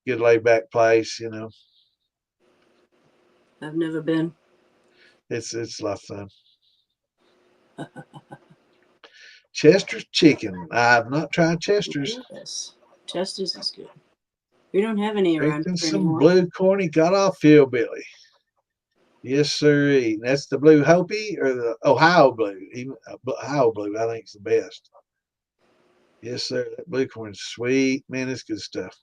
good laid back place. I've never been. It's a lot of fun. Chester's chicken. I've not tried Chester's. Yes, Chester's is good. We don't have any around Drinking here some anymore. blue corny got off hillbilly. Yes, sir. That's the blue Hopi or the Ohio blue. Even Ohio blue, I think is the best. Yes, sir. That blue corn's sweet. Man, it's good stuff.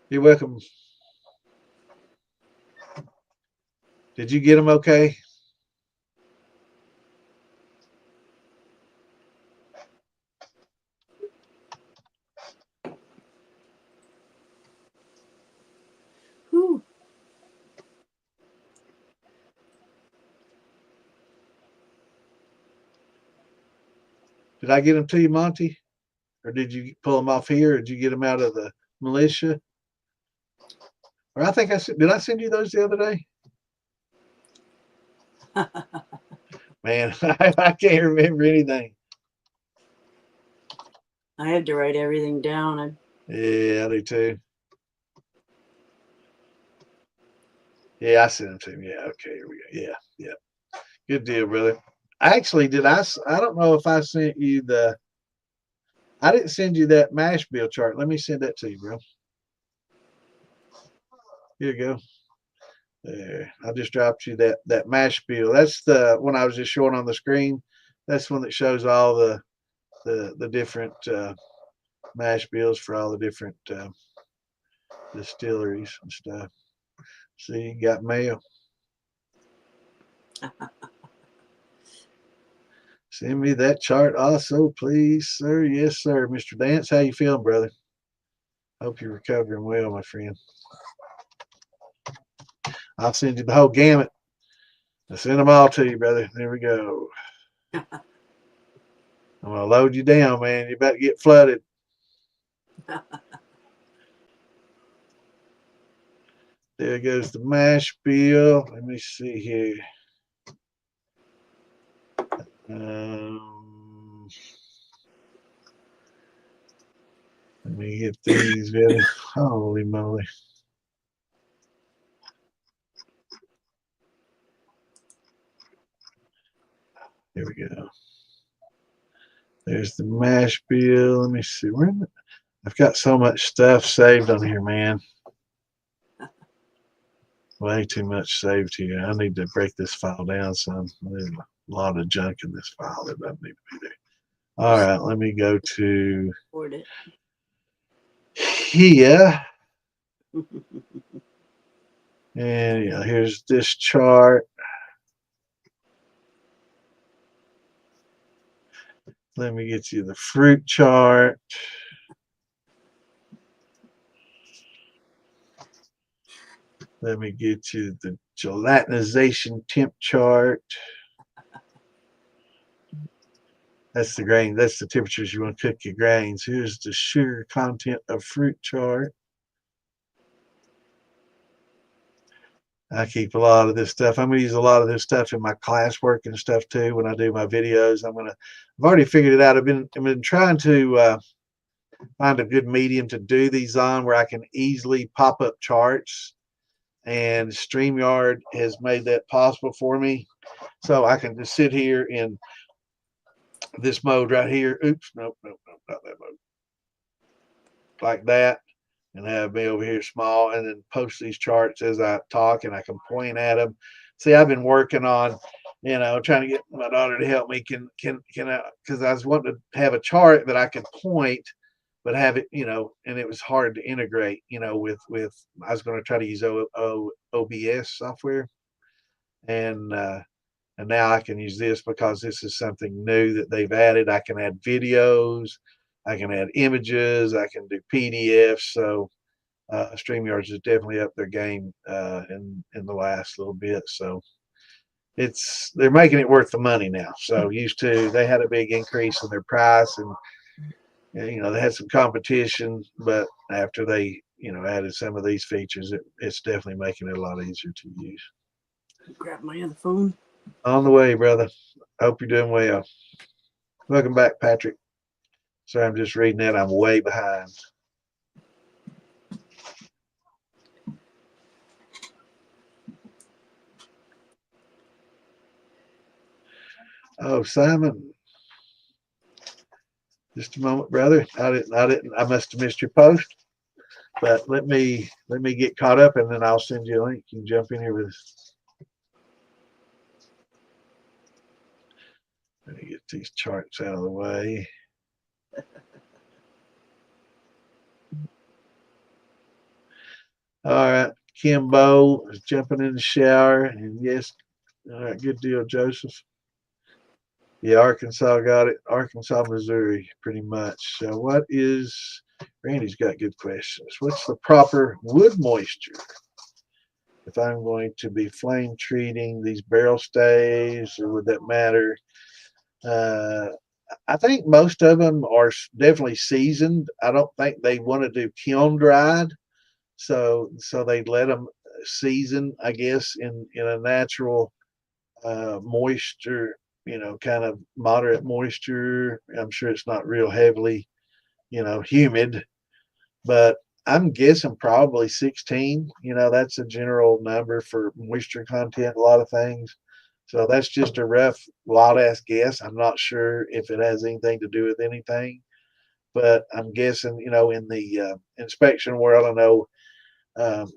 You're welcome. Did you get them okay? Whew. Did I get them to you, Monty? Or did you pull them off here? Or did you get them out of the militia? Or I think did I send you those the other day? Man, I can't remember anything. I had to write everything down. Yeah, I do too. Yeah, I sent them to him. Yeah, okay, here we go. Yeah. Good deal, brother. Actually, I don't know if I sent you I didn't send you that mash bill chart. Let me send that to you, bro. Here you go. There. I just dropped you that mash bill. That's the one I was just showing on the screen. That's one that shows all the different mash bills for all the different distilleries and stuff. See, you got mail. Send me that chart also, please, sir. Yes, sir. Mr. Dance, how you feeling, brother? Hope you're recovering well, my friend. I'll send you the whole gamut. I'll send them all to you, brother. There we go. I'm gonna load you down, man. You're about to get flooded. There goes the mash bill. Let me see here. Let me get these ready. Holy moly. Here we go. There's the mash bill. Let me see. I've got so much stuff saved on here, man. Way too much saved here. I need to break this file down some. There's a lot of junk in this file that doesn't need to be there. All right, let me go to here. And here's this chart. Let me get you the fruit chart. Let me get you the gelatinization temp chart. That's the grain. That's the temperatures you want to cook your grains. Here's the sugar content of fruit chart. I keep a lot of this stuff. I'm gonna use a lot of this stuff in my classwork and stuff too. When I do my videos, I've already figured it out. I've been trying to find a good medium to do these on where I can easily pop up charts, and StreamYard has made that possible for me. So I can just sit here in this mode right here. Oops, nope, not that mode. Like that, and have me over here small, and then post these charts as I talk, and I can point at them. See, I've been working on, trying to get my daughter to help me. Can I? Because I was wanting to have a chart that I could point, but have it, and it was hard to integrate, with. I was going to try to use OBS software, and now I can use this because this is something new that they've added. I can add videos, I can add images, I can do PDFs. So StreamYards is definitely up their game in the last little bit. So they're making it worth the money now. So used to, they had a big increase in their price, and they had some competition, but after they added some of these features, it's definitely making it a lot easier to use. Grab my other phone. On the way, brother. Hope you're doing well. Welcome back, Patrick. Sorry, I'm just reading that. I'm way behind. Oh, Simon. Just a moment, brother. I must have missed your post. But let me get caught up, and then I'll send you a link. You can jump in here with us. Let me get these charts out of the way. All right, Kimbo is jumping in the shower, and yes, all right, good deal, Joseph. Yeah, Arkansas got it. Arkansas, Missouri, pretty much. So what is, Randy's got good questions. What's the proper wood moisture if I'm going to be flame treating these barrel staves, or would that matter? I think most of them are definitely seasoned. I don't think they want to do kiln dried. So they let them season, I guess, in a natural moisture, kind of moderate moisture. I'm sure it's not real heavily, humid, but I'm guessing probably 16. That's a general number for moisture content, a lot of things. So that's just a rough, wild ass guess. I'm not sure if it has anything to do with anything, but I'm guessing, in the inspection world, I know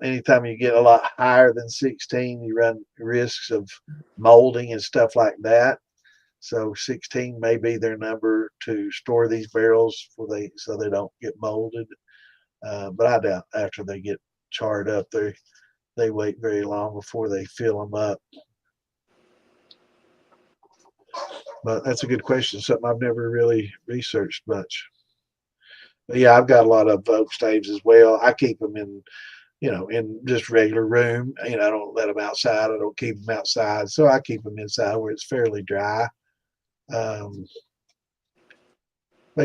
anytime you get a lot higher than 16, you run risks of molding and stuff like that. So 16 may be their number to store these barrels so they don't get molded. But I doubt after they get charred up, they wait very long before they fill them up. But that's a good question. Something I've never really researched much. But yeah, I've got a lot of oak staves as well. I keep them in just regular room. I don't let them outside. I don't keep them outside. So I keep them inside where it's fairly dry. But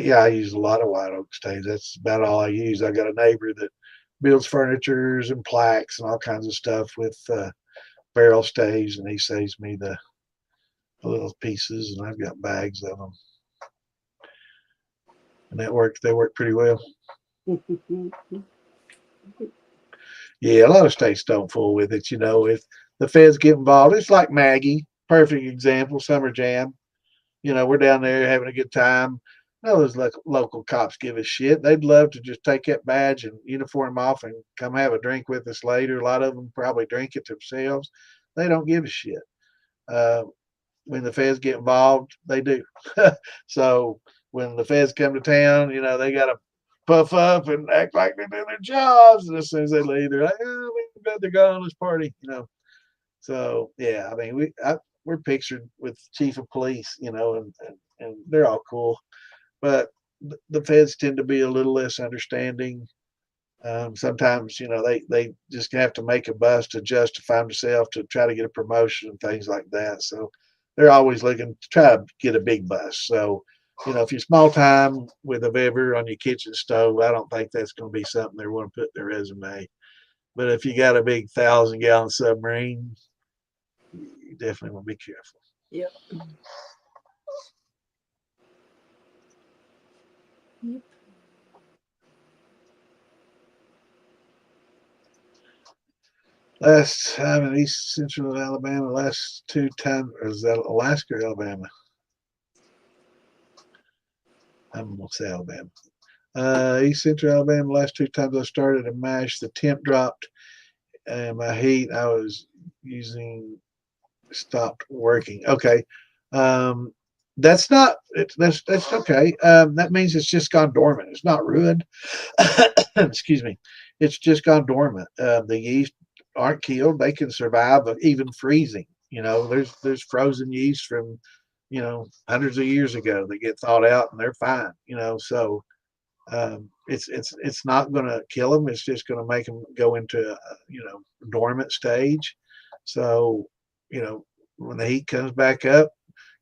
yeah, I use a lot of white oak staves. That's about all I use. I got a neighbor that builds furnitures and plaques and all kinds of stuff with barrel staves, and he saves me the little pieces, and I've got bags of them. And they work pretty well. Yeah, a lot of states don't fool with it. If the feds get involved, it's like Maggie, perfect example, Summer Jam. We're down there having a good time. No, those local cops give a shit. They'd love to just take that badge and uniform off and come have a drink with us later. A lot of them probably drink it themselves. They don't give a shit. When the feds get involved, they do. So when the feds come to town, they got to puff up and act like they're doing their jobs. And as soon as they leave, they're like, oh, we're glad they're gone. Let's party, So, yeah, I mean, we're pictured with chief of police, and they're all cool. But the feds tend to be a little less understanding. Sometimes, they just have to make a bust to justify themselves to try to get a promotion and things like that. So they're always looking to try to get a big bust. So, if you're small time with a Weber on your kitchen stove, I don't think that's going to be something they want to put in their resume. But if you got a big 1,000-gallon submarine, you definitely want to be careful. Yep. Yep. Last time in East Central Alabama, last 2 times, or is that Alaska or Alabama? I'm going to say Alabama. East Central Alabama, last 2 times I started a mash, the temp dropped and my heat I was using stopped working. Okay. That's not, that's okay. That means it's just gone dormant. It's not ruined. Excuse me. It's just gone dormant. The yeast aren't killed. They can survive even freezing. There's frozen yeast from, hundreds of years ago that get thawed out and they're fine. So it's not going to kill them. It's just going to make them go into dormant stage. So when the heat comes back up,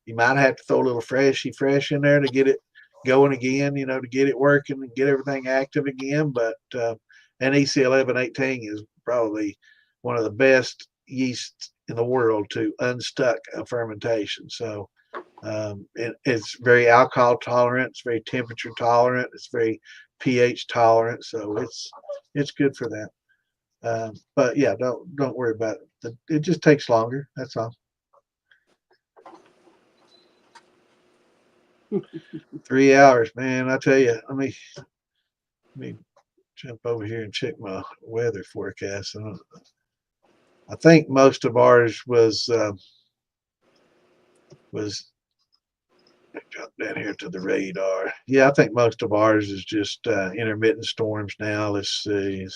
you might have to throw a little fresh in there to get it going again. To get it working and get everything active again. But an EC 1118 is probably one of the best yeasts in the world to unstuck a fermentation. So it's very alcohol tolerant. It's very temperature tolerant. It's very pH tolerant. So it's good for that. But yeah, don't worry about it. It just takes longer. That's all. 3 hours, man. I tell you. Let me jump over here and check my weather forecast. I think most of ours was jump down here to the radar. Yeah, I think most of ours is just intermittent storms now. Let's see.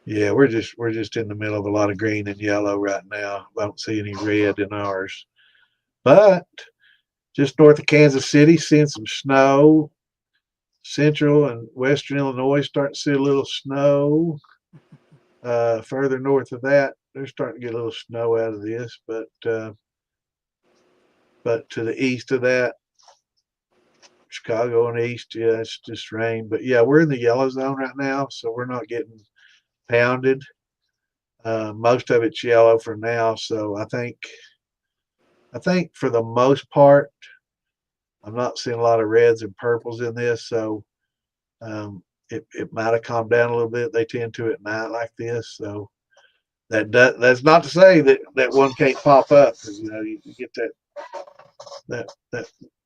Yeah, we're just in the middle of a lot of green and yellow right now. I don't see any red in ours. But just north of Kansas City, seeing some snow. Central and western Illinois starting to see a little snow. Further north of that, they're starting to get a little snow out of this, but to the east of that, Chicago and east, yeah, it's just rain. But yeah, we're in the yellow zone right now, so we're not getting pounded. Most of it's yellow for now, so I think for the most part, I'm not seeing a lot of reds and purples in this, so it might have calmed down a little bit. They tend to at night like this, so that's not to say that one can't pop up, because you get that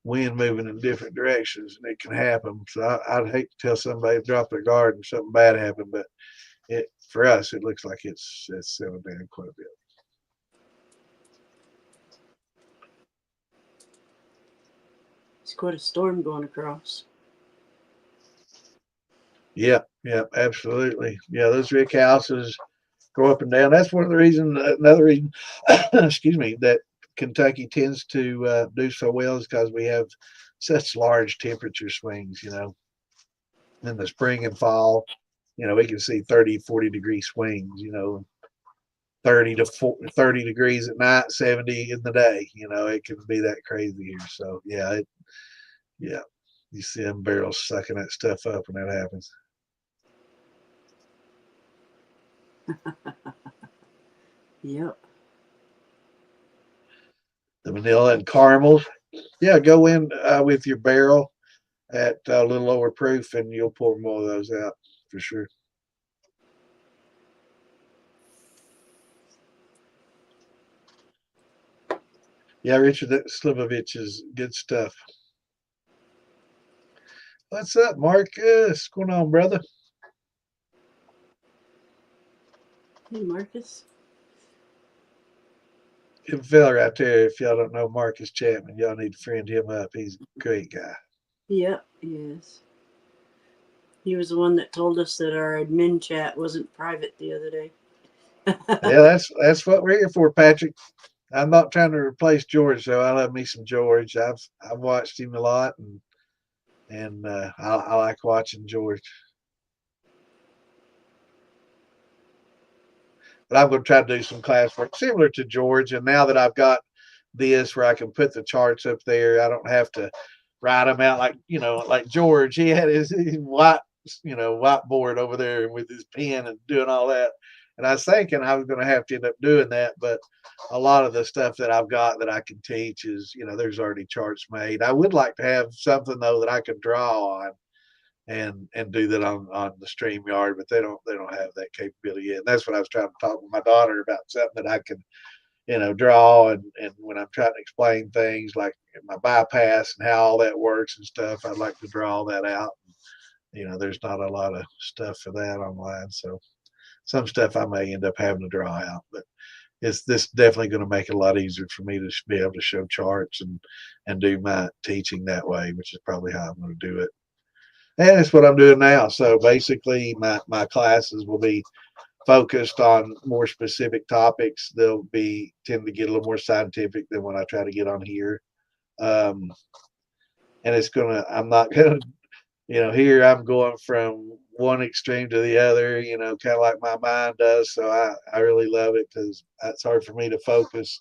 wind moving in different directions and it can happen. So I'd hate to tell somebody to drop their guard and something bad happened, but for us it looks like it's settled down quite a bit. It's quite a storm going across. Yeah, absolutely. Yeah, those rick houses go up and down. That's one of the reasons. Another reason, excuse me, that Kentucky tends to do so well is because we have such large temperature swings. In the spring and fall, we can see 30, 40 degree swings. 30 to 40, 30 degrees at night, 70 in the day. It can be that crazy here. So yeah, you see them barrels sucking that stuff up when that happens. Yep. The vanilla and caramels. Yeah, go in with your barrel at a little lower proof, and you'll pour more of those out for sure. Yeah, Richard, that Slivovich is good stuff. What's up, Marcus? What's going on, brother? Hey, Marcus. Him fella right there, if y'all don't know Marcus Chapman, y'all need to friend him up. He's a great guy. Yep, he is. He was the one that told us that our admin chat wasn't private the other day. Yeah, that's what we're here for, Patrick. I'm not trying to replace George, though. I love me some George. I've watched him a lot, and I like watching George. But I'm going to try to do some class work similar to George. And now that I've got this where I can put the charts up there. I don't have to write them out like George. He had his whiteboard over there with his pen and doing all that. And I was thinking I was going to have to end up doing that, but a lot of the stuff that I've got that I can teach is, there's already charts made. I would like to have something though that I could draw on and do that on the StreamYard, but they don't have that capability yet. And that's what I was trying to talk with my daughter about, something that I can draw, and when I'm trying to explain things like my bypass and how all that works and stuff, I'd like to draw all that out. There's not a lot of stuff for that online, so some stuff I may end up having to draw out, but this definitely going to make it a lot easier for me to be able to show charts and do my teaching that way, which is probably how I'm going to do it. And it's what I'm doing now. So basically my classes will be focused on more specific topics. They'll tend to get a little more scientific than what I try to get on here. And I'm not gonna, here I'm going from one extreme to the other, kind of like my mind does. So I really love it because it's hard for me to focus.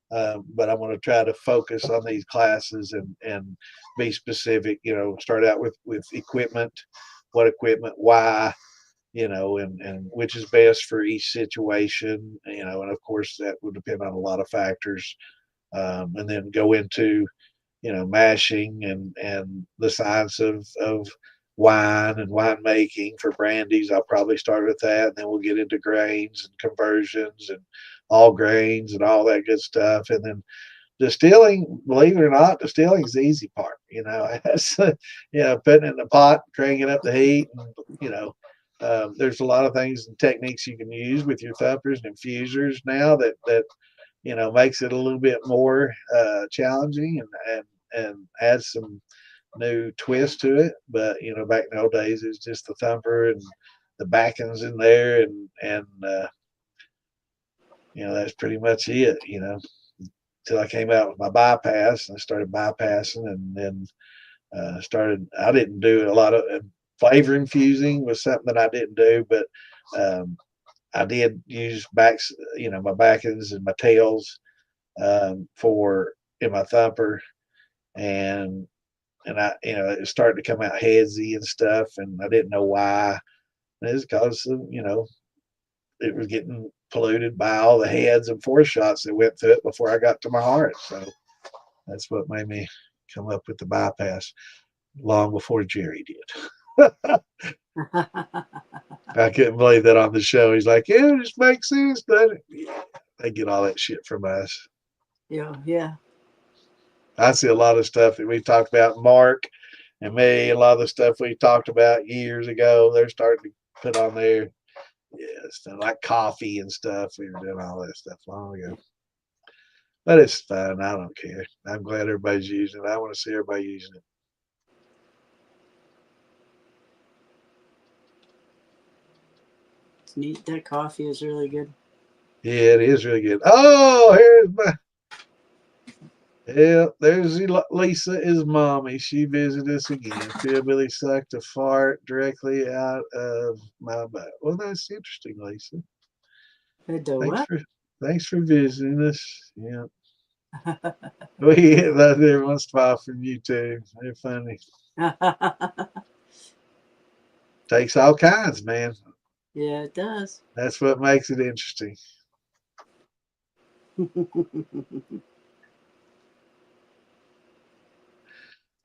But I'm going to try to focus on these classes and be specific, start out with equipment, what equipment, why, and which is best for each situation, and of course that would depend on a lot of factors. And then go into, mashing and the science of wine and winemaking for brandies. I'll probably start with that, and then we'll get into grains and conversions and all grains and all that good stuff. And then distilling, believe it or not, distilling is the easy part. It's, putting in the pot, cranking up the heat, and, there's a lot of things and techniques you can use with your thumpers and infusers now that makes it a little bit more challenging and adds some new twist to it. But back in the old days, it's just the thumper and the backings in there, and that's pretty much it. Till I came out with my bypass and I started bypassing, and then I didn't do a lot of flavor infusing was something that I didn't do, but I did use my backings and my tails in my thumper, and I, it started to come out headsy and stuff, and I didn't know why. And it's because it was getting polluted by all the heads and foreshots that went through it before I got to my heart. So that's what made me come up with the bypass long before Jerry did. I couldn't believe that on the show. He's like, yeah, it just makes sense, doesn't it? Yeah, they get all that shit from us. Yeah. I see a lot of stuff that we talked about, Mark and me, a lot of the stuff we talked about years ago, they're starting to put on there. Yeah, stuff like coffee and stuff. We were doing all that stuff long ago. But it's fun. I don't care. I'm glad everybody's using it. I want to see everybody using it. It's neat. That coffee is really good. Yeah, it is really good. Oh, there's Lisa, his mommy. She visited us again. Billy sucked a fart directly out of my butt. Well, that's interesting, Lisa. Thanks for visiting us. Yeah. We get that every once in a while from you too. They're funny. Takes all kinds, man. Yeah, it does. That's what makes it interesting.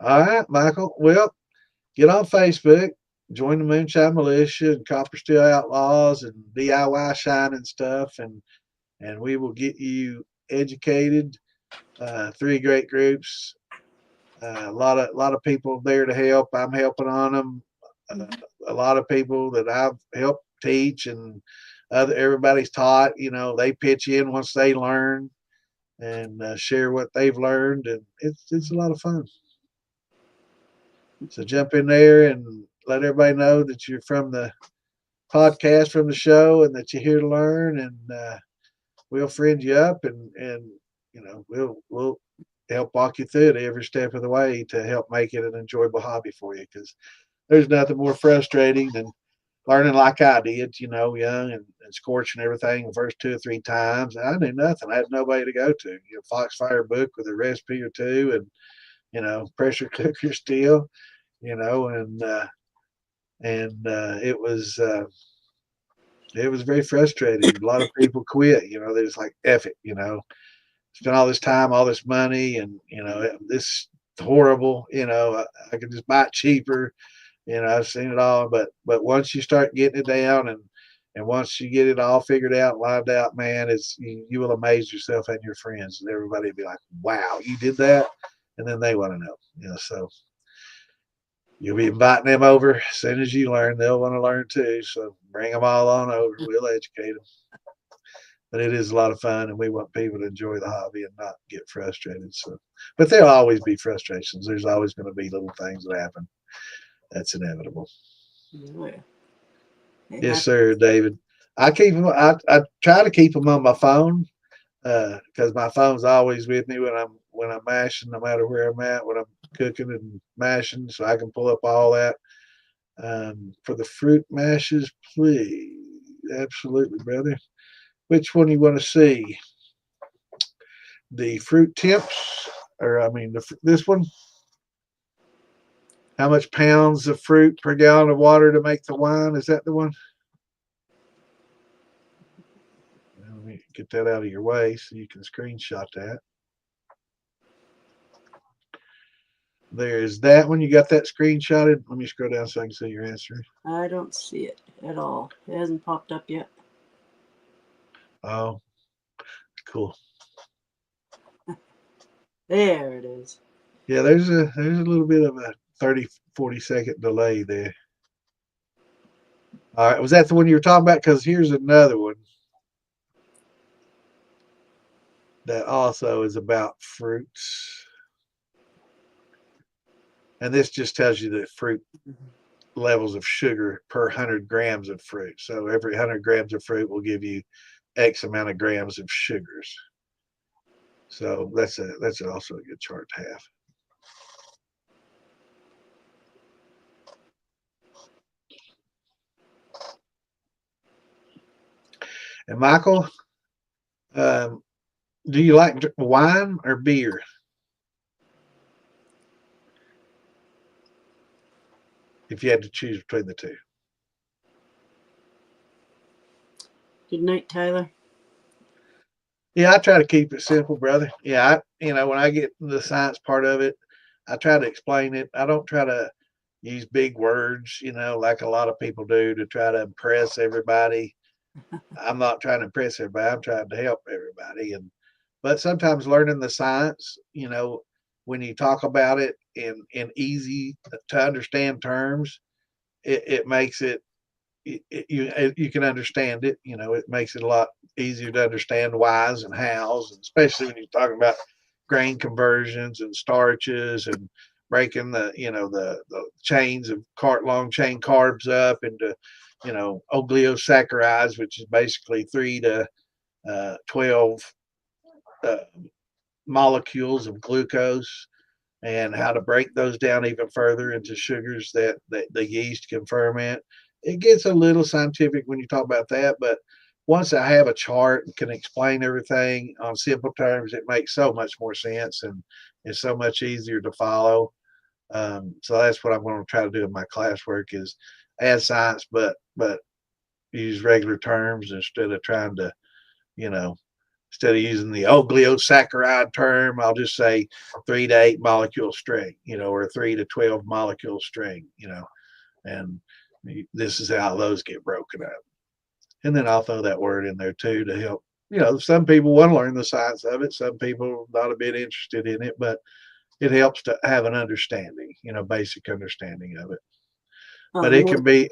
All right, Michael. Well, get on Facebook, join the Moonshine Militia and Copper Steel Outlaws and DIY shining stuff, and we will get you educated. 3 great groups. A lot of people there to help. I'm helping on them. A lot of people that I've helped teach and everybody's taught. They pitch in once they learn and share what they've learned, and it's a lot of fun. So jump in there and let everybody know that you're from the podcast, from the show, and that you're here to learn, and we'll friend you up, and we'll help walk you through it every step of the way to help make it an enjoyable hobby for you, because there's nothing more frustrating than learning like I did, young and scorching everything the first 2 or 3 times. And I knew nothing. I had nobody to go to. Foxfire book with a recipe or two, and pressure cooker still, and it was very frustrating. A lot of people quit. They're just like, F it. Spend all this time, all this money, and this horrible. I could just buy it cheaper. I've seen it all, but once you start getting it down and once you get it all figured out, lined out, man, you will amaze yourself and your friends, and everybody will be like, "Wow, you did that," and then they want to know. So you'll be inviting them over as soon as you learn. They'll want to learn too. So bring them all on over. We'll educate them. But it is a lot of fun, and we want people to enjoy the hobby and not get frustrated. So, but there'll always be frustrations. There's always going to be little things that happen. That's inevitable. Oh, yeah. Yes, sir, David. I keep them. I try to keep them on my phone because my phone's always with me when I'm mashing, no matter where I'm at, when I'm cooking and mashing, so I can pull up all that. For the fruit mashes, please, absolutely, brother. Which one you want to see? The fruit temps, or I mean, this one? How much pounds of fruit per gallon of water to make the wine? Is that the one? Let me get that out of your way so you can screenshot that. There's that one. You got that screenshotted? Let me scroll down so I can see your answer. I don't see it at all. It hasn't popped up yet. Oh, cool. There it is. Yeah, there's a little bit of a 30-40 second delay there. All right, was that the one you were talking about? Because here's another one that also is about fruits. And this just tells you the fruit levels of sugar per 100 grams of fruit. So every 100 grams of fruit will give you X amount of grams of sugars. So that's also a good chart to have. And Michael, do you like wine or beer? If you had to choose between the two. Good night, Tyler. Yeah, I try to keep it simple, brother. Yeah, when I get the science part of it, I try to explain it. I don't try to use big words, like a lot of people do to try to impress everybody. I'm not trying to impress everybody. I'm trying to help everybody. But sometimes learning the science, when you talk about it in easy to understand terms, it makes it, you can understand it. It makes it a lot easier to understand whys and hows, and especially when you're talking about grain conversions and starches and breaking the chains of long chain carbs up into oligosaccharides, which is basically 3 to 12 uh, molecules of glucose, and how to break those down even further into sugars that the yeast can ferment. It gets a little scientific when you talk about that, but once I have a chart and can explain everything on simple terms, it makes so much more sense, and it's so much easier to follow. So that's what I'm going to try to do in my classwork is add science, but use regular terms instead of trying to, instead of using the oligosaccharide term, I'll just say 3 to 8 molecule string, or 3 to 12 molecule string, and this is how those get broken up. And then I'll throw that word in there too to help. Some people want to learn the science of it. Some people are not a bit interested in it, but it helps to have an understanding, basic understanding of it. But it can be,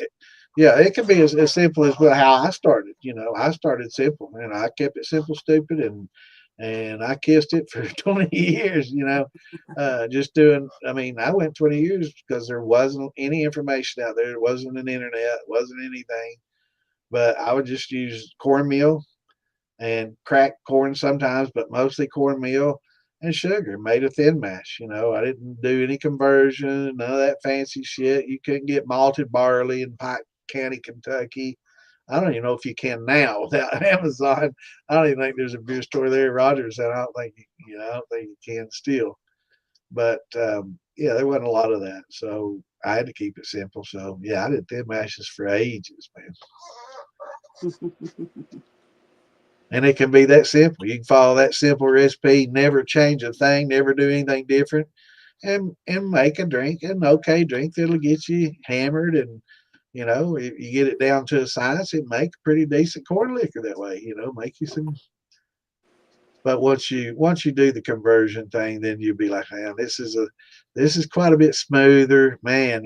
yeah, it can be as simple as how I started. I started simple, and I kept it simple, stupid, and I kissed it for 20 years. Just doing. I mean, I went 20 years because there wasn't any information out there. There wasn't an internet, wasn't anything. But I would just use cornmeal and cracked corn sometimes, but mostly cornmeal and sugar. Made a thin mash. I didn't do any conversion, none of that fancy shit. You couldn't get malted barley and County, Kentucky. I don't even know if you can now without Amazon. I don't even think there's a beer store there, Rogers, and I don't think I don't think you can still. But yeah, there wasn't a lot of that, so I had to keep it simple. So yeah, I did them mashes for ages, man. And it can be that simple. You can follow that simple recipe, never change a thing, never do anything different, and make a drink, an okay drink that'll get you hammered. And if you get it down to a science, it make a pretty decent corn liquor that way. Make you some. But once you do the conversion thing, then you'll be like, man, this is quite a bit smoother, man.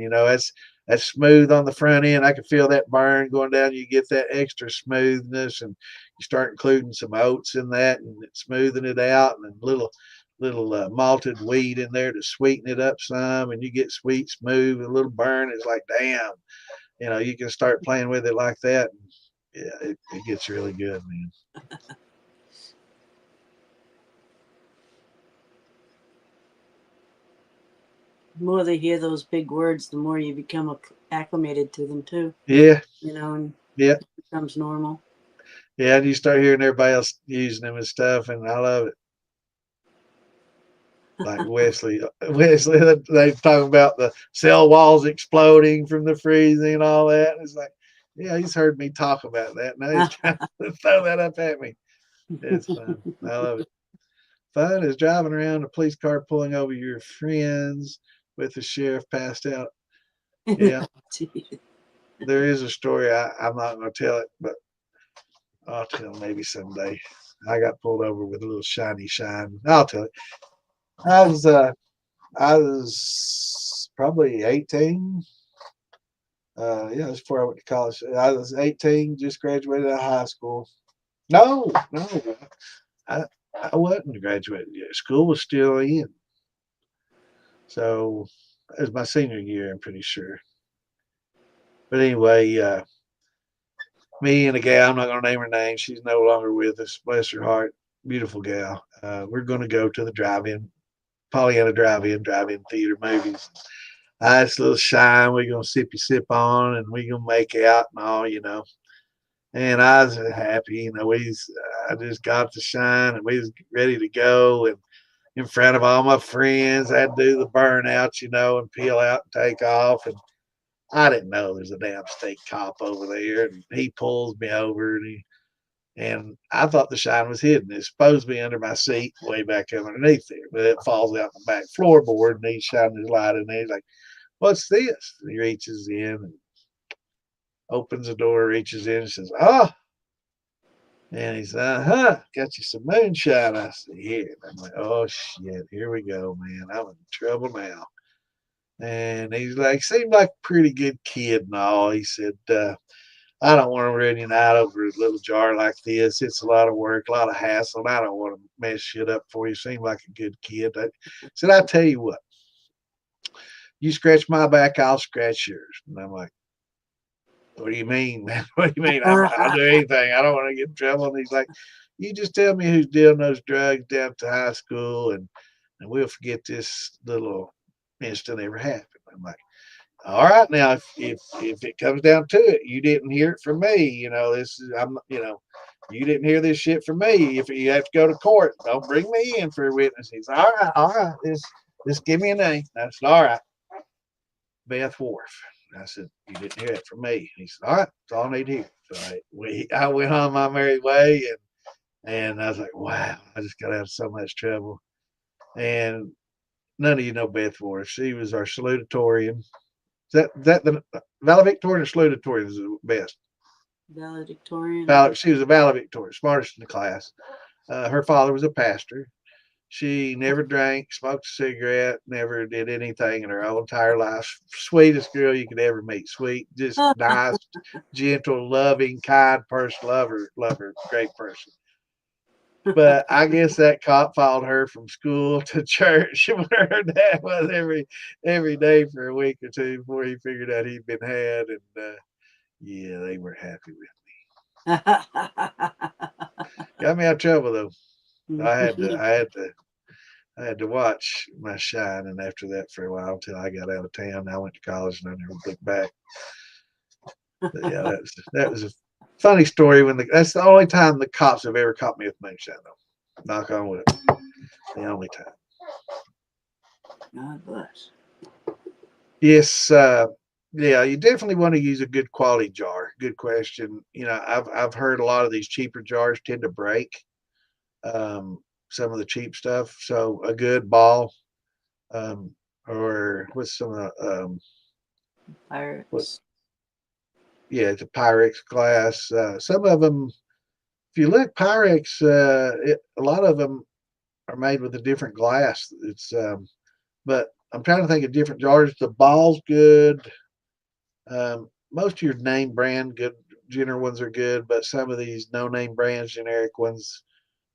That's smooth on the front end. I can feel that burn going down. You get that extra smoothness, and you start including some oats in that, and smoothing it out, and then little malted wheat in there to sweeten it up some, and you get sweet, smooth, a little burn. It's like, damn, you can start playing with it like that. And yeah, it gets really good, man. The more they hear those big words, the more you become acclimated to them too. Yeah, And yeah. it becomes normal. Yeah, and you start hearing everybody else using them and stuff, and I love it. Like Wesley, they talk about the cell walls exploding from the freezing and all that. And it's like, yeah, he's heard me talk about that. Now he's trying to throw that up at me. It's fun. I love it. Fun is driving around a police car pulling over your friends with the sheriff passed out. Yeah, there is a story. I'm not going to tell it, but I'll tell maybe someday. I got pulled over with a little shiny shine. I'll tell it. I was I was probably 18. Yeah, that's before I went to college. I was 18, just graduated out of high school. No, no, I I wasn't graduated yet. School was still in. So it was my senior year, I'm pretty sure. But anyway, me and a gal, I'm not going to name her name. She's no longer with us. Bless her heart. Beautiful gal. We're going to go to the drive-in, Pollyanna drive-in theater movies. Nice little shine. We're going to sip on, and we're going to make out and all. And I was happy. I just got the shine, and we was ready to go. And in front of all my friends, I had to do the burnout, and peel out and take off. And I didn't know there's a damn state cop over there, and he pulls me over, and I thought the shine was hidden. It's supposed to be under my seat, way back underneath there, but it falls out the back floorboard, and he's shining his light in there. He's like, "What's this?" And he reaches in and opens the door, reaches in, and says, "Oh." And he said, got you some moonshine. I said, "Yeah." And I'm like, "Oh shit, here we go, man. I'm in trouble now." And he's like, seemed like a pretty good kid and all. He said, "I don't want to run you out over a little jar like this. It's a lot of work, a lot of hassle, and I don't want to mess shit up for you. Seem like a good kid." I said, "I tell you what, you scratch my back, I'll scratch yours." And I'm like, "What do you mean, man? What do you mean? I'll do anything. I don't want to get in trouble." And he's like, "You just tell me who's dealing those drugs down to high school, and we'll forget this little incident ever happened." I'm like, "All right, now if it comes down to it, you didn't hear it from me. This is you didn't hear this shit from me. If you have to go to court, don't bring me in for a witness." He's all right. Just give me a name. I said, "All right, Beth Wharf." I said, "You didn't hear it from me." He said, "All right, that's all I need to hear." So I went on my merry way, and I was like, wow, I just got out of so much trouble. And none of you know Beth Wharf. She was our salutatorian. Is that the valedictorian or salutatorian is the best? Valedictorian. She was a valedictorian, smartest in the class. Her father was a pastor. She never drank, smoked a cigarette, never did anything in her whole entire life. Sweetest girl you could ever meet. Sweet, just nice, gentle, loving, kind person. Love her, great person. But I guess that cop followed her from school to church where her dad was every day for a week or two before he figured out he'd been had. And yeah, they were happy with me. Got me out of trouble though. I had to watch my shining after that for a while until I got out of town. I went to college and I never looked back. But yeah, that was a funny story. That's the only time the cops have ever caught me with moonshine, though. Knock on wood. The only time. God bless. Yes, yeah, you definitely want to use a good quality jar. Good question. I've heard a lot of these cheaper jars tend to break. Some of the cheap stuff. So a good ball, um, or what's some of the what? Pirates. Yeah, it's a Pyrex glass. Some of them, if you look, Pyrex, a lot of them are made with a different glass. But I'm trying to think of different jars. The ball's good. Most of your name brand good general ones are good, but some of these no name brands, generic ones,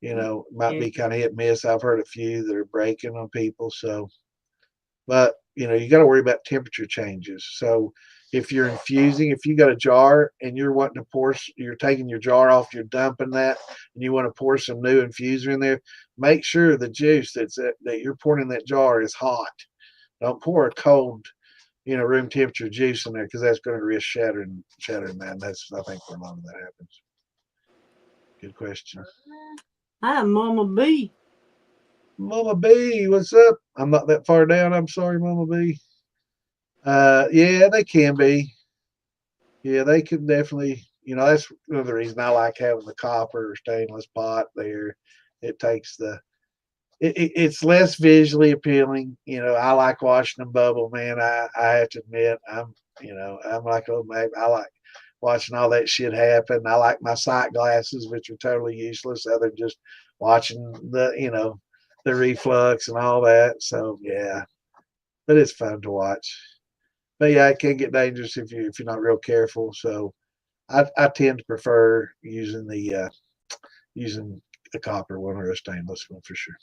might Yeah. be kind of hit and miss. I've heard a few that are breaking on people. So, but you got to worry about temperature changes. So, if you're infusing, if you got a jar and you're wanting to pour, you're taking your jar off, you're dumping that, and you want to pour some new infuser in there, make sure the juice that you're pouring in that jar is hot. Don't pour a cold, room temperature juice in there because that's going to risk shattering that. That's I think where a lot of that happens. Good question. Hi, Mama B. Mama B, what's up? I'm not that far down. I'm sorry, Mama B. Yeah, they can be. Yeah, they can definitely. That's another reason I like having the copper or stainless pot there. It takes it's less visually appealing. I like watching them bubble, man. I have to admit, I'm like old man. I like watching all that shit happen. I like my sight glasses, which are totally useless, other than just watching the reflux and all that. So yeah, but it's fun to watch. But yeah, it can get dangerous if you're not real careful. So I tend to prefer using a copper one or a stainless one for sure.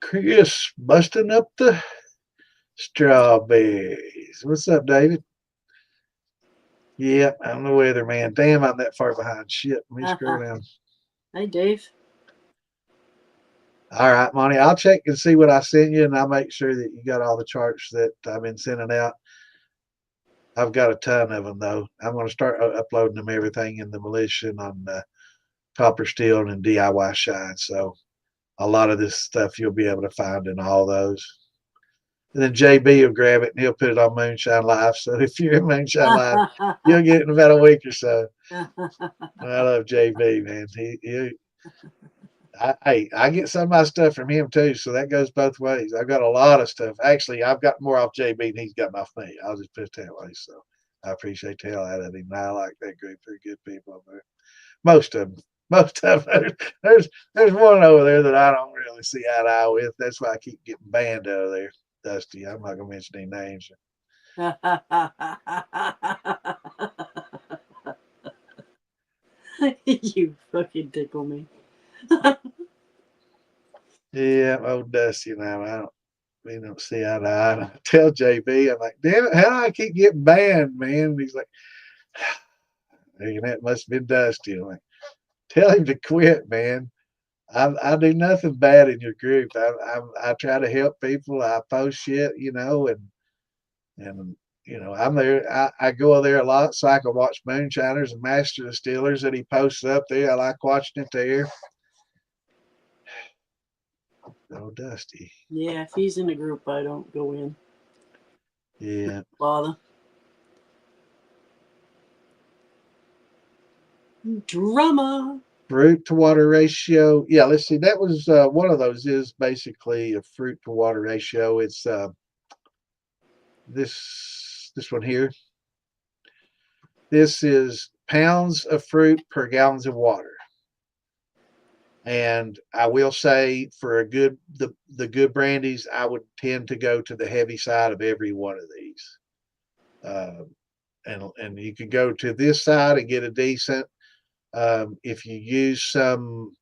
Chris busting up the strawberries. What's up, David? Yeah, I'm the weather man. Damn, I'm that far behind. Shit, let me scroll down. Hey, Dave. All right, Monty, I'll check and see what I sent you, and I'll make sure that you got all the charts that I've been sending out. I've got a ton of them, though. I'm going to start uploading them everything in the militia and on Copper Steel and DIY Shine. So a lot of this stuff you'll be able to find in all those. And then JB will grab it and he'll put it on Moonshine Live. So if you're in Moonshine Live, you'll get it in about a week or so. I love JB, man. I get some of my stuff from him too, so that goes both ways. I've got a lot of stuff. Actually, I've got more off JB than he's got off me. I'll just put it that way. So I appreciate the hell out of him. I like that group. They're good people over there. Most of them. Most of them. There's one over there that I don't really see eye to eye with. That's why I keep getting banned out of there. Dusty. I'm not gonna mention any names. You fucking tickle me. Yeah, old Dusty and we don't see eye to eye. And I tell JB, I'm like, damn it, how do I keep getting banned, man? And he's like, that must have been Dusty. I'm like, tell him to quit, man. I do nothing bad in your group. I try to help people. I post shit, and I'm there. I go there a lot so I can watch Moonshiners and Master Distillers that he posts up there. I like watching it there. Oh, Dusty. Yeah, if he's in a group, I don't go in. Yeah. Bother. Drama. Fruit to water ratio. Yeah, let's see. That was one of those is basically a fruit to water ratio. It's this one here. This is pounds of fruit per gallons of water. And I will say for the good brandies, I would tend to go to the heavy side of every one of these. And you can go to this side and get a decent. If you use some,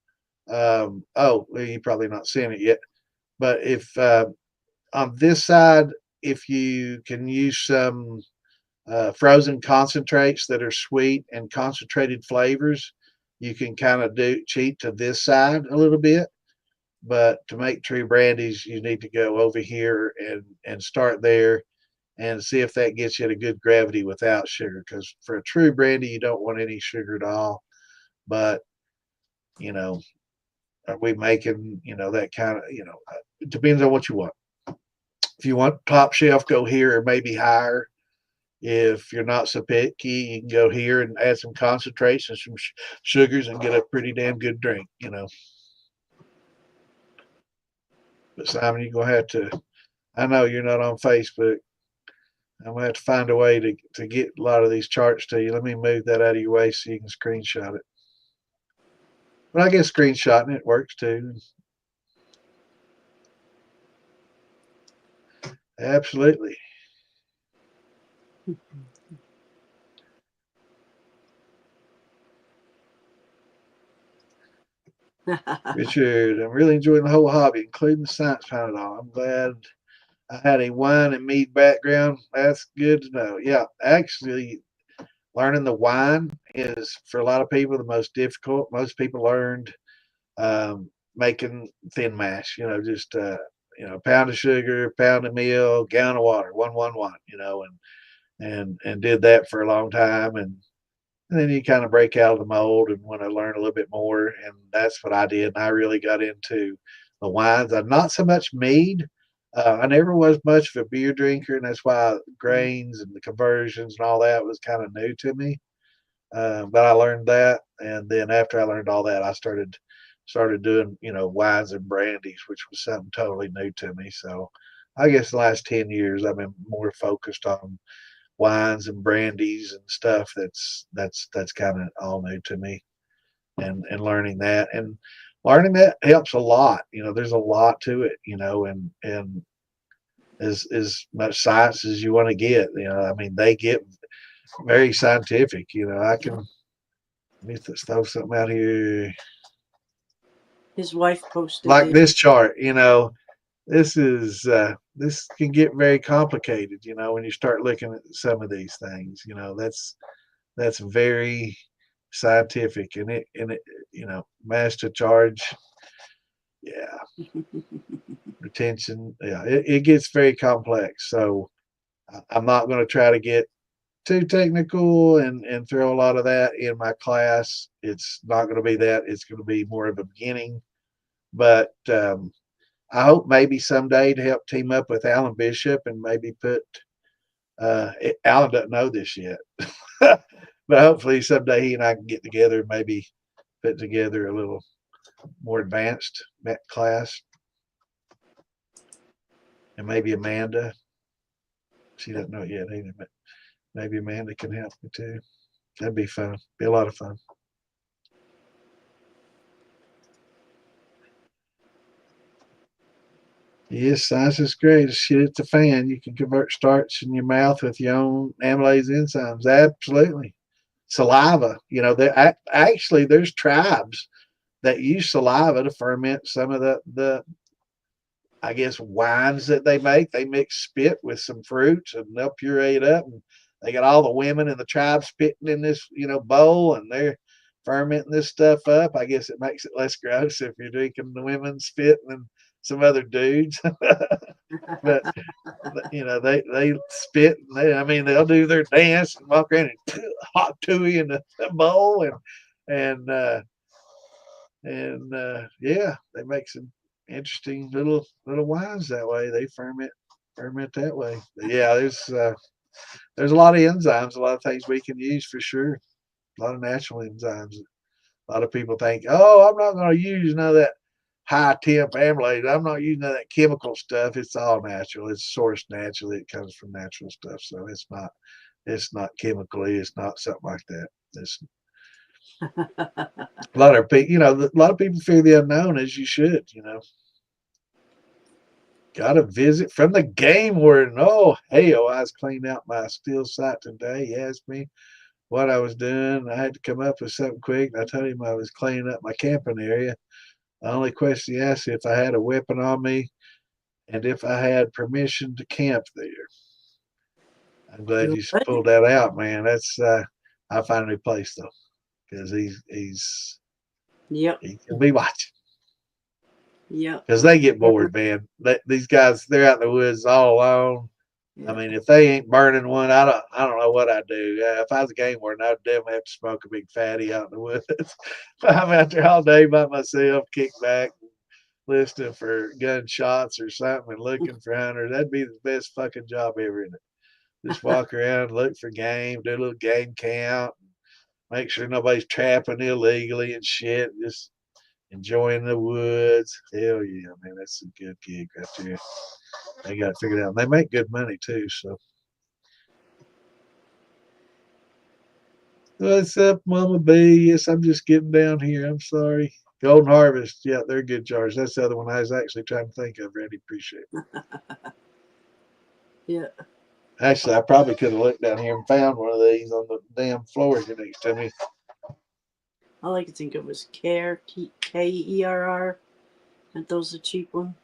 well, you're probably not seeing it yet, but if on this side, if you can use some frozen concentrates that are sweet and concentrated flavors, you can kind of cheat to this side a little bit. But to make true brandies, you need to go over here and start there. and see if that gets you at a good gravity without sugar. Because for a true brandy, you don't want any sugar at all. But, you know, are we making, that kind of, it depends on what you want. If you want top shelf, go here or maybe higher. If you're not so picky, you can go here and add some concentrates and some sugars and get a pretty damn good drink. But Simon, you're going to have to, I know you're not on Facebook. I'm going to have to find a way to get a lot of these charts to you. Let me move that out of your way so you can screenshot it. But I guess screenshotting it works too. Absolutely. Richard, I'm really enjoying the whole hobby, including the science behind it all. I'm glad I had a wine and mead background. That's good to know. Yeah, actually, learning the wine is, for a lot of people, the most difficult. Most people learned making thin mash, just, a pound of sugar, pound of meal, gallon of water, 1-1-1, and did that for a long time. And then you kind of break out of the mold and want to learn a little bit more. And that's what I did. And I really got into the wines. I'm not so much mead. I never was much of a beer drinker, and that's why grains and the conversions and all that was kind of new to me. But I learned that, and then after I learned all that, I started doing wines and brandies, which was something totally new to me. So I guess the last 10 years I've been more focused on wines and brandies and stuff that's kind of all new to me, and learning that helps a lot. There's a lot to it, and as much science as you want to get. I mean, they get very scientific. I can, let me throw something out here His wife posted like this. this chart. This can get very complicated. When you start looking at some of these things. That's very scientific, and it mass to charge, yeah, retention, yeah, it gets very complex. So I'm not going to try to get too technical and throw a lot of that in my class. It's not going to be that. It's going to be more of a beginning. But I hope maybe someday to help team up with Alan Bishop and maybe put Alan doesn't know this yet. But hopefully someday he and I can get together and maybe put together a little more advanced class. And maybe Amanda. She doesn't know it yet either, but maybe Amanda can help me too. That'd be fun. Be a lot of fun. Yes, science is great. Shit, it's a fan. You can convert starch in your mouth with your own amylase enzymes. Absolutely. Saliva. Actually, there's tribes that use saliva to ferment some of the I guess wines that they make. They mix spit with some fruits and they'll puree it up. And they got all the women in the tribe spitting in this, bowl, and they're fermenting this stuff up. I guess it makes it less gross if you're drinking the women spit than some other dudes. But they spit. And I mean, they'll do their dance and walk around and hot tui in the bowl, and yeah, they make some interesting little wines that way. They ferment that way. But yeah, there's a lot of enzymes, a lot of things we can use for sure. A lot of natural enzymes. A lot of people think, oh, I'm not going to use none of that high temp amylase. I'm not using none of that chemical stuff. It's all natural. It's sourced naturally. It comes from natural stuff. So it's not chemically. It's not something like that. It's a lot of people, a lot of people fear the unknown, as you should. Got a visit from the game warden. Oh, hell, I was cleaning out my steel site today. He asked me what I was doing. I had to come up with something quick. And I told him I was cleaning up my camping area. The only question he asked if I had a weapon on me and if I had permission to camp there. I'm glad you Good. pulled that out, man. That's I'll find a new place though, because Yep. he can be watching. Yep. Because they get bored, man. These guys, they're out in the woods all alone. I mean, if they ain't burning one, I don't know what I'd do. If I was a game warden, I'd definitely have to smoke a big fatty out in the woods. I'm out there all day by myself, kick back, listening for gunshots or something and looking for hunters. That'd be the best fucking job ever, isn't it? Just walk around, look for game, do a little game count, make sure nobody's trapping illegally and shit. Just enjoying the woods. Hell yeah, man, that's a good gig right there. They got it figured out. And they make good money too. So, what's up, Mama B? Yes, I'm just getting down here. I'm sorry. Golden Harvest. Yeah, they're good jars. That's the other one I was actually trying to think of. Randy, appreciate it. Yeah. Actually, I probably could have looked down here and found one of these on the damn floor here next to me. All I could think of was Kerr, Kerr, and those are cheap ones.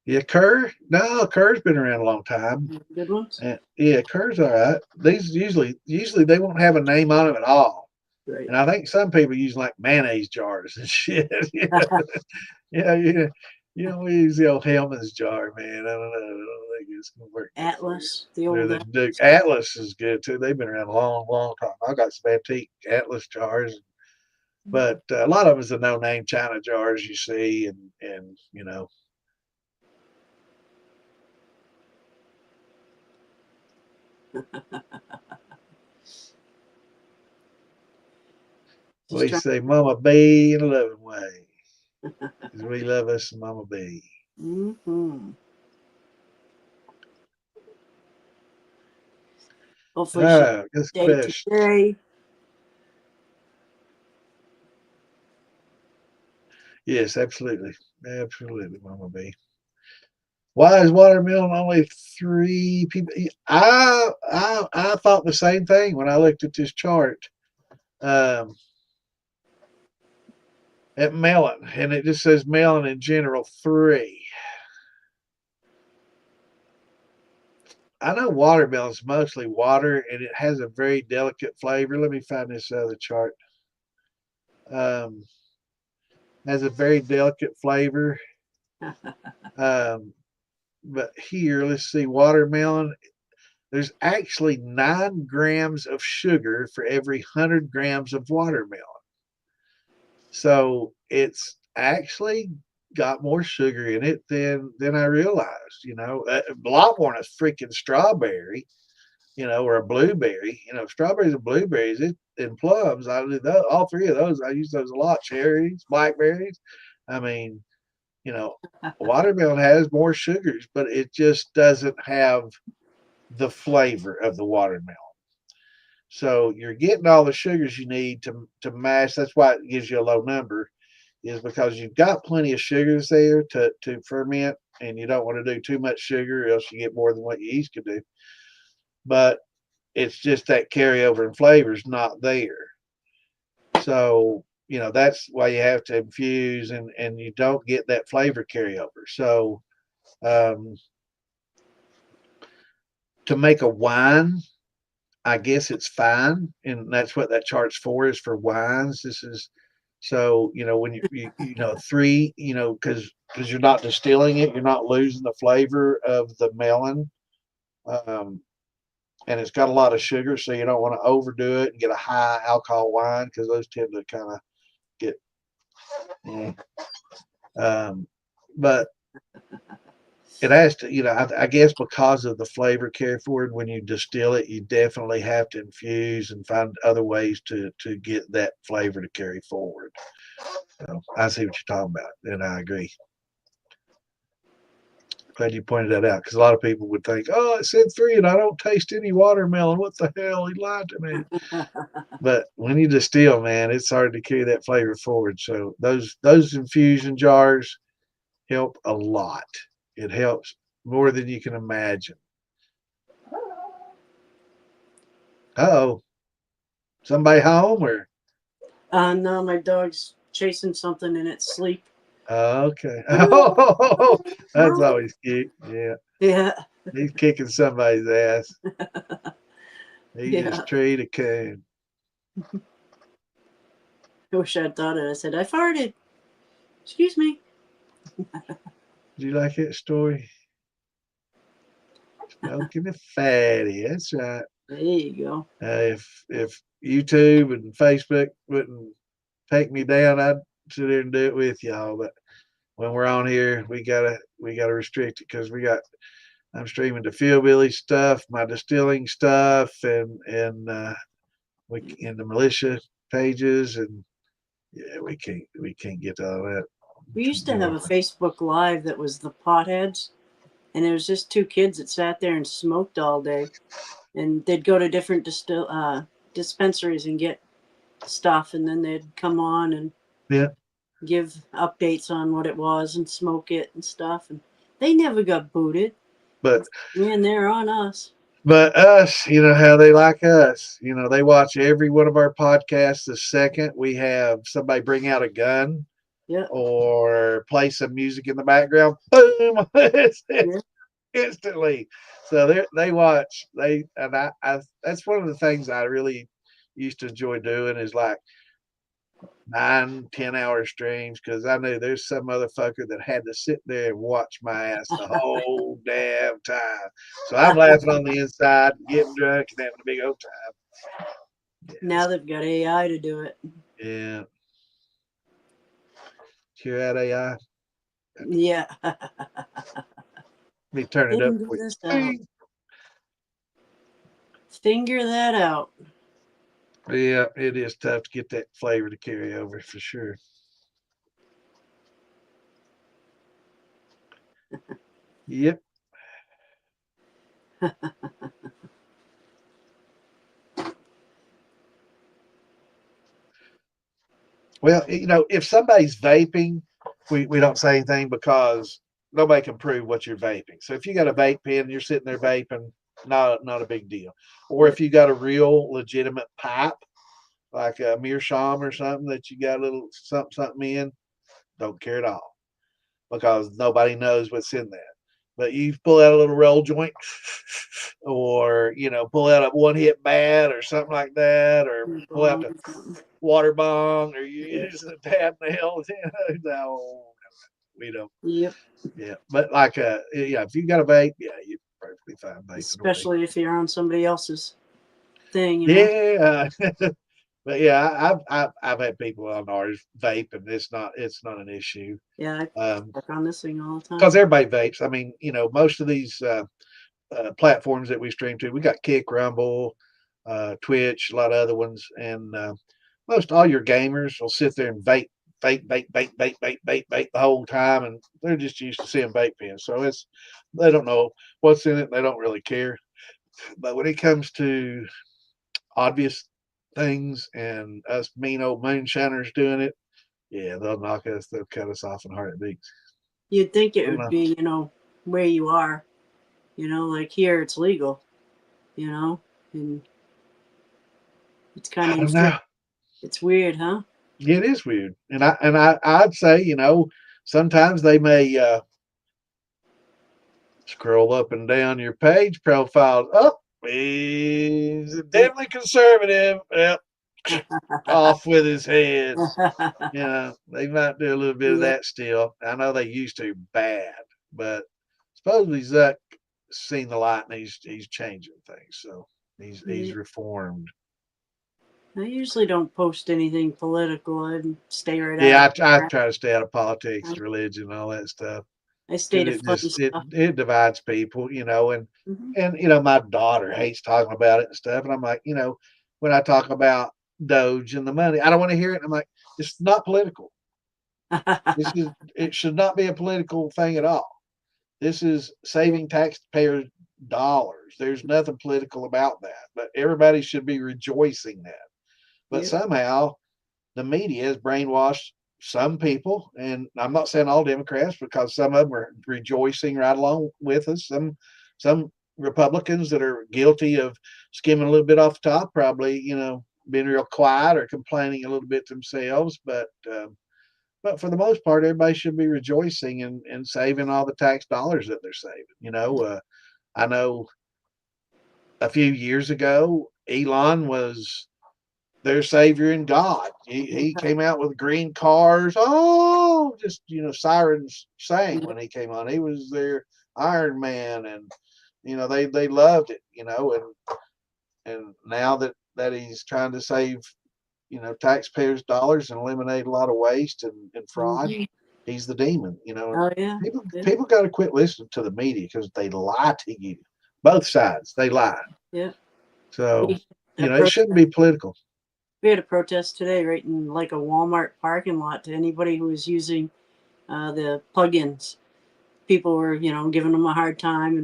Yeah, Kerr. No, Kerr's been around a long time. Good ones. Yeah, Kerr's all right. These usually they won't have a name on them at all. Right. And I think some people use like mayonnaise jars and shit. Yeah. We use the old Hellman's jar, man. I don't know. I don't think it's gonna work. Atlas, the old Atlas is good too. They've been around a long, long time. I got some antique Atlas jars, but a lot of them is the no-name China jars you see, and we say Mama B in a loving way. Because we love us Mama B. Mm-hmm. Hopefully Good question. Today. Yes, absolutely. Absolutely, Mama B. Why is watermelon only 3 people? I thought the same thing when I looked at this chart. At melon, and it just says melon in general 3. I know watermelon's mostly water, and it has a very delicate flavor. Let me find this other chart. Has a very delicate flavor. But here, let's see, watermelon. There's actually 9 grams of sugar for every 100 grams of watermelon. So it's actually got more sugar in it than I realized. A lot more than a freaking strawberry, or a blueberry. Strawberries and blueberries, and plums. I do those, all 3 of those. I use those a lot. Cherries, blackberries. I mean, watermelon has more sugars, but it just doesn't have the flavor of the watermelon. So you're getting all the sugars you need to mash. That's why it gives you a low number, is because you've got plenty of sugars there to ferment, and you don't want to do too much sugar, or else you get more than what your yeast could do. But it's just that carryover in flavor is not there. So, that's why you have to infuse, and you don't get that flavor carryover. So, to make a wine, I guess it's fine, and that's what that chart's for, is for wines. This is so when you 3, because you're not distilling it, you're not losing the flavor of the melon, and it's got a lot of sugar, so you don't want to overdo it and get a high alcohol wine, because those tend to kind of get. But it has to, I guess because of the flavor carry forward, when you distill it, you definitely have to infuse and find other ways to get that flavor to carry forward. So I see what you're talking about, and I agree. Glad you pointed that out, because a lot of people would think, oh, it said 3 and I don't taste any watermelon. What the hell? He lied to me. But when you distill, man, it's hard to carry that flavor forward. So those infusion jars help a lot. It helps more than you can imagine. Uh-oh. Somebody home, or? No, my dog's chasing something in its sleep. Okay. Oh, that's always cute. Yeah. Yeah. He's kicking somebody's ass. He just treed a coon. I wish I'd thought it. I said, I farted. Excuse me. Do you like that story? Smoking a fatty. That's right. There you go. If YouTube and Facebook wouldn't take me down, I'd sit there and do it with y'all. But when we're on here, we gotta restrict it because I'm streaming the Fieldbilly stuff, my distilling stuff, and we in the militia pages, and yeah, we can't get all that. We used to have a Facebook Live that was the potheads, and it was just two kids that sat there and smoked all day, and they'd go to different dispensaries and get stuff, and then they'd come on and Yeah, give updates on what it was and smoke it and stuff, and they never got booted. but Man, they're on us. But us, you know how they like us. You know, they watch every one of our podcasts the second we have somebody bring out a gun Yeah, or play some music in the background. Boom! It's yeah. instantly. So they watch. I that's one of the things I really used to enjoy doing is like 9, 10 hour streams because I knew there's some motherfucker that had to sit there and watch my ass the whole damn time. So I'm laughing on the inside, getting drunk, and having a big old time. Now they've got AI to do it. Yeah. Hear that AI? Yeah. Let me turn it up Figure quick. this out. Figure that out. Yeah, it is tough to get that flavor to carry over for sure. Yep. Well, you know, if somebody's vaping, we don't say anything because nobody can prove what you're vaping. So if you got a vape pen and you're sitting there vaping, not a big deal. Or if you got a real legitimate pipe, like a meerschaum or something that you got a little something in, don't care at all because nobody knows what's in that. But you pull out a little roll joint, or pull out a one hit bat or something like that, or pull out the water bong, or you use a dab nail. No, we don't. Yep. Yeah, but like yeah, if you got a vape, yeah, you're perfectly fine vaping away. Especially if you're on somebody else's thing, Yeah, but yeah, I've had people on ours vape, and it's not an issue. Yeah, I work on this thing all the time. Because everybody vapes. I mean, most of these platforms that we stream to, we got Kick, Rumble, Twitch, a lot of other ones, and most all your gamers will sit there and vape the whole time, and they're just used to seeing vape pens. So they don't know what's in it. They don't really care. But when it comes to obvious things and us mean old moonshiners doing it, yeah, they'll knock us. They'll cut us off in heartbeats. You'd think it I don't would know. be, where you are. Like here it's legal, and it's kind I of don't know. it's weird, huh? Yeah, it is weird, and I'd say sometimes they may scroll up and down your page profiles. Oh, he's definitely conservative. Yep, off with his head. They might do a little bit of Yeah, that still. I know they used to bad, but supposedly Zuck seen the light and he's changing things. So he's yeah. reformed. I usually don't post anything political. I stay right out Yeah, of I it. try to stay out of politics, religion, all that stuff. I stay Because to it funny just stuff. it divides people, and Hmm. my daughter hates talking about it and stuff, and I'm like, when I talk about Doge and the money, I don't want to hear it. I'm like, it's not political. It should not be a political thing at all. This is Yeah, saving taxpayers dollars. There's nothing political about that, but everybody should be rejoicing that. But yeah, somehow the media has brainwashed some people, and I'm not saying all Democrats because some of them are rejoicing right along with us. Some Republicans that are guilty of skimming a little bit off the top, probably being real quiet or complaining a little bit themselves. But for the most part, everybody should be rejoicing and saving all the tax dollars that they're saving. I know a few years ago, Elon was their savior and God. He came out with green cars. Oh, just sirens sang yeah, when he came on. He was their Iron Man, and they loved it, and now that he's trying to save, taxpayers' dollars and eliminate a lot of waste and fraud, Mhm. he's the demon, Oh yeah. People Yeah. people got to quit listening to the media because they lie to you. Both sides, they lie. Yeah. So, A it shouldn't be political. We had a protest today right in like a Walmart parking lot to anybody who was using the plugins. People were, giving them a hard time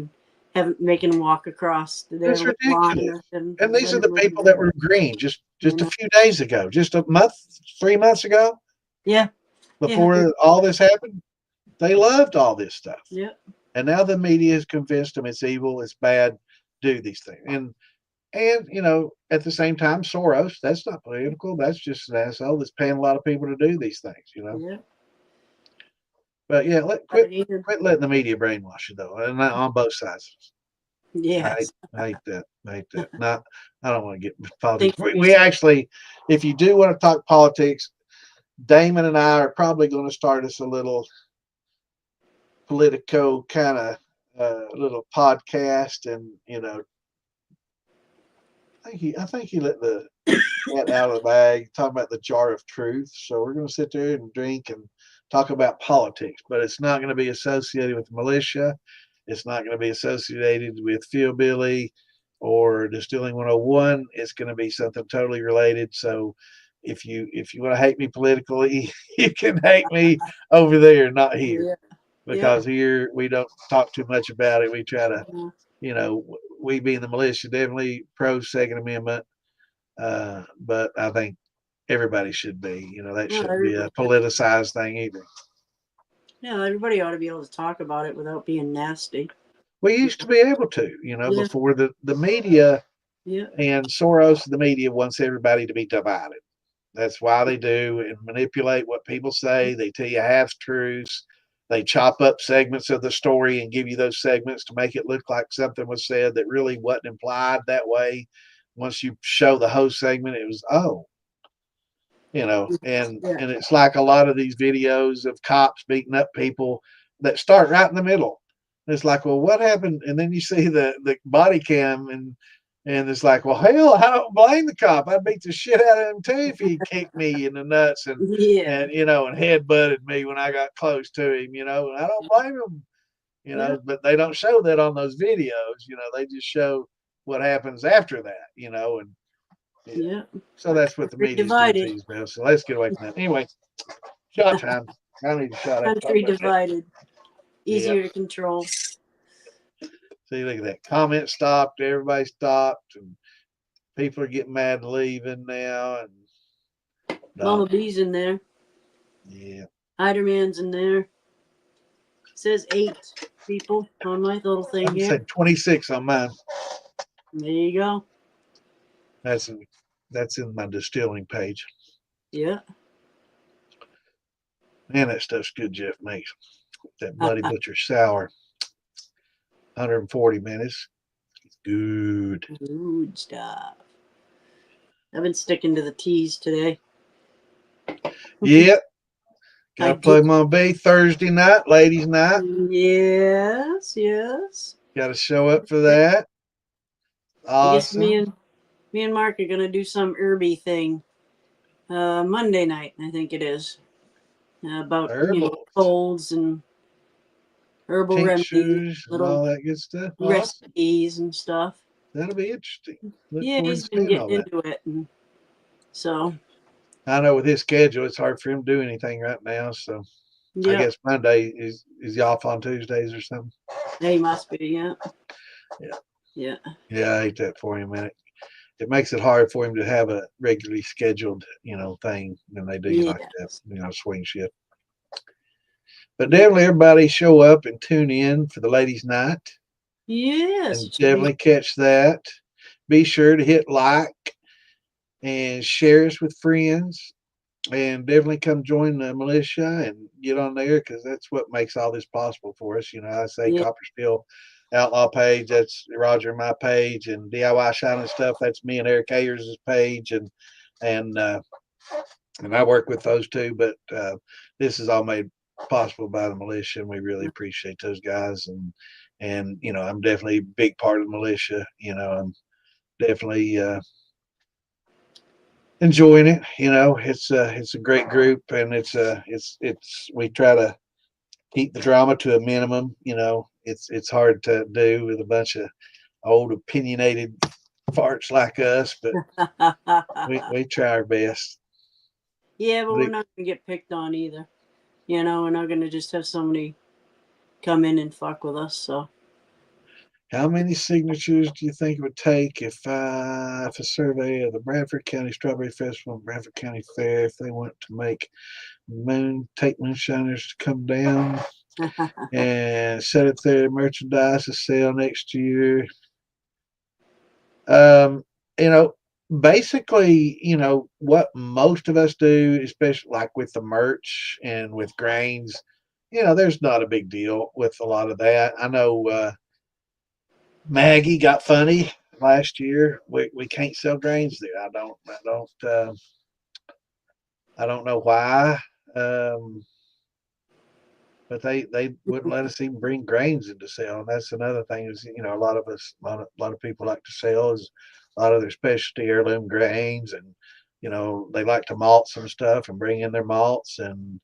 and making them walk across their That's little line. ridiculous. And And these are the then people that were green just a know. few days ago, just a month, 3 months ago, Yeah. before all this happened. They loved all this stuff. Yeah. And now the media has convinced them it's evil, it's bad, do these things. And at the same time, Soros, that's not political. That's just an asshole that's paying a lot of people to do these things. Yeah. But yeah, quit Either. letting the media brainwash you though, and on both sides. Yes. I hate that. I hate that. Not, I don't want to get into politics. Think We actually, if you do want to talk politics, Damon and I are probably going to start us a little Politico kind of little podcast, and I think he let the cat out of the bag, talking about the jar of truth. So we're going to sit there and drink and talk about politics, but it's not going to be associated with militia. It's not going to be associated with Fieldbilly or Distilling 101. It's going to be something totally related. So if you want to hate me politically, you can hate me over there, not here. Yeah. Because here we don't talk too much about it. We try to, Yeah. we being the militia, definitely pro Second Amendment. But I think everybody should be. That Well, shouldn't be a everybody, politicized thing either. everybody ought to be able to talk about it without being nasty. We used to be able to, Yeah. before the media Yeah. and Soros, the media wants everybody to be divided. That's why they do and manipulate what people say. They tell you half truths. They chop up segments of the story and give you those segments to make it look like something was said that really wasn't implied that way. Once you show the whole segment, it was, and Yeah. it's like a lot of these videos of cops beating up people that start right in the middle. It's like, well, what happened? And then you see the body cam, and it's like, well, hell, I don't blame the cop. I'd beat the shit out of him too if he kicked me in the nuts and Yeah. and head butted me when I got close to him. And I don't blame him. Yeah. But they don't show that on those videos. They just show what happens after that. And Yeah. so that's what the Country media's doing divided. these days. So let's get away from that. Anyway, shot time. I need a shot. Country divided. Easier Yeah. to control. See, look at that. Comment stopped. Everybody stopped. And people are getting mad and leaving now. And Mama B's in there. yeah. Hiderman's in there. It says 8 people on my little thing I here. said 26 on mine. There you go. That's in my distilling page. Yeah. Man, that stuff's good, Jeff makes. That Bloody Butcher sour. 140 minutes. It's good. Good stuff. I've been sticking to the teas today. Yep. Got I to play did. Mama B Thursday night, ladies' night. Yes, yes. Got to show up for that. I guess me Awesome. and Mark are gonna do some herby thing. Monday night, I think it is. About Herbals. colds and herbal remedies, Tinctures and all little that good stuff. Awesome. recipes and stuff. That'll be interesting. Look Yeah, forward he's to been seeing all getting that. into it, and so I know with his schedule, it's hard for him to do anything right now. So I yeah, guess Monday is he off on Tuesdays or something. he must be. Yeah, Yeah. yeah, Yeah, I hate that for him, man. It makes it hard for him to have a regularly scheduled, thing when they do like that, swing shift. But definitely everybody show up and tune in for the ladies' night. yes. And definitely catch that. Be sure to hit like and share us with friends. And definitely come join the militia and get on there because that's what makes all this possible for us. I say Yeah. Copper Steel Outlaw page, that's Roger and my page, and DIY Shining Stuff, that's me and Eric Ayers' page, and I work with those two. But this is all made possible by the militia, and we really appreciate those guys. And I'm definitely a big part of the militia. I'm definitely enjoying it. It's a great group, and it's we try to keep the drama to a minimum. It's hard to do with a bunch of old opinionated farts like us, but we try our best. Yeah, but But we're not gonna get picked on either. We're not gonna just have somebody come in and fuck with us. So how many signatures do you think it would take if a survey of the Bradford County Strawberry Festival and Bradford County Fair, if they want to take moonshiners to come down and set up their merchandise to sell next year? Um, you know, basically, what most of us do, especially like with the merch and with grains, there's not a big deal with a lot of that. I know Maggie got funny last year. We can't sell grains there. I don't know why. Um, but they wouldn't let us even bring grains into sale. And that's another thing is, a lot of us, a lot of people like to sell is a lot of their specialty heirloom grains. And, they like to malt some stuff and bring in their malts and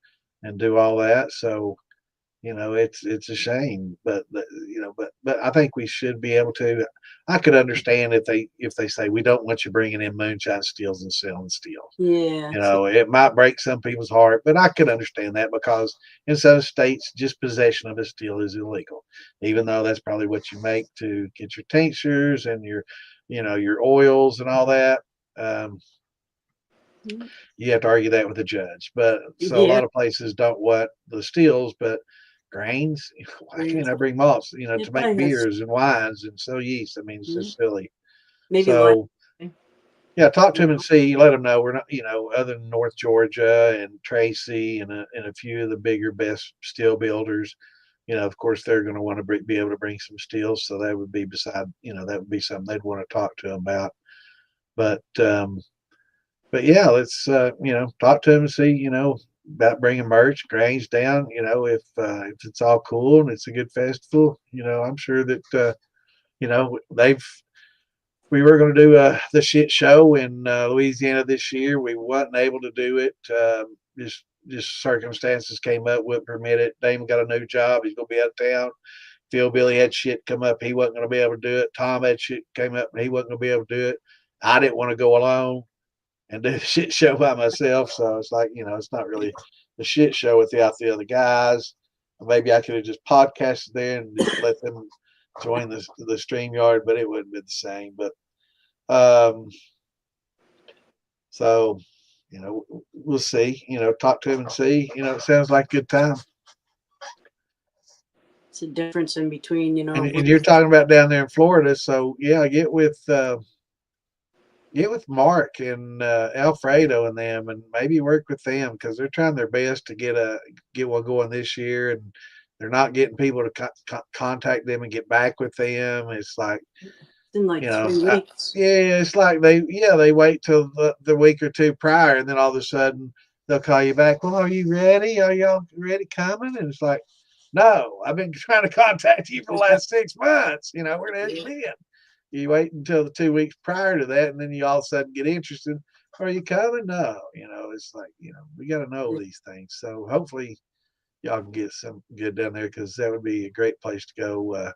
do all that. So, it's a shame, but I think we should be able to. I could understand if they say we don't want you bringing in moonshine steels and selling steels. yeah, It might break some people's heart, but I could understand that because in some states, just possession of a steel is illegal, even though that's probably what you make to get your tinctures and your oils and all that. Um, you have to argue that with the judge. But so a yeah, lot of places don't want the steels, but grains, why can't I bring malts, it to make probably has beers and wines and sell yeast? I mean, it's just silly. maybe like So yeah, talk to him and see. Let him know we're not, other than North Georgia and Tracy and a few of the bigger, best steel builders. Of course, they're going to want to be able to bring some steels, so that would be that would be something they'd want to talk to him about. But yeah, let's talk to him and see about bringing merch, grains down. If it's all cool and it's a good festival, I'm sure that they've we were going to do the shit show in Louisiana this year. We wasn't able to do it. Just circumstances came up, wouldn't permit it. Damon got a new job. He's going to be out of town. Phil Billy had shit come up. He wasn't going to be able to do it. Tom had shit came up and he wasn't going to be able to do it. I didn't want to go alone and do the shit show by myself. So it's like, it's not really the shit show without the other guys. Maybe I could have just podcasted there and just let them join the stream yard, but it wouldn't be the same. But so we'll see. Talk to him and see. It sounds like a good time. it's a difference in between, And you're talking about down there in Florida, so yeah, get with Mark and Alfredo and them, and maybe work with them because they're trying their best to get one going this year, and they're not getting people to contact them and get back with them. It's like in like 3 weeks. yeah, it's like they wait till the week or two prior, and then all of a sudden they'll call you back. Well, are you ready? Are y'all ready coming? And it's like, no, I've been trying to contact you for the last 6 months. Where the heck you been? You wait until the 2 weeks prior to that, and then you all of a sudden get interested. Are you coming? No, it's like we got to know these things. So hopefully y'all can get some good down there because that would be a great place to go.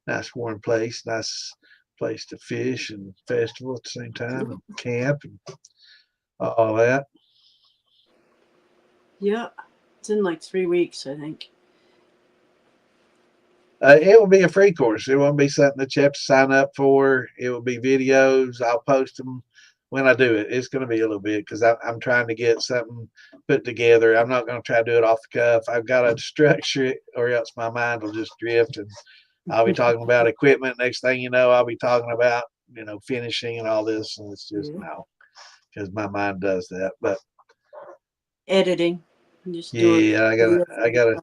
Nice warm place, nice place to fish and festival at the same time and camp and all that. Yeah, it's in like 3 weeks, I think. It will be a free course. It won't be something that you have to sign up for. It will be videos. I'll post them when I do it. It's going to be a little bit because I'm trying to get something put together. I'm not going to try to do it off the cuff. I've got to structure it or else my mind will just drift and I'll be talking about equipment. Next thing you know, I'll be talking about, finishing and all this. And it's just no, because my mind does that. But Editing. Just do it. yeah, I gotta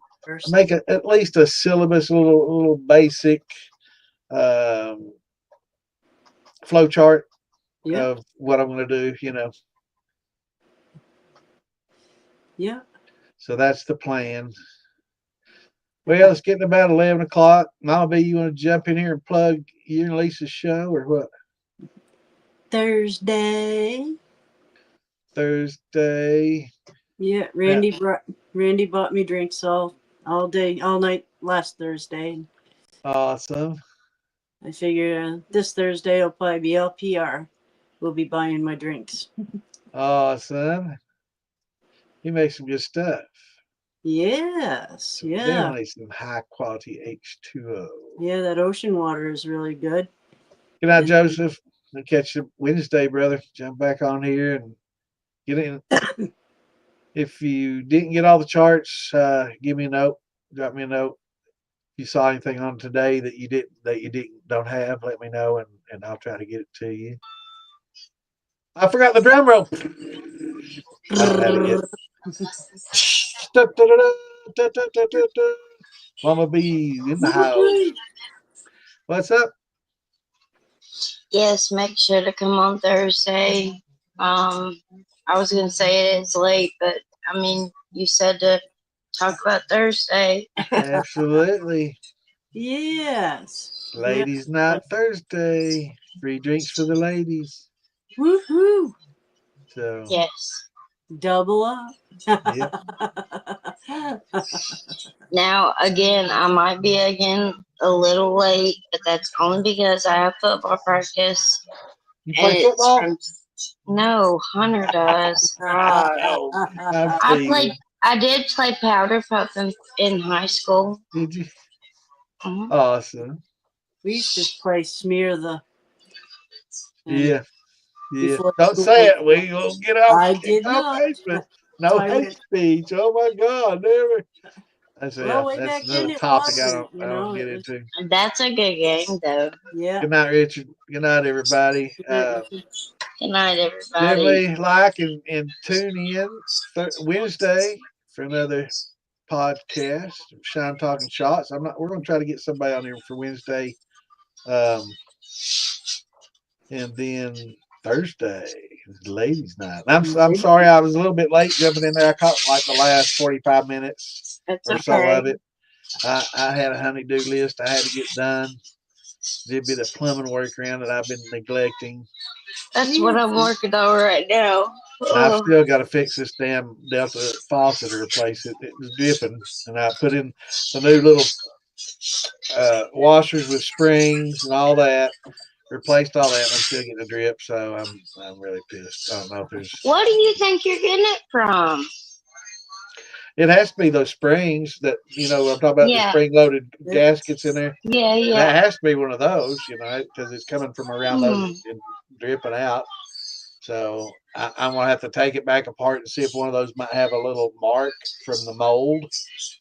make at least a syllabus, a little basic flow chart of what I'm going to do. Yeah. So that's the plan. Well, it's getting about 11 o'clock. Mama B, you want to jump in here and plug you and Lisa's show or what? Thursday. Thursday. Yeah, Yeah. Randy bought me drinks all day, all night last Thursday. Awesome. I figure this Thursday will probably be LPR. We'll be buying my drinks. Awesome. He makes some good stuff. Yes, yeah. Definitely some high quality H2O. Yeah, that ocean water is really good. Good night, Joseph. I'll catch you Wednesday, brother. Jump back on here and get in. If you didn't get all the charts, give me a note. Drop me a note. If you saw anything on today that you don't have, let me know and I'll try to get it to you. I forgot the drum roll. I don't have it yet. Mama B in the house. What's up? Yes, make sure to come on Thursday. I was gonna say it is late, but I mean, you said to talk about Thursday. Absolutely. Yes. Ladies' night Thursday. Free drinks for the ladies. Woohoo! So Yes. Double up. Yep. Now, again, I might be a little late, but that's only because I have football practice. You play And football? No, Hunter does. God. I did play powder puff in high school. Did you? Mhm. Awesome. We used to play smear the. Yeah. Before Don't school. say it. We will get off. I did not. Facebook. No I hate went- speech. Oh my God, never. That's way that's back another then it topic I wasn't, don't get it was- into. That's a good game, though. Yeah. Good night, Richard. Good night, everybody. Good night, everybody. Definitely like and tune in Wednesday for another podcast. Shine Talking Shots. We're going to try to get somebody on here for Wednesday, and then Thursday is ladies' night. I'm sorry I was a little bit late jumping in there. I caught like the last 45 minutes That's or so of it. I had a honey-do list I had to get done. Did a bit of plumbing work around that I've been neglecting. That's what I'm working on right now. And I've still got to fix this damn Delta faucet or replace it. It was dripping, and I put in the new little washers with springs and all that. Replaced all that, and I'm still getting a drip. So I'm really pissed. I don't know if there's. What do you think you're getting it from? It has to be those springs that I'm talking about. The spring-loaded gaskets in there. Yeah. That has to be one of those, because it's coming from around those and dripping out. So I'm gonna have to take it back apart and see if one of those might have a little mark from the mold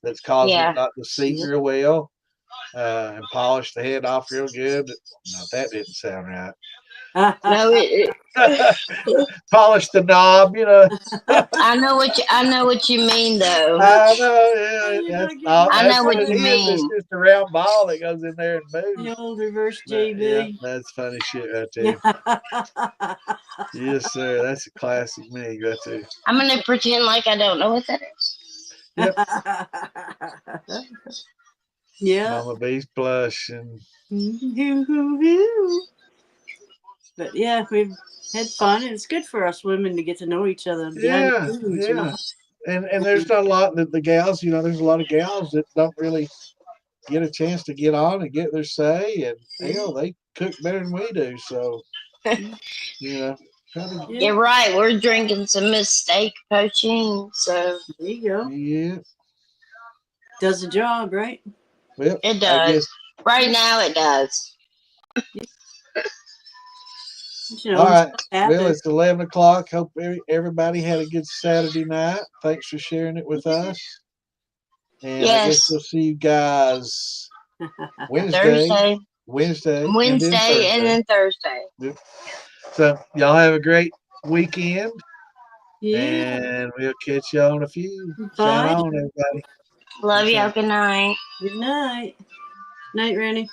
that's causing it not to seat real well, and polish the head off real good. No, that didn't sound right. No, Polish the knob, I know what you mean, though. I know. I know what you mean. It's just a round ball that goes in there and moves. The old reverse Yeah, JB. that's funny shit right there. Yes, sir. That's a classic me right there. I'm gonna pretend like I don't know what that is. Yep. Yeah. Mama B's blushing. But yeah, we've had fun, and it's good for us women to get to know each other. Yeah. And there's not a lot that the gals, there's a lot of gals that don't really get a chance to get on and get their say, and hell, they cook better than we do. So, You're right. We're drinking some mistake poaching, so there you go. Yeah, does the job, right? Well, it does. Right now, it does. All right. Well, it's 11 o'clock. Hope everybody had a good Saturday night. Thanks for sharing it with us. And I guess we'll see you guys Wednesday, and then Thursday. Yep. So y'all have a great weekend. Yeah. And we'll catch you on a few. Bye. Shine on, everybody. Love y'all. Good night. Good night. Night, Randy.